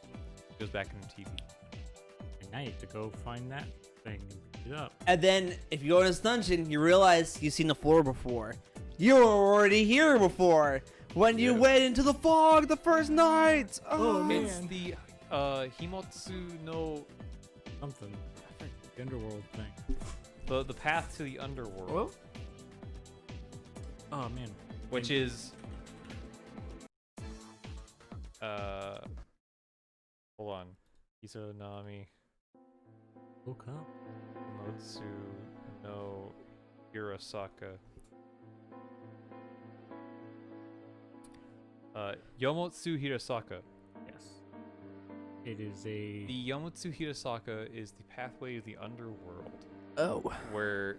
Goes back into TV. And now you have to go find that thing and pick it up. And then if you go in this dungeon, you realize you've seen the floor before. You were already here before when you Yeah. went into the fog the first night. Oh, man. It's the Himotsu no Something. The underworld thing. the path to the underworld, Oh man. which is hold on, Izanami Look up. Himotsu no Hirosaka. Yomotsu Hirosaka. Yes. It is a. The Yomotsu Hirosaka is the pathway to the underworld Oh. where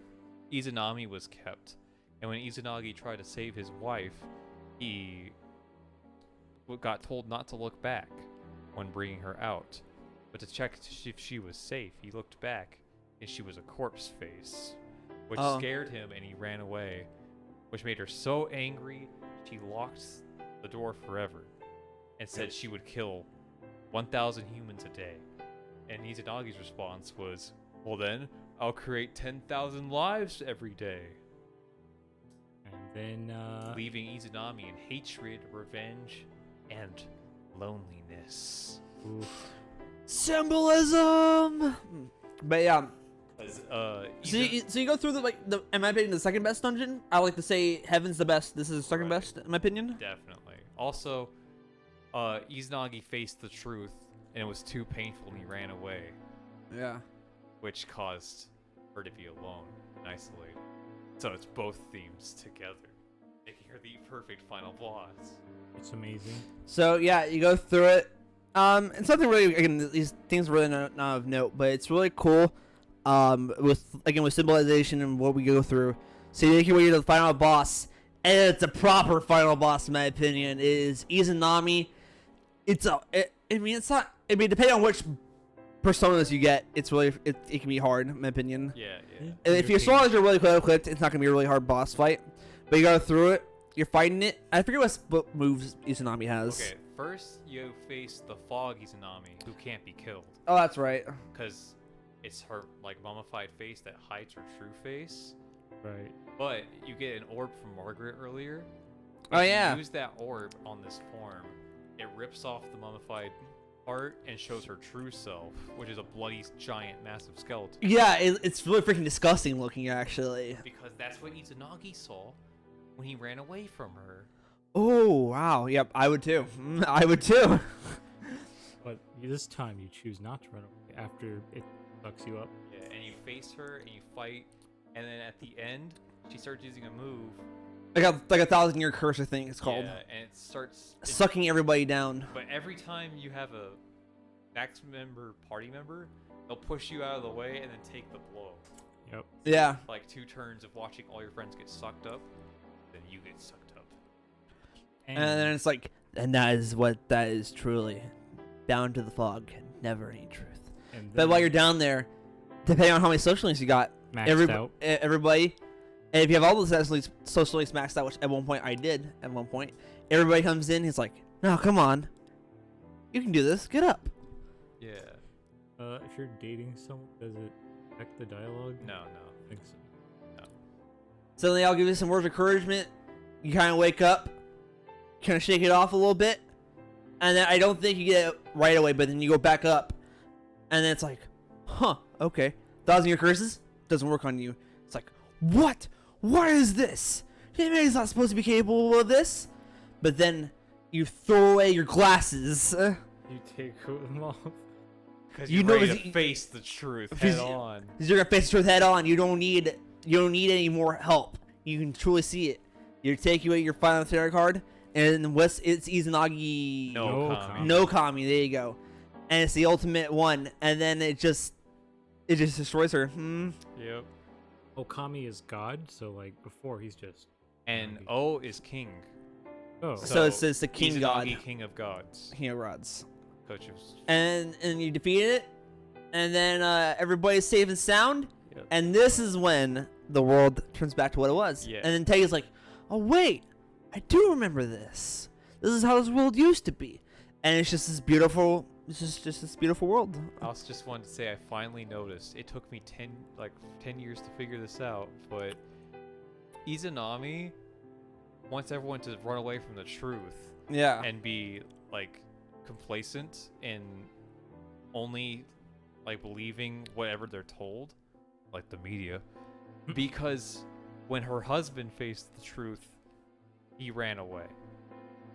Izanami was kept. And when Izanagi tried to save his wife, he got told not to look back. when bringing her out. But to check if she was safe, he looked back, and she was a corpse face, which scared him, and he ran away, which made her so angry, she locked the door forever, and said she would kill 1,000 humans a day. And Izanagi's response was, well then, I'll create 10,000 lives every day. And then, leaving Izanami in hatred, revenge, and loneliness. oof. Symbolism. But yeah. So So you go through the in my opinion, the second best dungeon. I like to say Heaven's the best. This is the second best in my opinion. Definitely. Also, Izanagi faced the truth, and it was too painful, and he ran away, Yeah. which caused her to be alone and isolated. So it's both themes together, making her the perfect final boss. It's amazing. So yeah, you go through it. It's nothing really. Again, these things are really not of note, but it's really cool. With symbolization and what we go through. So you make your way to the final boss, and it's a proper final boss in my opinion. It is Izanami. Depending on which personas you get, it can be hard in my opinion. Yeah. And if your swords are really well equipped, it's not gonna be a really hard boss fight. But you go through it. You're fighting it. I forget what moves Izanami has. Okay, first you face the fog Izanami, who can't be killed, Oh, that's right. because it's her like mummified face that hides her true face. Right. But you get an orb from Margaret earlier. Oh, If yeah. You use that orb on this form. It rips off the mummified part and shows her true self, which is a bloody, giant, massive skeleton. Yeah, it's really freaking disgusting looking, actually. Because that's what Izanagi saw when he ran away from her. Oh, wow. Yep, I would too. I would too. But this time you choose not to run away after it fucks you up. Yeah, and you face her and you fight, and then at the end, she starts using a move. Like a 1,000-year curse, I think it's called. Yeah, and it starts Sucking everybody down. But every time you have a max member party member, they'll push you out of the way and then take the blow. Yep. Yeah. Like 2 turns of watching all your friends get sucked up, then you get sucked up. And then it's like, and that is truly down to the fog, never any truth. And But while you're down there, depending on how many social links you got, maxed out. everybody, and if you have all those social links maxed out, which at one point I did, at one point, everybody comes in, he's like, no, come on. You can do this, get up. Yeah. If you're dating someone, does it affect the dialogue? No. I think so. So then they all give you some words of encouragement. You kind of wake up, kind of shake it off a little bit, and then I don't think you get it right away, but then you go back up, and then it's like, huh, okay. 1,000-year curses doesn't work on you. It's like, what? What is this? He's not supposed to be capable of this. But then you throw away your glasses. You take them off. Because You you're know ready it's- to face the truth Because- head on. You're gonna face the truth head on. You don't need any more help. You can truly see it. You take away your final tarot card, and it's Izanagi. No Kami. No Kami. There you go. And it's the ultimate one. And then it just destroys her. Yep. Okami is God, so like before he's just. And Izanagi. O is king. Oh. So it's the king god. Izanagi, king of gods. King of rods. Coaches. And you defeat it, and then everybody's safe and sound. Yep. And this is when the world turns back to what it was. Yeah. And then Tega's like, oh wait, I do remember this. This is how this world used to be. And it's just this beautiful, just this beautiful world. I also just wanted to say I finally noticed. It took me 10 years to figure this out, but Izanami wants everyone to run away from the truth Yeah. and be like complacent and only like believing whatever they're told, like the media, because when her husband faced the truth, he ran away,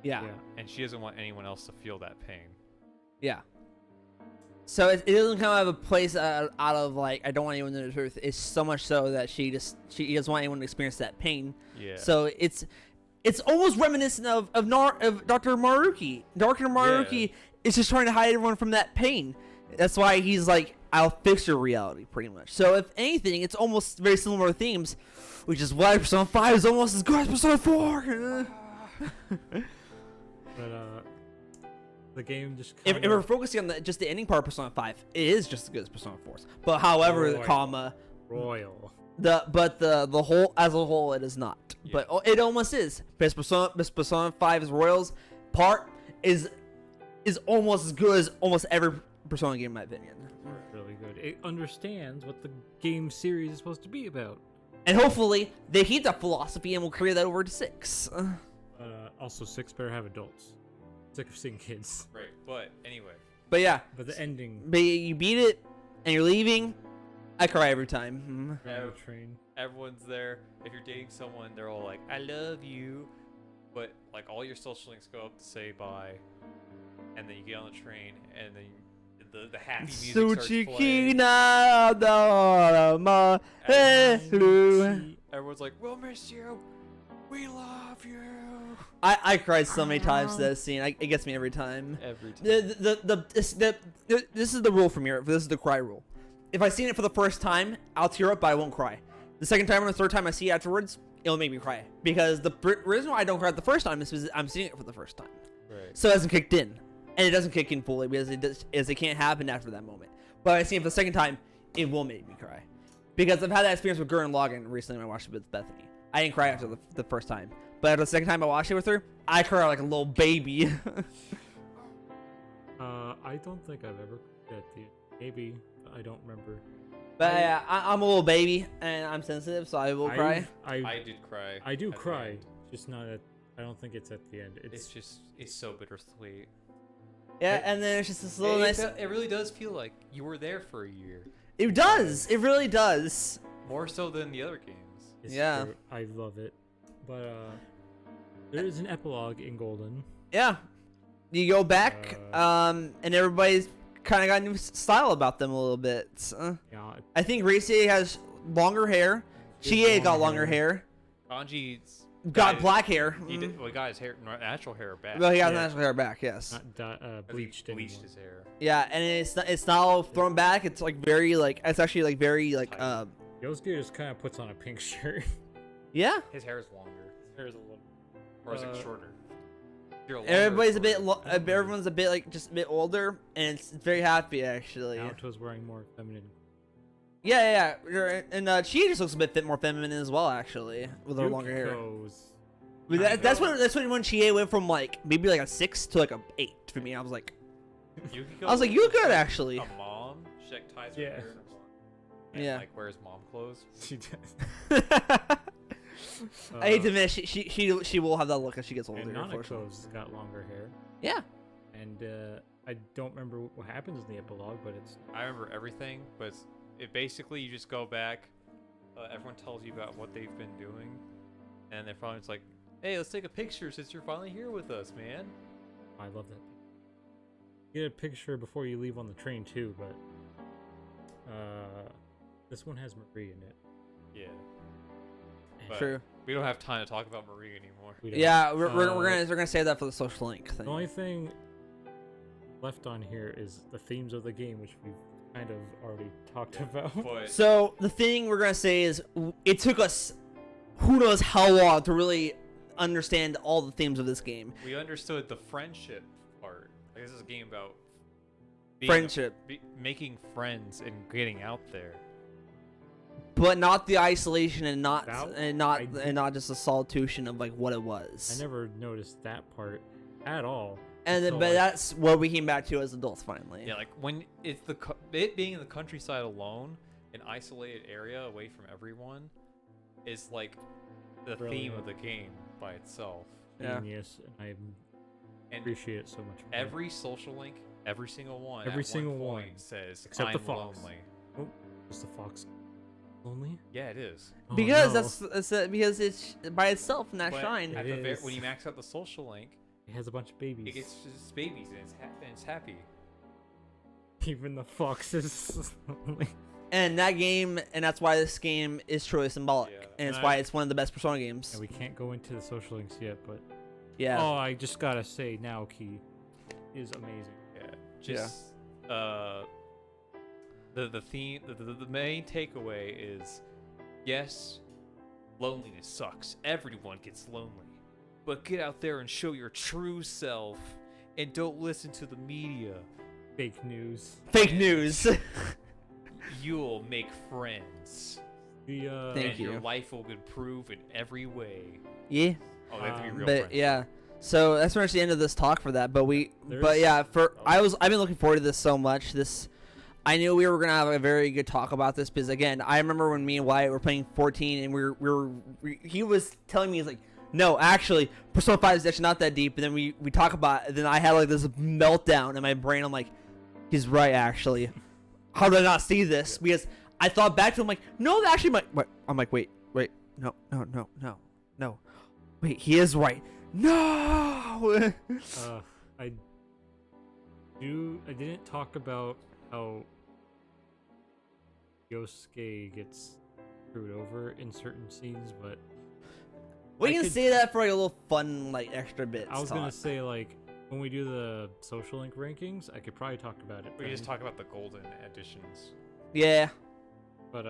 Yeah. and she doesn't want anyone else to feel that pain. Yeah. So it doesn't come out of a place out of like, I don't want anyone to know the truth. It's so much so that she doesn't want anyone to experience that pain. Yeah. So it's almost reminiscent of Dr. Maruki. Dr. Maruki is just trying to hide everyone from that pain. That's why he's like, I'll fix your reality, pretty much. So if anything, it's almost very similar themes, which is why Persona 5 is almost as good as Persona 4. But The game just If, kind if we're of focusing on just the ending part of Persona 5, it is just as good as Persona 4. But however, Royal. comma, royal. the whole as a whole, it is not. Yeah. But it almost is. Because Persona 5's Royals part is almost as good as almost every Persona game, in my opinion. Really good. It understands what the game series is supposed to be about. And hopefully, they heed that philosophy and will carry that over to 6. Also, 6 better have adults. Sick of seeing kids. Right. But anyway, But yeah, But the ending. but you beat it, and you're leaving. I cry every time. On the train. everyone's there. If you're dating someone, they're all like, "I love you," but like all your social links go up to say bye, and then you get on the train, and then the happy music starts playing. Tsuchikina dorama hello. Everyone's like, "We'll miss you. We love you." I cried so many times to that scene. It gets me every time. Every time. This is the rule from here. This is the cry rule. If I seen it for the first time, I'll tear up, but I won't cry. The second time or the third time I see it afterwards, it'll make me cry. Because the reason why I don't cry the first time is because I'm seeing it for the first time. Right. So it hasn't kicked in. And it doesn't kick in fully because it can't happen after that moment. But I see it for the second time, it will make me cry. Because I've had that experience with Gurren Lagann recently when I watched it with Bethany. I didn't cry after the first time. But after the second time I watched it with her, I cried like a little baby. I don't think I've ever cried at the maybe I don't remember. But yeah, I'm a little baby and I'm sensitive, so I will cry. I did cry. I do at the cry, end. just not at. I don't think it's at the end. It's so bittersweet. Yeah, and then it's just this little nice. It really does feel like you were there for a year, It does. It really does. more so than the other games. It's Yeah. true. I love it. But there is an epilogue in Golden. Yeah. You go back, and everybody's kind of got a new style about them a little bit. Yeah, I think Risie has longer hair. Chie got longer hair. Kanji's Got black hair. He did. Well, he got his hair, natural hair back. Well, he got Yeah. natural hair back. Yes. not bleached anymore. bleached his hair. Yeah, and it's not all thrown back. It's like very like it's actually like very like Yosuke just kind of puts on a pink shirt. yeah. His hair is longer, His hair is a little. or is it Uh, shorter? You're longer Everybody's or a bit shorter? everyone's a bit like just a bit older, and it's very happy actually. Naoto's wearing more feminine. Yeah. And Chie just looks a bit more feminine as well actually with her longer hair. Yukiko's- But that's when Chie went from like maybe like a 6 to like a 8 for me. I was like, Yukiko I was like, you good actually. A mom. She like ties her Yeah. hair in a bun. And, Yeah. like wears mom clothes. She does. I hate to admit, she will have that look as she gets older. And Unfortunately. Nanako's got longer hair. Yeah. And I don't remember what happens in the epilogue, but it's I remember everything, but it basically you just go back. Everyone tells you about what they've been doing, and they're finally just like, "Hey, let's take a picture since you're finally here with us, man." I love that. Get a picture before you leave on the train too, but this one has Marie in it. Yeah. And But True. we don't have time to talk about Marie anymore. we don't- Yeah, we're Uh, gonna save that for the social link thing. The only thing left on here is the themes of the game, which we've kind of already talked about. But So the thing we're gonna say is it took us who knows how long to really understand all the themes of this game. we understood the friendship part. Like, this is a game about Friendship, making friends and getting out there. but not the isolation and not just the solitution of like what it I was. never noticed that part at all. And then, until, but like, that's what we came back to as adults finally. Yeah, like when it's it being in the countryside alone, an isolated area away from everyone, is like the theme of the game by itself. Yeah. genius, and I And appreciate it so much. more. every social link, every single one, Every at single one point one, says, except "I'm the fox." lonely." Oh, is the fox lonely? Yeah, it is. Oh, Because no. because it's by itself in that But shrine. at It the is. when you max out the social link, It has a bunch of babies. it gets just babies and it's happy. Even the fox is lonely. And that game, and that's why this game is truly symbolic, Yeah. and it's And why I- it's one of the best Persona games. And we can't go into the social links yet, but Yeah. oh, I just gotta say, Naoki is amazing. Yeah, just the theme, the main takeaway is, yes, loneliness sucks. Everyone gets lonely, but get out there and show your true self and don't listen to the media. Fake news. Fake news. You'll make friends. The Thank and you. your life will improve in every way. Yeah. Oh, they have to be real But friends. yeah. So that's pretty much the end of this talk for that. But There's- yeah, Oh. I've been looking forward to this so much. I knew we were gonna have a very good talk about this because again, I remember when me and Wyatt were playing 14 and he was telling me, he's like, no, actually, Persona 5 is actually not that deep. And then we talk about it, and then I had like this meltdown in my brain. I'm like, he's right, actually. How did I not see this? Because I thought back to him like, no, actually, I'm like, wait, no. Wait, he is right. No. I didn't talk about how Yosuke gets screwed over in certain scenes, but We I can could- say that for like a little fun, like extra bits. I was talk. gonna say, like, when we do the social link rankings, I could probably talk about it. We can just then, talk about the golden editions. Yeah. but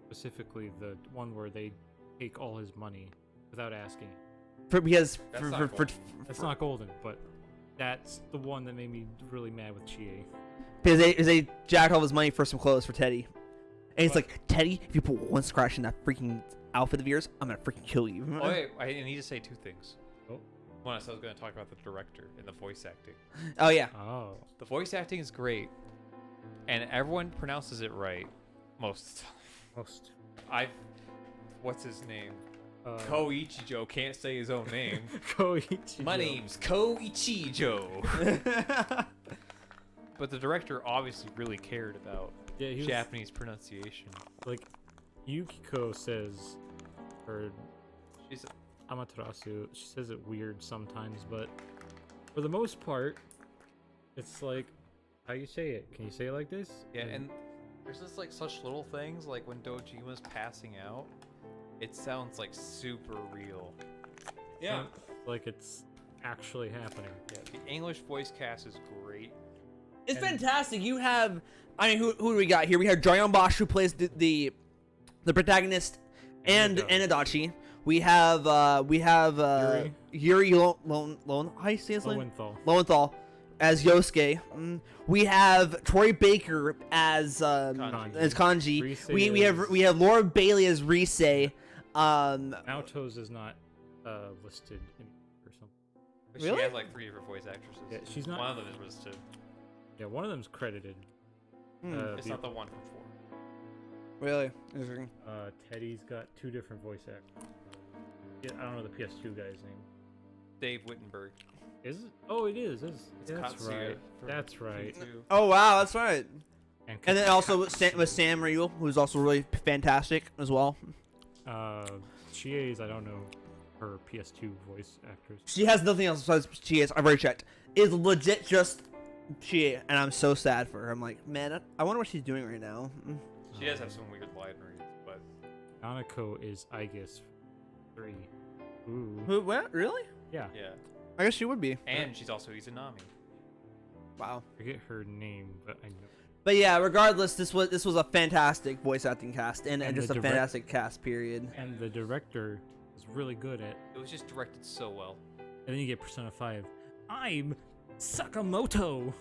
specifically the one where they take all his money without asking. Because That's not golden. That's not golden, but that's the one that made me really mad with Chie. because they jacked all his money for some clothes for Teddy, and he's What? like, Teddy, if you put one scratch in that freaking outfit of yours, I'm gonna freaking kill you. Oh, wait, I need to say two things. Oh. One, I was going to talk about the director and the voice acting. Oh yeah. Oh. The voice acting is great, and everyone pronounces it right most of the time. Most. What's his name? Koichijo. Koichijo can't say his own name. Koichijo. My name's Koichijo. But the director obviously really cared about Yeah, he was, Japanese pronunciation. like, Yukiko says, or She's Amaterasu, she says it weird sometimes, but for the most part, it's like, how you say it? Can you say it like this? yeah, and there's just like such little things, like when Dojima's passing out, it sounds like super real. like it's actually happening. Yeah, the English voice cast is great. It's And- fantastic. You have, I mean, who do we got here? We have Jorion Bosch, who plays the protagonist, and Adachi. We have Yuri Lone. How you say his name? Lowenthal. Lowenthal as Yosuke. We have Troy Baker as Kanji. Rise We have Laura Bailey as Rise. Naoto's is not listed in or something. But Really? She has like 3 different voice actresses. Yeah, she's not. One of them is listed. Yeah, one of them's credited. It's the- not the one from 4. Really? Teddy's got 2 different voice actors. Yeah, I don't know the PS2 guy's name. Dave Wittenberg. Is it? Oh, it is. It's That's Katsuya right. for That's right. P2. Oh wow, that's right. And And then also with Sam Ryu, who's also really fantastic as well. Chie's, I don't know her PS2 voice actors. She has nothing else besides she is. I've already checked. Is legit just she, and I'm so sad for her. I'm like, man, I wonder what she's doing right now. She does have some weird line reads, but Nanako is Aegis 3. Ooh. Who? What? Really? Yeah. yeah. I guess she would be. And she's also Izanami. Wow. I forget her name, but I know. But yeah, regardless, this was a fantastic voice acting cast and And just the a fantastic cast. Period. And the director is really good at. It was just directed so well. And then you get Persona 5. I'm Sakamoto.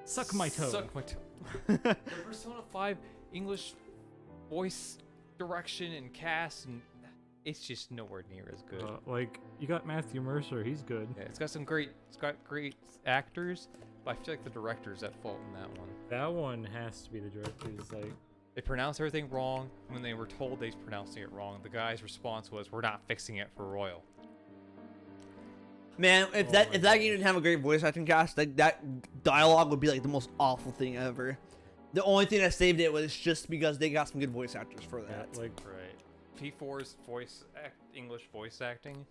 Suck my toe. Suck my toe. The Persona 5 English voice direction and cast, and it's just nowhere near as good. Like, you got Matthew Mercer. He's good. Yeah, it's got great actors, but I feel like the director's at fault in that one. That one has to be the director's, like. They pronounced everything wrong. When they were told they were pronouncing it wrong, the guy's response was, "We're not fixing it for Royal." Man, if Oh that my if that game didn't have a great voice acting cast, that dialogue would be like the most awful thing ever. The only thing that saved it was just because they got some good voice actors for that. Like, Right. P4's English voice acting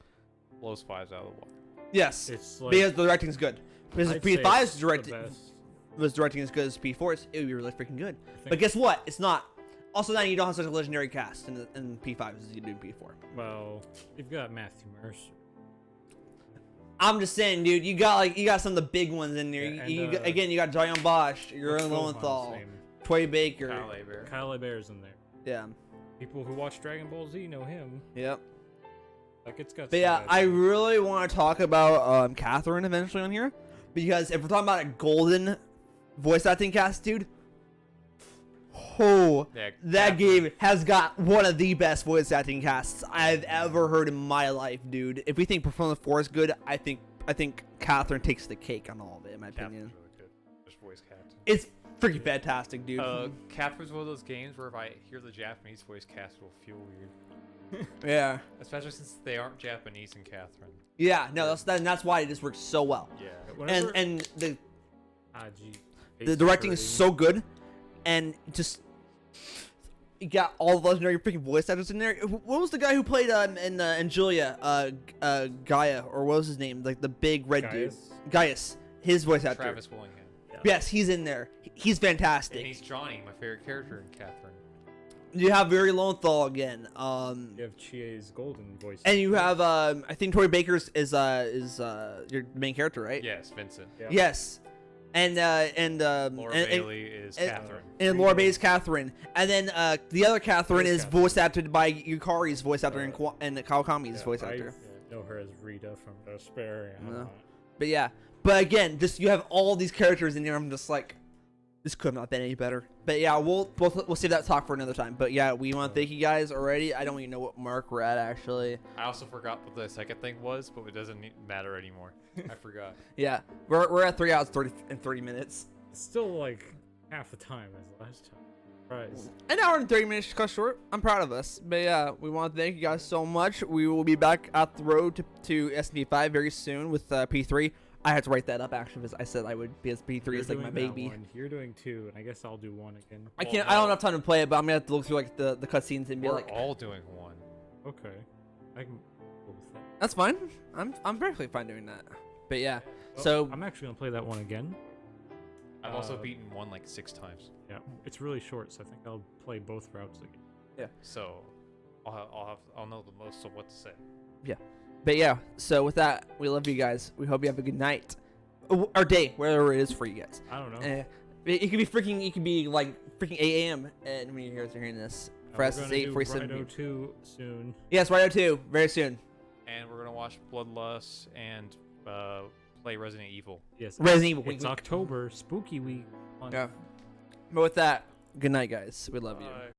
blows 5s out of the water. Yes, it's like. because the directing's good. Because if I'd say P5's it's the directing best. was directing as good as P4's, it would be really freaking good. I But think- guess what? It's not. Also, now you don't have such a legendary cast in P5 as you do in P4. Well, you've got Matthew Mercer. I'm just saying, dude. You got some of the big ones in there. Yeah, you and, got, again, you got Jorion Bosch, Jurgen What's Gohan's Lowenthal, name? Troy Baker. Kyle Hebert's in there. Yeah. People who watch Dragon Ball Z know him. Yep. Like, it's got. But some yeah, guys I in it. really want to talk about Catherine eventually on here Because if we're talking about a golden voice acting cast, dude, oh, Yeah, that Catherine. game has got one of the best voice acting casts I've ever heard in my life, dude. If we think Persona 4 is good, I think Catherine takes the cake on all of it, in my opinion. Catherine's really good. Just voice cast. It's freaking fantastic, dude. Catherine's one of those games where if I hear the Japanese voice cast, it'll feel weird. Yeah. Especially since they aren't Japanese in Catherine. Yeah, no, that's why it just works so well. Yeah. And the Aji, directing is so good, and just you got all the legendary freaking voice actors in there. What was the guy who played in Julia, Gaia, or what was his name? Like the big red dude, Gaius. His voice actor. Travis Willingham. Yeah. Yes, he's in there. He's fantastic. And he's Johnny, my favorite character in Catherine. You have Very Lowenthal again. You have Chie's golden voice. And you have I think Tori Baker's is your main character, right? Yes, Vincent. Yeah. Yes. And Laura Bailey is Catherine. And Laura Bailey's Catherine. And then the other Catherine Who's is Catherine? voice acted by Yukari's voice actor and Kawakami's voice actor. I know her as Rita from Despair. No. But yeah. But again, just you have all these characters in here. I'm just like, this could have not been any better. But yeah, we'll save that talk for another time. But yeah, we want to thank you guys already. I don't even know what mark we're at actually. I also forgot what the second thing was, but it doesn't matter anymore. I forgot. Yeah, we're at 3 hours 30 minutes. It's still like half the time as last time. Surprise. An hour and 30 minutes cut short. I'm proud of us. But yeah, we want to thank you guys so much. We will be back at the road to SMT 5 very soon with P3. I had to write that up actually because I said I would because P3 is like my baby. You're doing 2, and I guess I'll do 1 again. I can't. I don't have time to play it, but I'm gonna have to look through like the cutscenes and be We're like, all doing one. Okay. I can go with that. that's fine. I'm perfectly fine doing that. But yeah, Oh, so I'm actually gonna play that 1 again. I've also Uh, beaten one like 6 times. Yeah, it's really short, so I think I'll play both routes again. So I'll know the most of what to say. but yeah. So with that, we love you guys. We hope you have a good night or day, wherever it is for you guys. I don't know. It could be freaking. It could be like freaking 8 a.m. and when you guys are hearing this. For us, it's 8:47. Rhino 2 soon. Yes, Rhino 2 very soon. And we're gonna watch Bloodlust and play Resident Evil. Yes. Resident Evil. It's October, spooky week. Yeah. But with that, good night, guys. We love you. Bye.